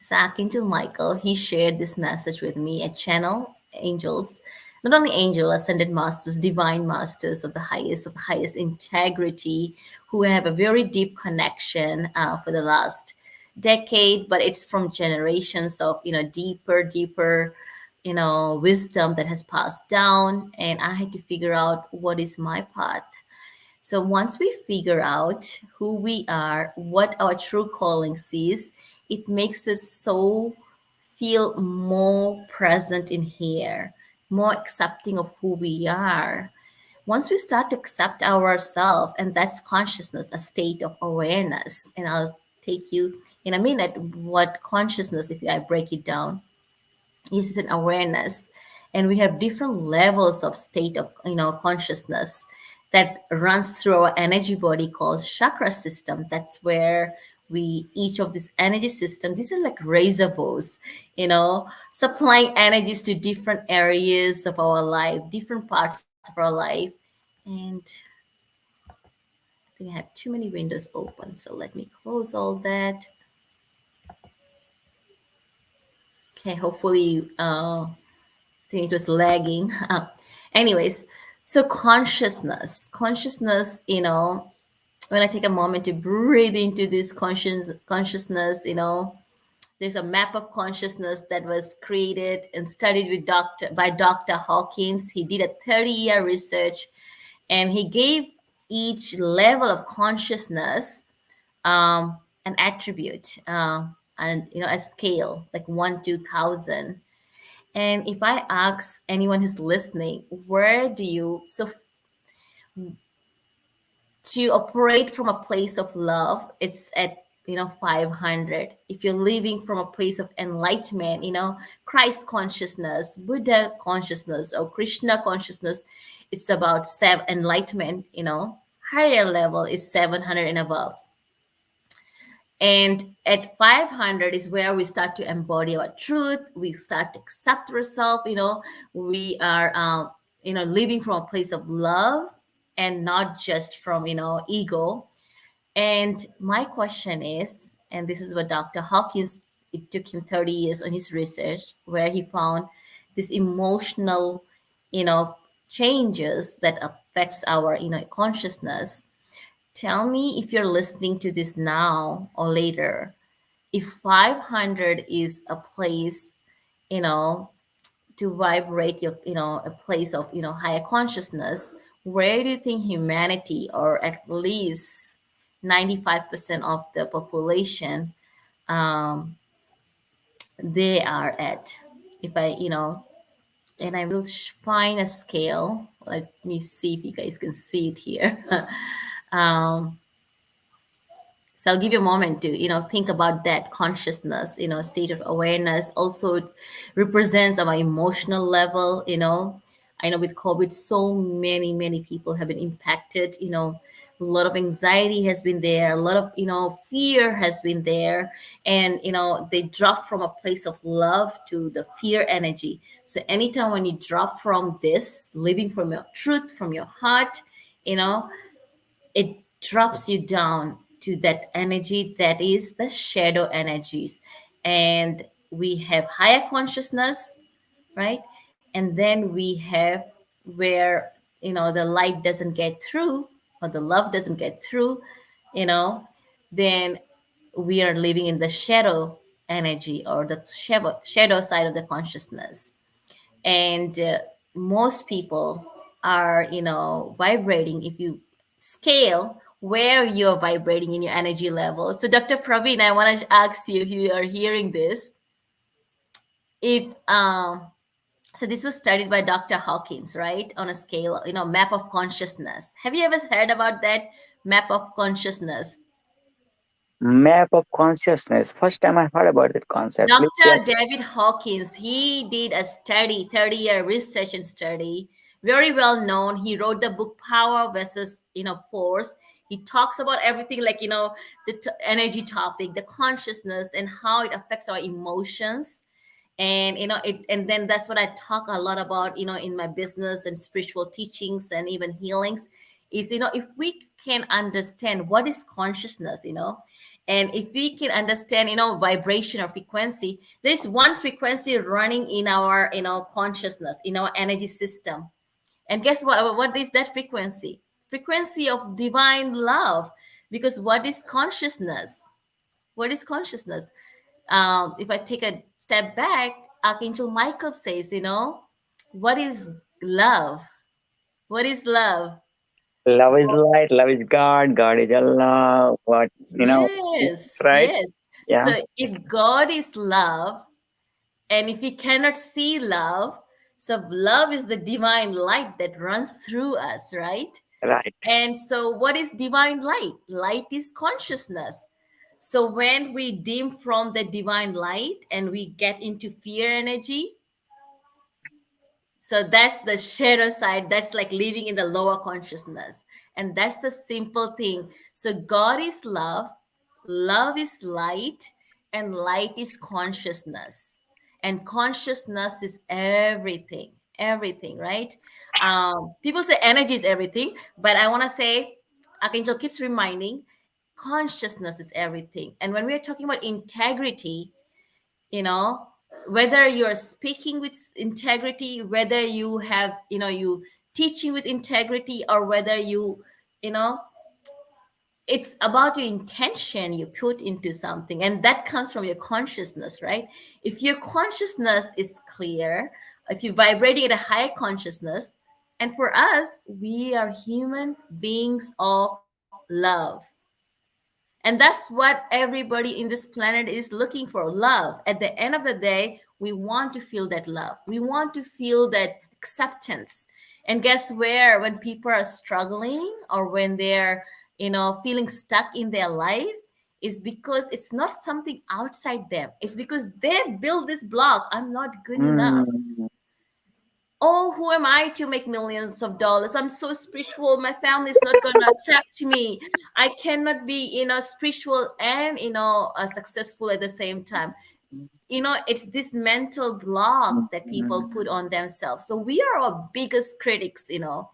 So Archangel Michael, he shared this message with me. I channel angels, not only angel, ascended masters, divine masters of highest integrity, who have a very deep connection for the last decade, but it's from generations of deeper wisdom that has passed down. And I had to figure out what is my path. So once we figure out who we are, what our true calling is, it makes us so feel more present in here, more accepting of who we are. Once we start to accept ourselves, and that's consciousness, a state of awareness. And I'll take you in a minute what consciousness, if I break it down, is an awareness. And we have different levels of state of consciousness that runs through our energy body called chakra system. That's where each of this energy system, these are like reservoirs, supplying energies to different areas of our life, different parts of our life. And I think I have too many windows open, so let me close all that. Okay, hopefully I think it was lagging. Anyways, so consciousness, when I take a moment to breathe into this consciousness, there's a map of consciousness that was created and studied by Dr. Hawkins. He did a 30-year research, and he gave each level of consciousness an attribute, and a scale, like 1 to 1,000. And if I ask anyone who's listening, where do you, so to operate from a place of love, it's at 500. If you're living from a place of enlightenment, Christ consciousness, Buddha consciousness, or Krishna consciousness, it's about enlightenment. Higher level is 700 and above. And at 500 is where we start to embody our truth. We start to accept ourselves. We are living from a place of love and not just from ego. And my question is, and this is what Dr. Hawkins, it took him 30 years on his research, where he found this emotional changes that affects our consciousness. Tell me, if you're listening to this now or later, if 500 is a place to vibrate your a place of higher consciousness, where do you think humanity, or at least 95% of the population, they are at? If I and I will find a scale. Let me see if you guys can see it here. So I'll give you a moment to, think about that consciousness, state of awareness. Also represents our emotional level. I know with COVID, so many people have been impacted. A lot of anxiety has been there. A lot of, fear has been there. And, they drop from a place of love to the fear energy. So anytime when you drop from this, living from your truth, from your heart, it drops you down to that energy that is the shadow energies. And we have higher consciousness, right? And then we have where the light doesn't get through, or the love doesn't get through, then we are living in the shadow energy, or the shadow side of the consciousness. And most people are vibrating, if you scale where you're vibrating in your energy level. So Dr. Praveen, I want to ask you, if you are hearing this, if so this was studied by Dr. Hawkins, right, on a scale, map of consciousness. Have you ever heard about that map of consciousness? Map of consciousness. First time I heard about that concept. Dr. David Hawkins, he did a study, 30-year research and study, very well known. He wrote the book Power versus Force. He talks about everything, like the energy topic, the consciousness, and how it affects our emotions. And and then that's what I talk a lot about in my business and spiritual teachings and even healings, is if we can understand what is consciousness, and if we can understand vibration or frequency, there's one frequency running in our consciousness, in our energy system. And guess what is that frequency? Frequency of divine love. Because what is consciousness? If I take a step back, Archangel Michael says, what is love? What is love? Love is light, love is God, God is Allah. What, Yes, right? yes. Yeah. So if God is love, and if we cannot see love, so love is the divine light that runs through us, right? Right. And so what is divine light? Light is consciousness. So when we dim from the divine light and we get into fear energy, so that's the shadow side. That's like living in the lower consciousness. And that's the simple thing. So God is love, love is light, and light is consciousness. And consciousness is everything, right? People say energy is everything, but I want to say, Archangel keeps reminding, consciousness is everything. And when we're talking about integrity, whether you're speaking with integrity, whether you have you teaching with integrity, or whether it's about your intention you put into something, and that comes from your consciousness, right? If your consciousness is clear, if you're vibrating at a higher consciousness, And for us, we are human beings of love. And that's what everybody in this planet is looking for, love. At the end of the day, we want to feel that love. We want to feel that acceptance. And guess where? When people are struggling or when they're, feeling stuck in their life, is because it's not something outside them. It's because they've built this block. I'm not good enough. Oh, who am I to make millions of dollars? I'm so spiritual. My family is not going to accept me. I cannot be, spiritual and, successful at the same time. It's this mental block that people put on themselves. So we are our biggest critics, you know.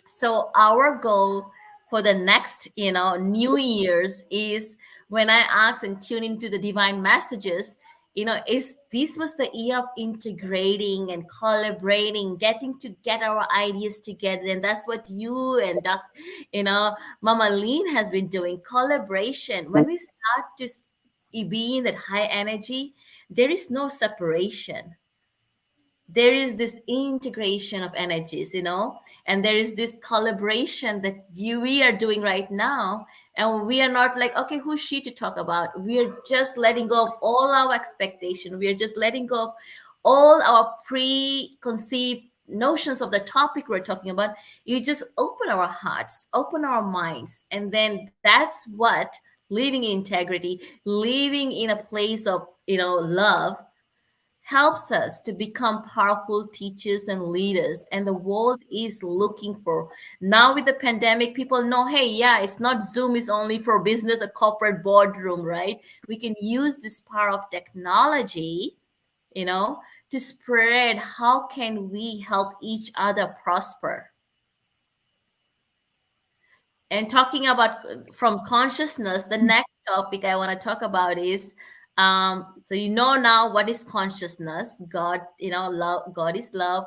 So our goal for the next, New Year's is, when I ask and tune into the divine messages, is this was the year of integrating and collaborating, getting to get our ideas together. And that's what you and Mama Lean has been doing, collaboration. When we start to be in that high energy, there is no separation. There is this integration of energies, and there is this collaboration that we are doing right now. And we are not like, okay, who's she to talk about? We are just letting go of all our expectation. We are just letting go of all our preconceived notions of the topic we're talking about. You just open our hearts, open our minds, and then that's what living in integrity, living in a place of love, helps us to become powerful teachers and leaders. And the world is looking for, now with the pandemic, people know, hey, yeah, it's not Zoom is only for business or corporate boardroom, right? We can use this power of technology, to spread how can we help each other prosper. And talking about from consciousness, the next topic I want to talk about is, so now what is consciousness? God, love, God is love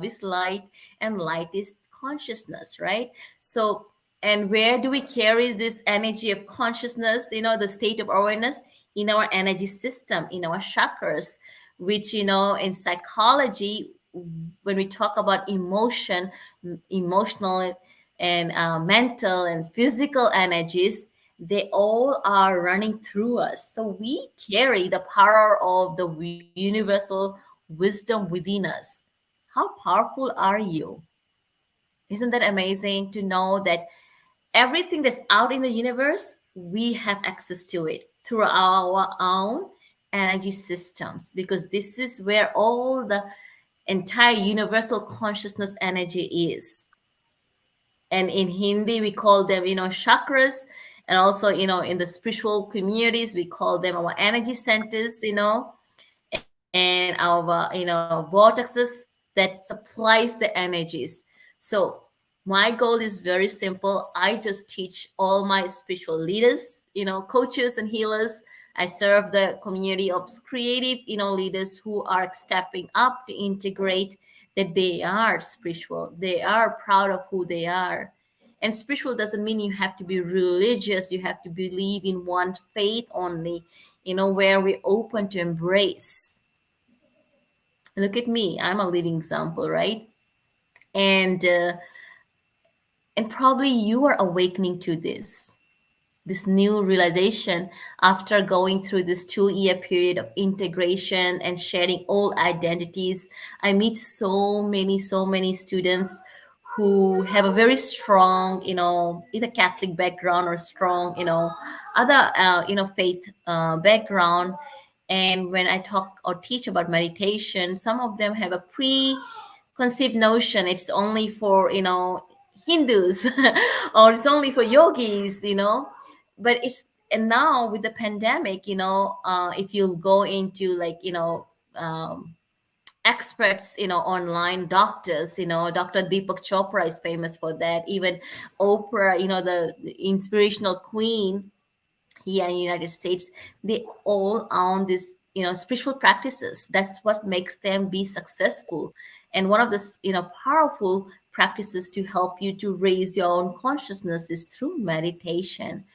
is light, and light is consciousness, right? So, and where do we carry this energy of consciousness, the state of awareness? In our energy system, in our chakras, which, in psychology, when we talk about emotional and mental and physical energies, they all are running through us. So we carry the power of the universal wisdom within us. How powerful are you? Isn't that amazing to know that everything that's out in the universe, we have access to it through our own energy systems, because this is where all the entire universal consciousness energy is. And in Hindi, we call them, chakras. And also, in the spiritual communities, we call them our energy centers, and our, vortexes that supplies the energies. So my goal is very simple. I just teach all my spiritual leaders, coaches and healers. I serve the community of creative, leaders who are stepping up to integrate that they are spiritual. They are proud of who they are. And spiritual doesn't mean you have to be religious. You have to believe in one faith only, where we're open to embrace. Look at me. I'm a living example, right? And probably you are awakening to this new realization after going through this 2-year period of integration and sharing all identities. I meet so many students who have a very strong, either Catholic background or strong, other, faith background. And when I talk or teach about meditation, some of them have a preconceived notion it's only for, Hindus or it's only for yogis, but it's, and now with the pandemic, if you go into like, experts, online doctors, Dr. Deepak Chopra is famous for that. Even Oprah, the inspirational queen here in the United States, they all own this, spiritual practices. That's what makes them be successful. And one of the, powerful practices to help you to raise your own consciousness is through meditation.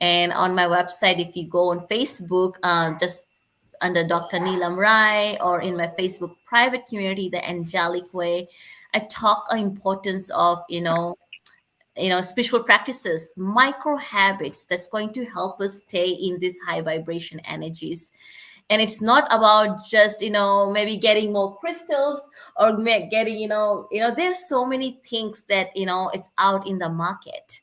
And on my website, if you go on Facebook, just under Dr. Neelam Rai, or in my Facebook private community, The Angelic Way, I talk importance of, spiritual practices, micro habits that's going to help us stay in these high vibration energies. And it's not about just maybe getting more crystals or getting there's so many things that it's out in the market.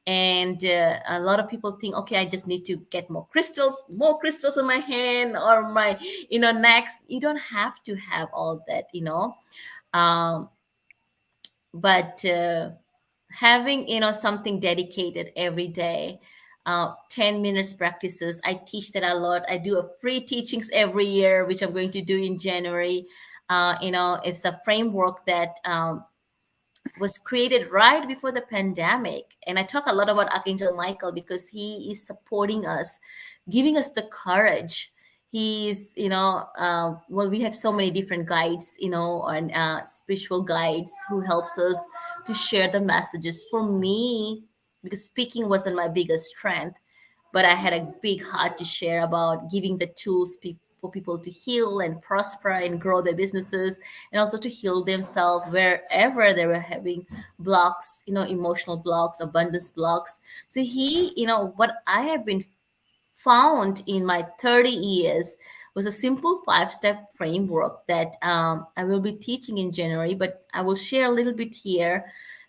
And a lot of people think, okay, I just need to get more crystals in my hand or my necks. You don't have to have all that, um, but having something dedicated every day, 10 minutes practices. I teach that a lot. I do a free teachings every year, which I'm going to do in January. It's a framework that was created right before the pandemic. And I talk a lot about Archangel Michael because he is supporting us, giving us the courage. He's, we have so many different guides, and spiritual guides who helps us to share the messages. For me, because speaking wasn't my biggest strength, but I had a big heart to share about giving the tools for people to heal and prosper and grow their businesses, and also to heal themselves wherever they were having blocks, emotional blocks, abundance blocks. So what I have been found in my 30 years was a simple 5-step framework that I will be teaching in January, but I will share a little bit here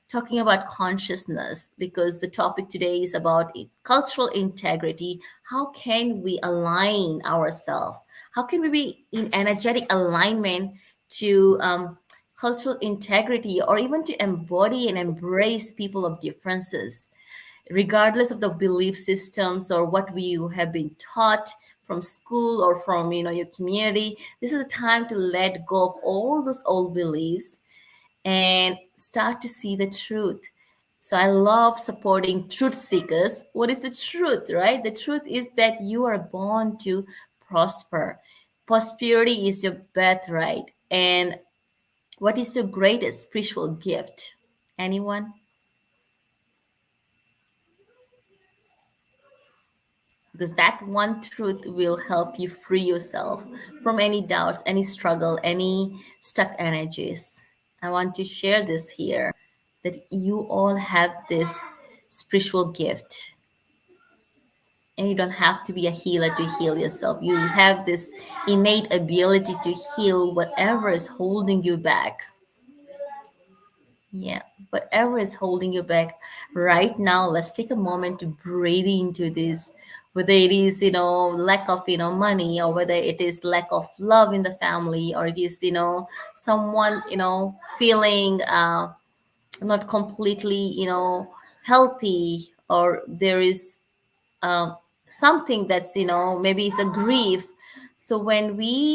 talking about consciousness, because the topic today is about cultural integrity. How can we align ourselves? How can we be in energetic alignment to cultural integrity, or even to embody and embrace people of differences, regardless of the belief systems or what we have been taught from school or from your community? This is a time to let go of all those old beliefs and start to see the truth. So I love supporting truth seekers. What is the truth, right? The truth is that you are born to prosper. Prosperity is your birthright. And what is your greatest spiritual gift? Anyone? Because that one truth will help you free yourself from any doubts, any struggle, any stuck energies. I want to share this here, that you all have this spiritual gift, and you don't have to be a healer to heal yourself. You have this innate ability to heal whatever is holding you back. Yeah, whatever is holding you back right now, let's take a moment to breathe into this. Whether it is, lack of, money, or whether it is lack of love in the family, or it is, someone, feeling not completely, healthy, or there is something that's, maybe it's a grief. So I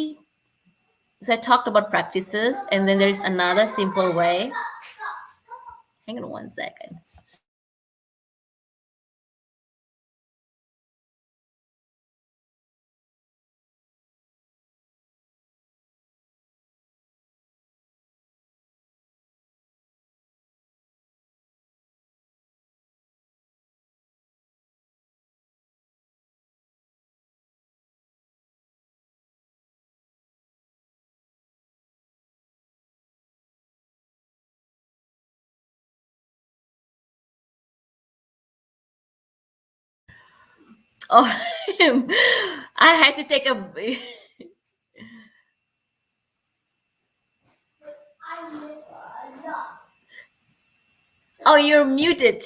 talked about practices, and then there's another simple way. Hang on one second. Oh, I had to take a. Oh, you're muted.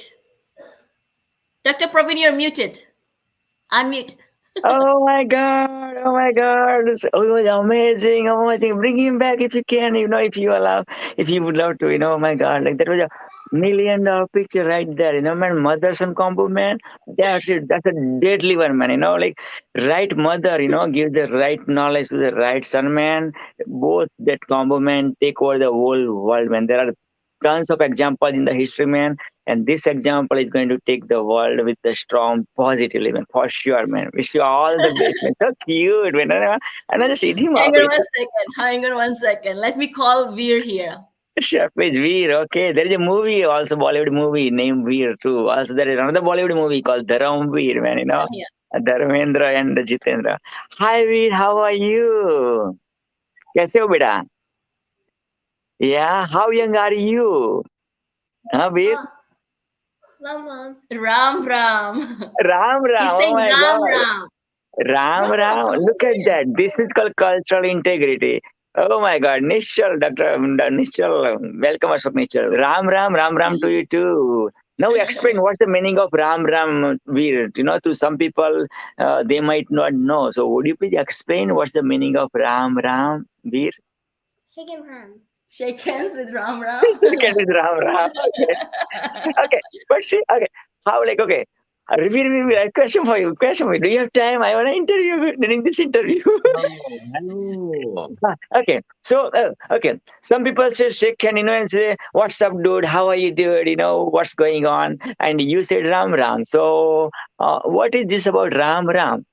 Dr. Praveen, you're muted. Unmute. Oh my God. Oh my God. Oh, it was amazing. Amazing. Bring him back if you can, if you allow, if you would love to, oh my God. Like that was a $1 million picture right there, man. Mother son combo, man. That's it. That's a deadly one, man. Like right mother, give the right knowledge to the right son, man. Both that combo, man, take over the whole world, man. There are tons of examples in the history, man. And this example is going to take the world with the strong positively, man, for sure, man. Wish you all the best, man. So cute, man. And I just eat him up. Hang on one second. Let me call Veer here. Chef is Veer. Okay. There is a movie, also Bollywood movie named Veer too. Also, there is another Bollywood movie called Dharam Veer, man. Yeah. Dharmendra and Jitendra. Hi, Veer. How are you? कैसे हो बेटा? Yeah, how young are you? Huh, Veer? Ram Ram. Ram Ram. He's Oh saying my Ram God. Ram. Ram Ram. Look at that. This is called cultural integrity. Oh my God. Nishal, Dr. Nishal. Welcome, Ashok Nishal. Ram Ram. Ram Ram to you too. Now explain what's the meaning of Ram Ram, Veer. You know, to some people, they might not know. So would you please explain what's the meaning of Ram Ram, Veer? Shake hands with Ram Ram. Second is Ram Ram. Okay. Okay. But see, okay. How, like, okay. Veer, question for you. Question for you. Do you have time? I want to interview you during this interview. Hello. Okay. So, okay. Some people say shake hand, and say, "What's up, dude? How are you, dude? What's going on?" And you said Ram Ram. So, what is this about Ram Ram?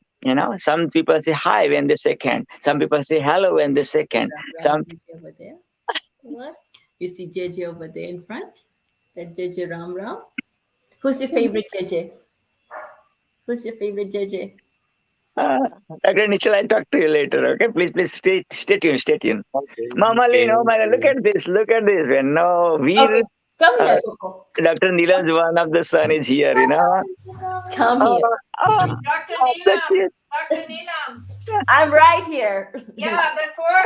Some people say hi when they shake hand. Some people say hello when they shake hand. Some over there. What? You see JJ over there in front? That JJ Ram Ram. Who's your favorite JJ? Who's your favorite JJ? Okay, Nichal, I'll talk to you later. Okay, please stay tuned. Stay tuned. Okay. Mama Lee, no, man, look at this. Look at this. When no, Okay, come here, uh, Coco. Dr. Nilam's one of the son is here. Come here. Dr. That's Neelam. it. Dr. Neelam. I'm right here. Yeah, before,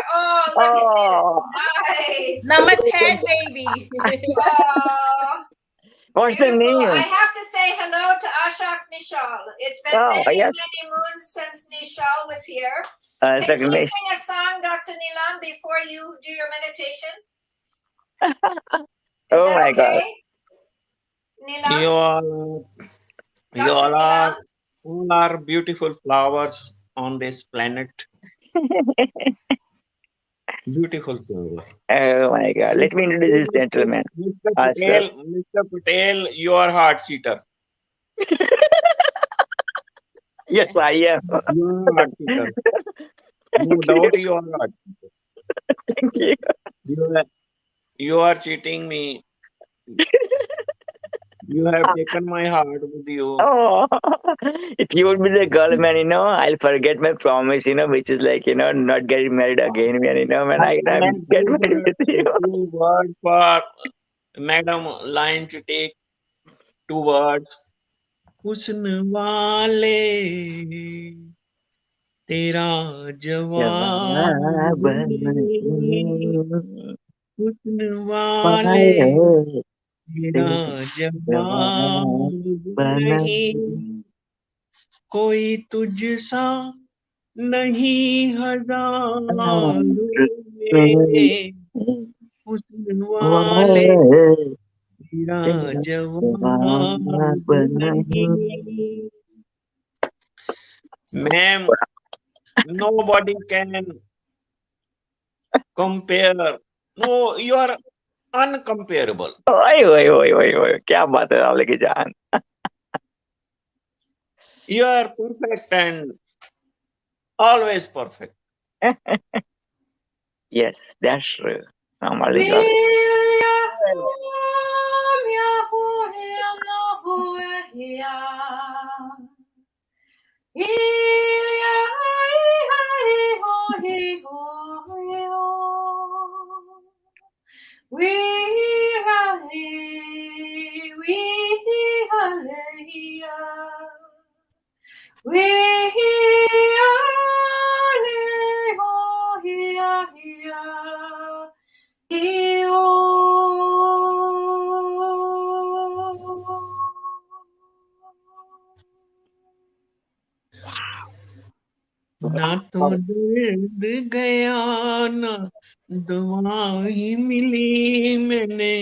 look at this. Nice. Namaste, baby. Oh, What's the beautiful. I name? have to say hello to Ashok Nishal. It's been Oh, many yes. moons since Nishal was here. It's Can like you nice. sing a song, Dr. Neelam, before you do your meditation? Is Oh that my God. okay? Neelam? You Dr. Neelam? all are beautiful flowers on this planet. Beautiful flower. Oh my God. Let me introduce this gentleman. Sir. Mr. Patel, you are heart cheater. Yes, I am. You are heart cheater. No doubt you are heart cheater. Thank you. You are cheating me. You have taken my heart with you. Oh, if you would be the girl, man, I'll forget my promise, which is like, not getting married again, man, man, I get married with you. 2 words for Madam line to take 2 words. हुस्न वाले तेरा जवाब नहीं हुस्न वाले तेरा जवाब नहीं कोई तुझसा नहीं हजारों में हुस्न वाले तेरा जवाब नहीं Ma'am, nobody can compare. No, you are uncomparable. ओए क्या बात है रावले की जान. You are perfect and always perfect. Yes, that's true. ना तो दर्द गया ना दवा ही मिली मैंने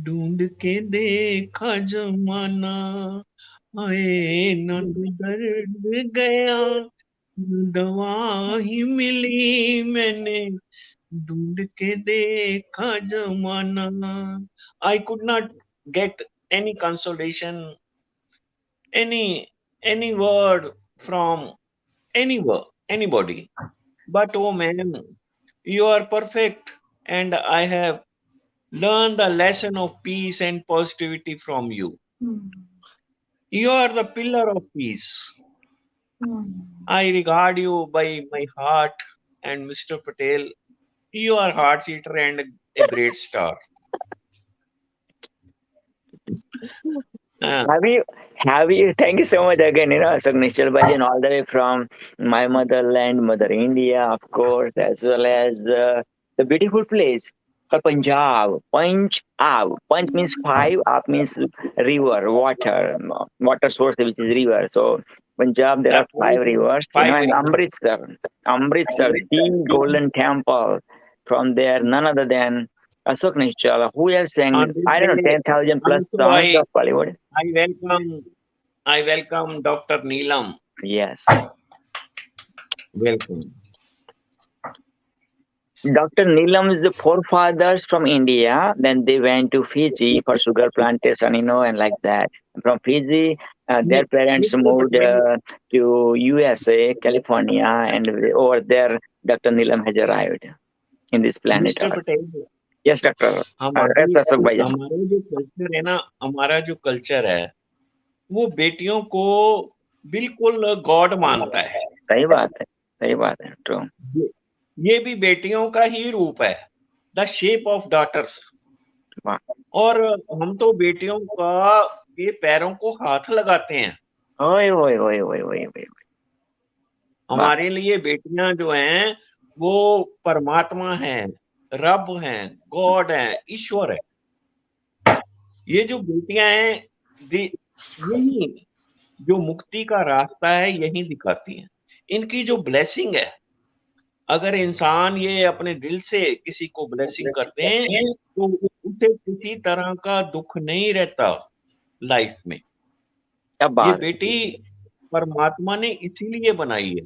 ढूंढ के देखा जमाना आए ना तो दर्द गया दवा ही मिली मैंने ढूंढ के देखा जमाना I could not get any consolation any word from anybody. But oh man, you are perfect, and I have learned the lesson of peace and positivity from you. You are the pillar of peace. I regard you by my heart, and Mr. Patel, you are heart eater and a great star. Have you, thank you so much again, Ashok Nishchal Bhajan, all the way from my motherland, Mother India, of course, as well as the beautiful place called Punjab. Punch means five, Aap means river, water source, which is river. So, Punjab, there are 5 rivers, and Amritsar, the golden temple. From there, none other than Ashok Nishchal, who has sang, I don't know, 10,000 plus songs of Bollywood. I welcome Dr. Neelam. Yes. Welcome. Dr. Neelam's the forefathers from India. Then they went to Fiji for sugar plantation, and like that. From Fiji, their parents moved to USA, California, and over there, Dr. Neelam has arrived in this planet. Mr. Patel, yes, Doctor. हमारा जो culture है वो बेटियों को बिल्कुल God मानता है. सही बात है. ट्रू. ये भी बेटियों का ही रूप है, द शेप ऑफ डॉटर्स. और हम तो बेटियों का ये पैरों को हाथ लगाते हैं. ओए. हमारे लिए बेटियां जो हैं वो परमात्मा हैं, रब हैं, गॉड हैं, ईश्वर है. ये जो बेटियां हैं यही जो मुक्ति का रास्ता है यही दिखाती हैं. इनकी जो ब्लेसिंग है, अगर इंसान ये अपने दिल से किसी को ब्लेसिंग करते हैं तो उसे किसी तरह का दुख नहीं रहता लाइफ में. ये बेटी परमात्मा ने इसीलिए बनाई है.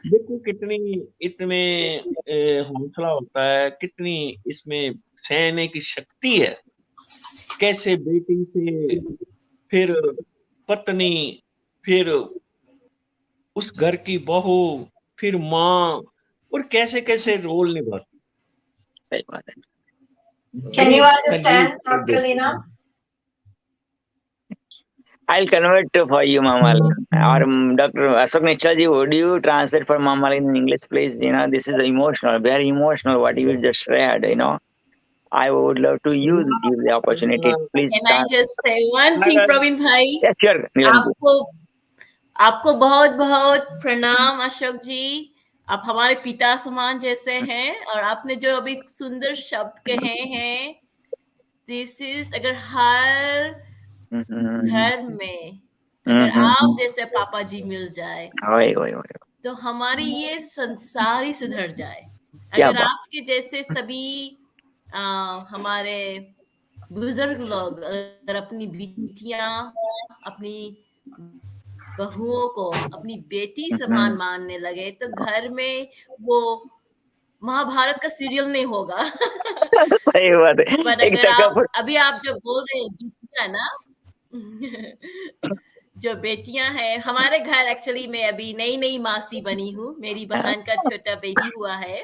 देखो कितनी इसमें हौसला होता है, कितनी इसमें सहने की शक्ति है. कैसे बेटी से फिर पत्नी, फिर उस घर की बहू, फिर माँ, और कैसे कैसे रोल निभाती. सही बात है. Can you understand, Dr. Neelam? I'll convert for you, Mamal. Or Dr. Ashok Nishchal ji, would you translate for Mamal in English, please? This is emotional, very emotional, what you just read, I would love to use the opportunity. Please. Can I just say one thing, Praveen bhai? Yes, sure. आपको बहुत बहुत प्रणाम अशोक जी. आप हमारे पिता समान जैसे हैं, और आपने जो अभी सुंदर शब्द कहे हैं, दिस इज, अगर हर घर में अगर आप जैसे पापा जी मिल जाए तो हमारी ये संसार ही सुधर जाए. अगर आपके जैसे सभी हमारे बुजुर्ग लोग अगर अपनी बिटियां, अपनी बहुओं को अपनी बेटी समान मानने लगे तो घर में वो महाभारत का सीरियल नहीं होगा. सही बात है. पर अगर अभी आप जो बोल रहे हैं बेटियां ना, जो बेटियां हैं हमारे घर, एक्चुअली मैं अभी नई मासी बनी हूँ. मेरी बहन का छोटा बेबी हुआ है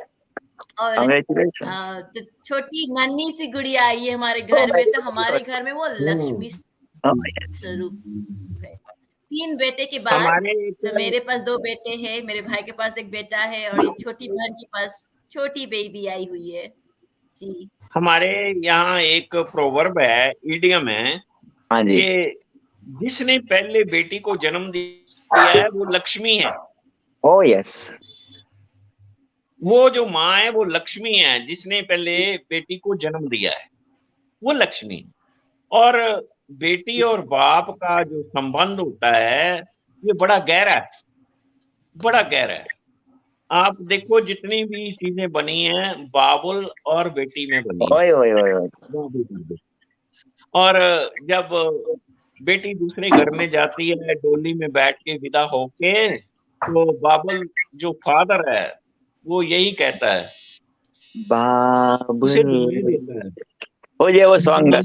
और तो छोटी नन्ही सी गुड़िया आई है हमारे घर में. तो हमारे घर में वो लक्ष्मी स्वरूप है. 3 बेटे के बाद मेरे पास 2 बेटे हैं, मेरे भाई के पास 1 बेटा है, और एक छोटी बहन के पास छोटी बेबी आई हुई है जी. हमारे यहाँ एक प्रोवर्ब है, इडियम है कि जिसने पहले बेटी को जन्म दिया है वो लक्ष्मी है. Oh yes. वो जो माँ है वो लक्ष्मी है, जिसने पहले बेटी को जन्म दिया है वो लक्ष्मी है. और बेटी और बाप का जो संबंध होता है ये बड़ा गहरा है. आप देखो जितनी भी चीजें बनी हैं बाबुल और बेटी में बनी है. और जब बेटी दूसरे घर में जाती है डोली में बैठ के विदा होके, तो बाबुल जो फादर है वो यही कहता है, बाबुल. हो जाए वो सॉन्ग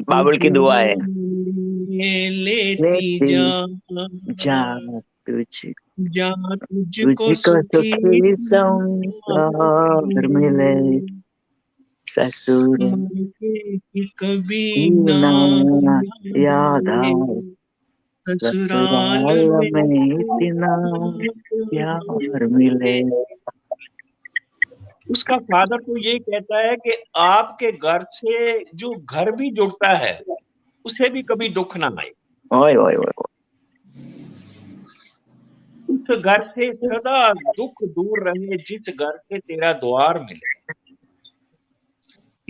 बाबुल की दुआ है. लेती जा तुझको सुखी संसार मिले, ससुर कभी ना याद आए, ससुराल में इतना प्यार मिले. उसका फादर तो ये कहता है कि आपके घर से जो घर भी जुड़ता है उसे भी कभी दुख ना आए। ओए ओए ओए उस घर से सदा दुख दूर रहे जिस घर से तेरा द्वार मिले।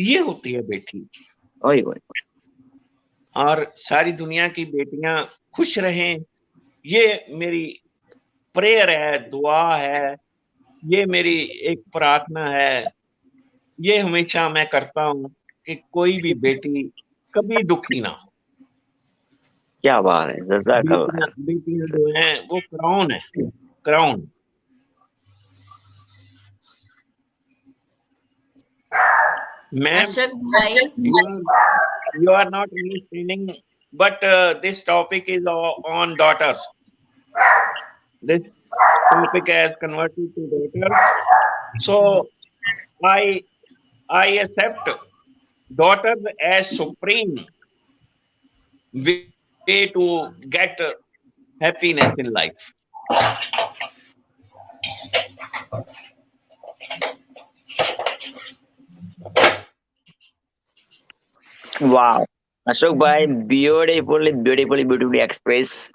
ये होती है बेटी। ओए ओए। और सारी दुनिया की बेटियां खुश रहें, ये मेरी प्रेयर है, दुआ है, ये मेरी एक प्रार्थना है। ये हमेशा मैं करता हूँ कि कोई भी बेटी कभी दुखी ना हो। क्या बात है, जज़ाकल्लाह। बेटियां जो हैं वो क्राउन है, क्राउन। मैम, अशोक भाई, you are not understanding, but this topic is on daughters. This topic has converted to daughters. So I accept daughters as supreme way to get happiness in life. Wow. Ashok bhai, beautifully express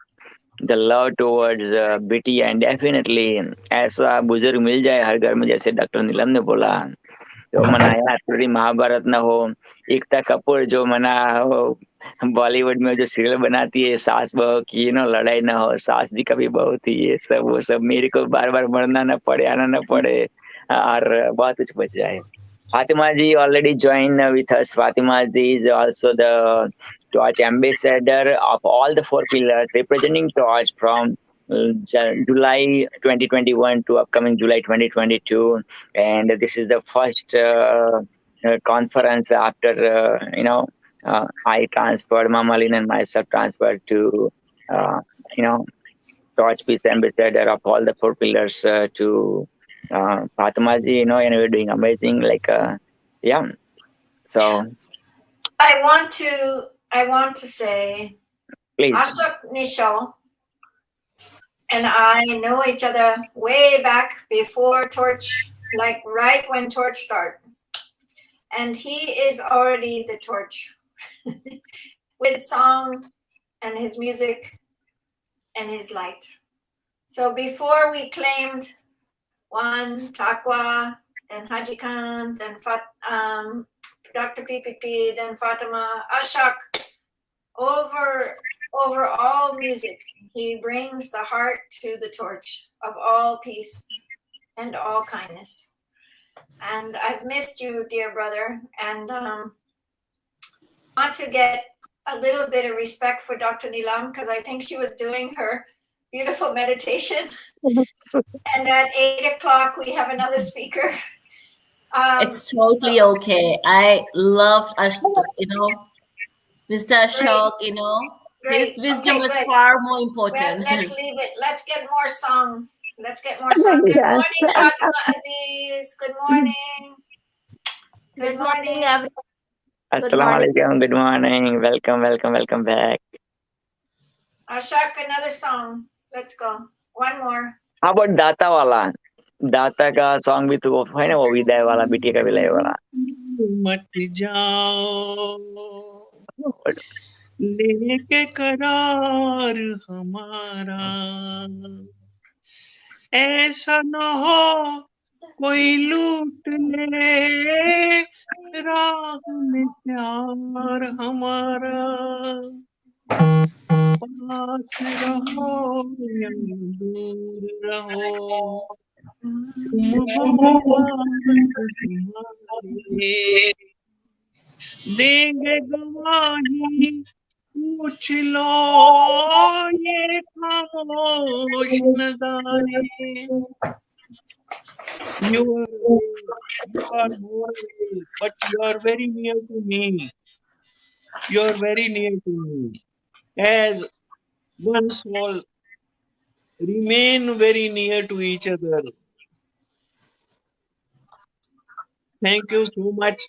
the love towards बेटी, and definitely ऐसा बुजुर्ग मिल जाए हर घर में, जैसे doctor नीलम ने बोला, तो मना यार थोड़ी महाभारत ना हो। एकता कपूर जो मना हो बॉलीवुड में जो सीरियल बनाती है सास बहू की, लड़ाई ना हो, सास भी कभी बहू थी, ये सब वो सब, मेरे को बार बार मरना ना पड़े, आना ना पड़े, और बहुत कुछ बच जाए। Fatima ji already joined with us. Fatima ji is also the Torch ambassador of all the four pillars, representing Torch from July 2021 to upcoming July 2022. And this is the first conference after, I transferred, Mama Lin and myself transferred to, Torch Peace ambassador of all the four pillars to Fatima ji, and we're doing amazing. Yeah. So I want to say, please. Ashok Nishal and I know each other way back before Torch, like right when Torch started. And he is already the Torch with song and his music and his light. So before we claimed one, Takwa, then Haji Khan, then Dr. PPP, then Fatima, Ashok, over all music, he brings the heart to the torch of all peace and all kindness. And I've missed you, dear brother, and want to get a little bit of respect for Dr. Nilam, because I think she was doing her beautiful meditation. And at 8 o'clock, we have another speaker. It's totally okay. I love, Mr. Ashok, his wisdom is far more important. Well, let's leave it. Let's get more song. Good morning, Fatima Aziz. Good morning. Good morning, everyone. Assalamualaikum. Good morning. Welcome back. Ashok, another song. Let's go. One more. How about दाता वाला? दाता का song भी तो है ना, वो विदाई वाला, बिटिया का विदाई वाला। मत जाओ लेके करार हमारा, ऐसा न हो कोई लूट ले राह में प्यार हमारा। पास रहो या दूर रहो, देंगे गवाही, पूछ लो ये खामोश नजारे। You are more, but you are very near to me. You are very near to me. As one soul, remain very near to each other. Thank you so much.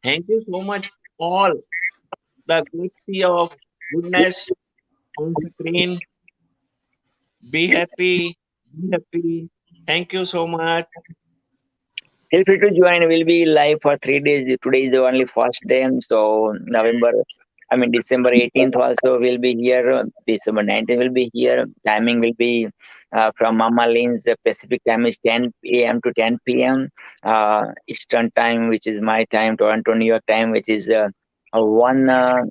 Thank you so much, all the galaxy of goodness on screen. Be happy. Be happy. Thank you so much. Feel free to join. We'll be live for 3 days. Today is the only first day, so December 18th also will be here. December 19th will be here. Timing will be from Mama Lynn's. The Pacific time is 10 a.m. to 10 p.m. Eastern time, which is my time. Toronto, New York time, which is 1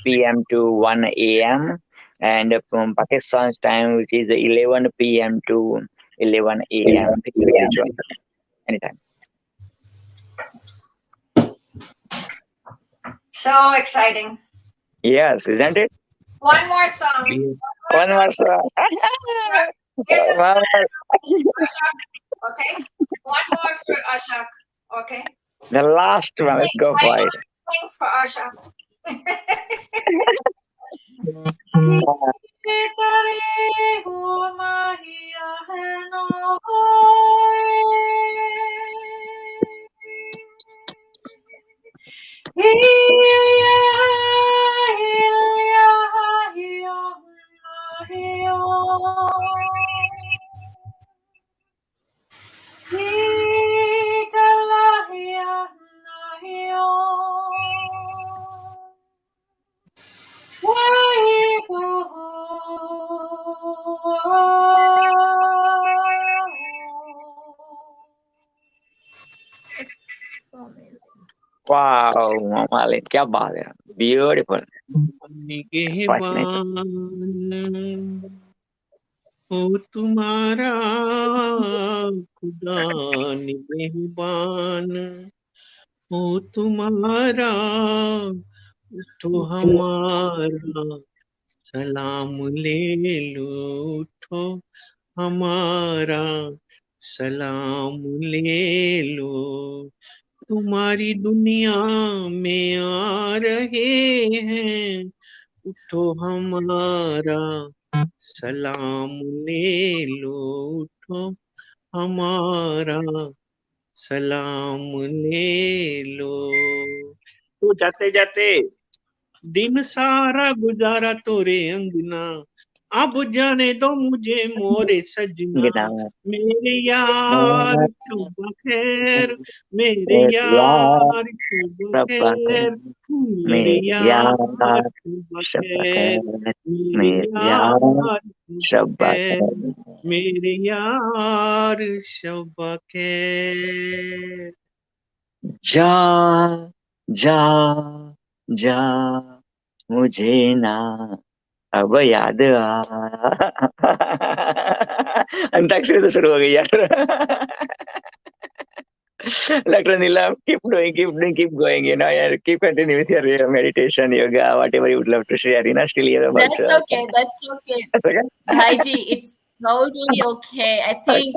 p.m. to 1 a.m. And from Pakistan's time, which is 11 p.m. to 11 a.m. Feel free to join anytime. So exciting. Yes, isn't it? One more song. One more song. Here's a One more. Ashok. Okay. One more for Ashok. Okay. The last one. Let's go for it. Sing for Ashok. Wow, Mama Lynn, क्या बात है. Beautiful. हो तुम्हारा खुदा निगहबान हो तुम्हारा उठो हमारा सलाम ले लो उठो हमारा सलाम ले लो तुम्हारी दुनिया में आ रहे हैं उठो हमारा सलाम ले लो उठो हमारा सलाम ले लो. तो जाते जाते दिन सारा गुजारा तोरे अंगना अब जाने दो मुझे मोरे सजना मेरे यार शुभ खैर मेरे यार शुभ खैर मेरे यार शुभ खैर मेरे यार शुभ खैर मेरे यार शुभ खैर. जा जा जा मुझे ना अब याद आ. अंताक्षरी तो शुरू हो गई यार. Dr. Nila, keep doing, keep going. Keep continue with your meditation, yoga, whatever you would love to share. Still here about. That's okay. That's okay. Bhaiji, it's totally okay. I think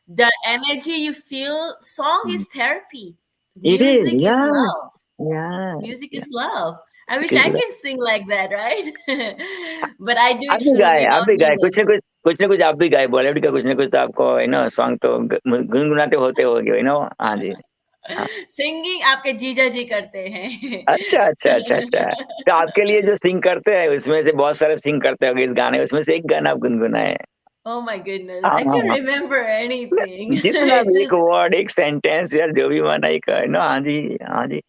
the energy you feel, song is therapy. Music is love. Yeah. Music is love. I wish I can sing like that, right? But I do it through, आप भी गाए कुछ ना कुछ आप भी गाए बॉलीवुड का कुछ ना कुछ तो आपको सॉन्ग तो गुनगुनाते होते होगे हाँ जी. सिंगिंग आपके जीजा जी करते हैं. अच्छा. तो आपके लिए जो सिंग करते हैं उसमें से बहुत सारे सिंग करते होंगे इस गाने उसमें से एक गाना आप गुनगुनाए. Oh my goodness, I can't remember anything. जितना भी एक वर्ड एक सेंटेंस यार जो भी माना एक हाँ जी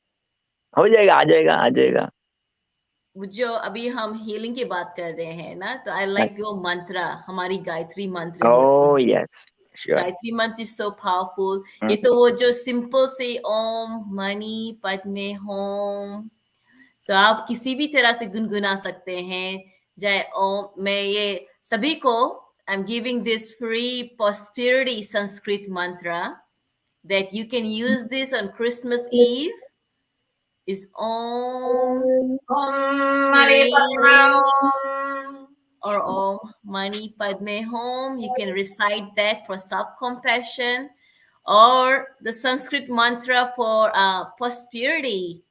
हो जाएगा आ जाएगा. जो अभी हम हीलिंग की बात कर रहे हैं ना तो आई लाइक योर मंत्रा हमारी गायत्री मंत्र. Oh yes. Sure. गायत्री मंत्र इज सो पावरफुल. ये तो वो जो सिंपल से ओम मणि पद्मे होम सो आप किसी भी तरह से गुनगुना सकते हैं. जय ओम. मैं ये सभी को I am giving this free prosperity Sanskrit मंत्र that you can use this on Christmas Eve. Is Om Mani Padme or Om Mani Padme Hum. You can recite that for self-compassion or the Sanskrit mantra for prosperity.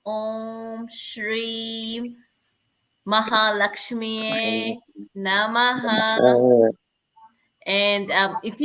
Om Shri Mahalakshmi Namaha. And if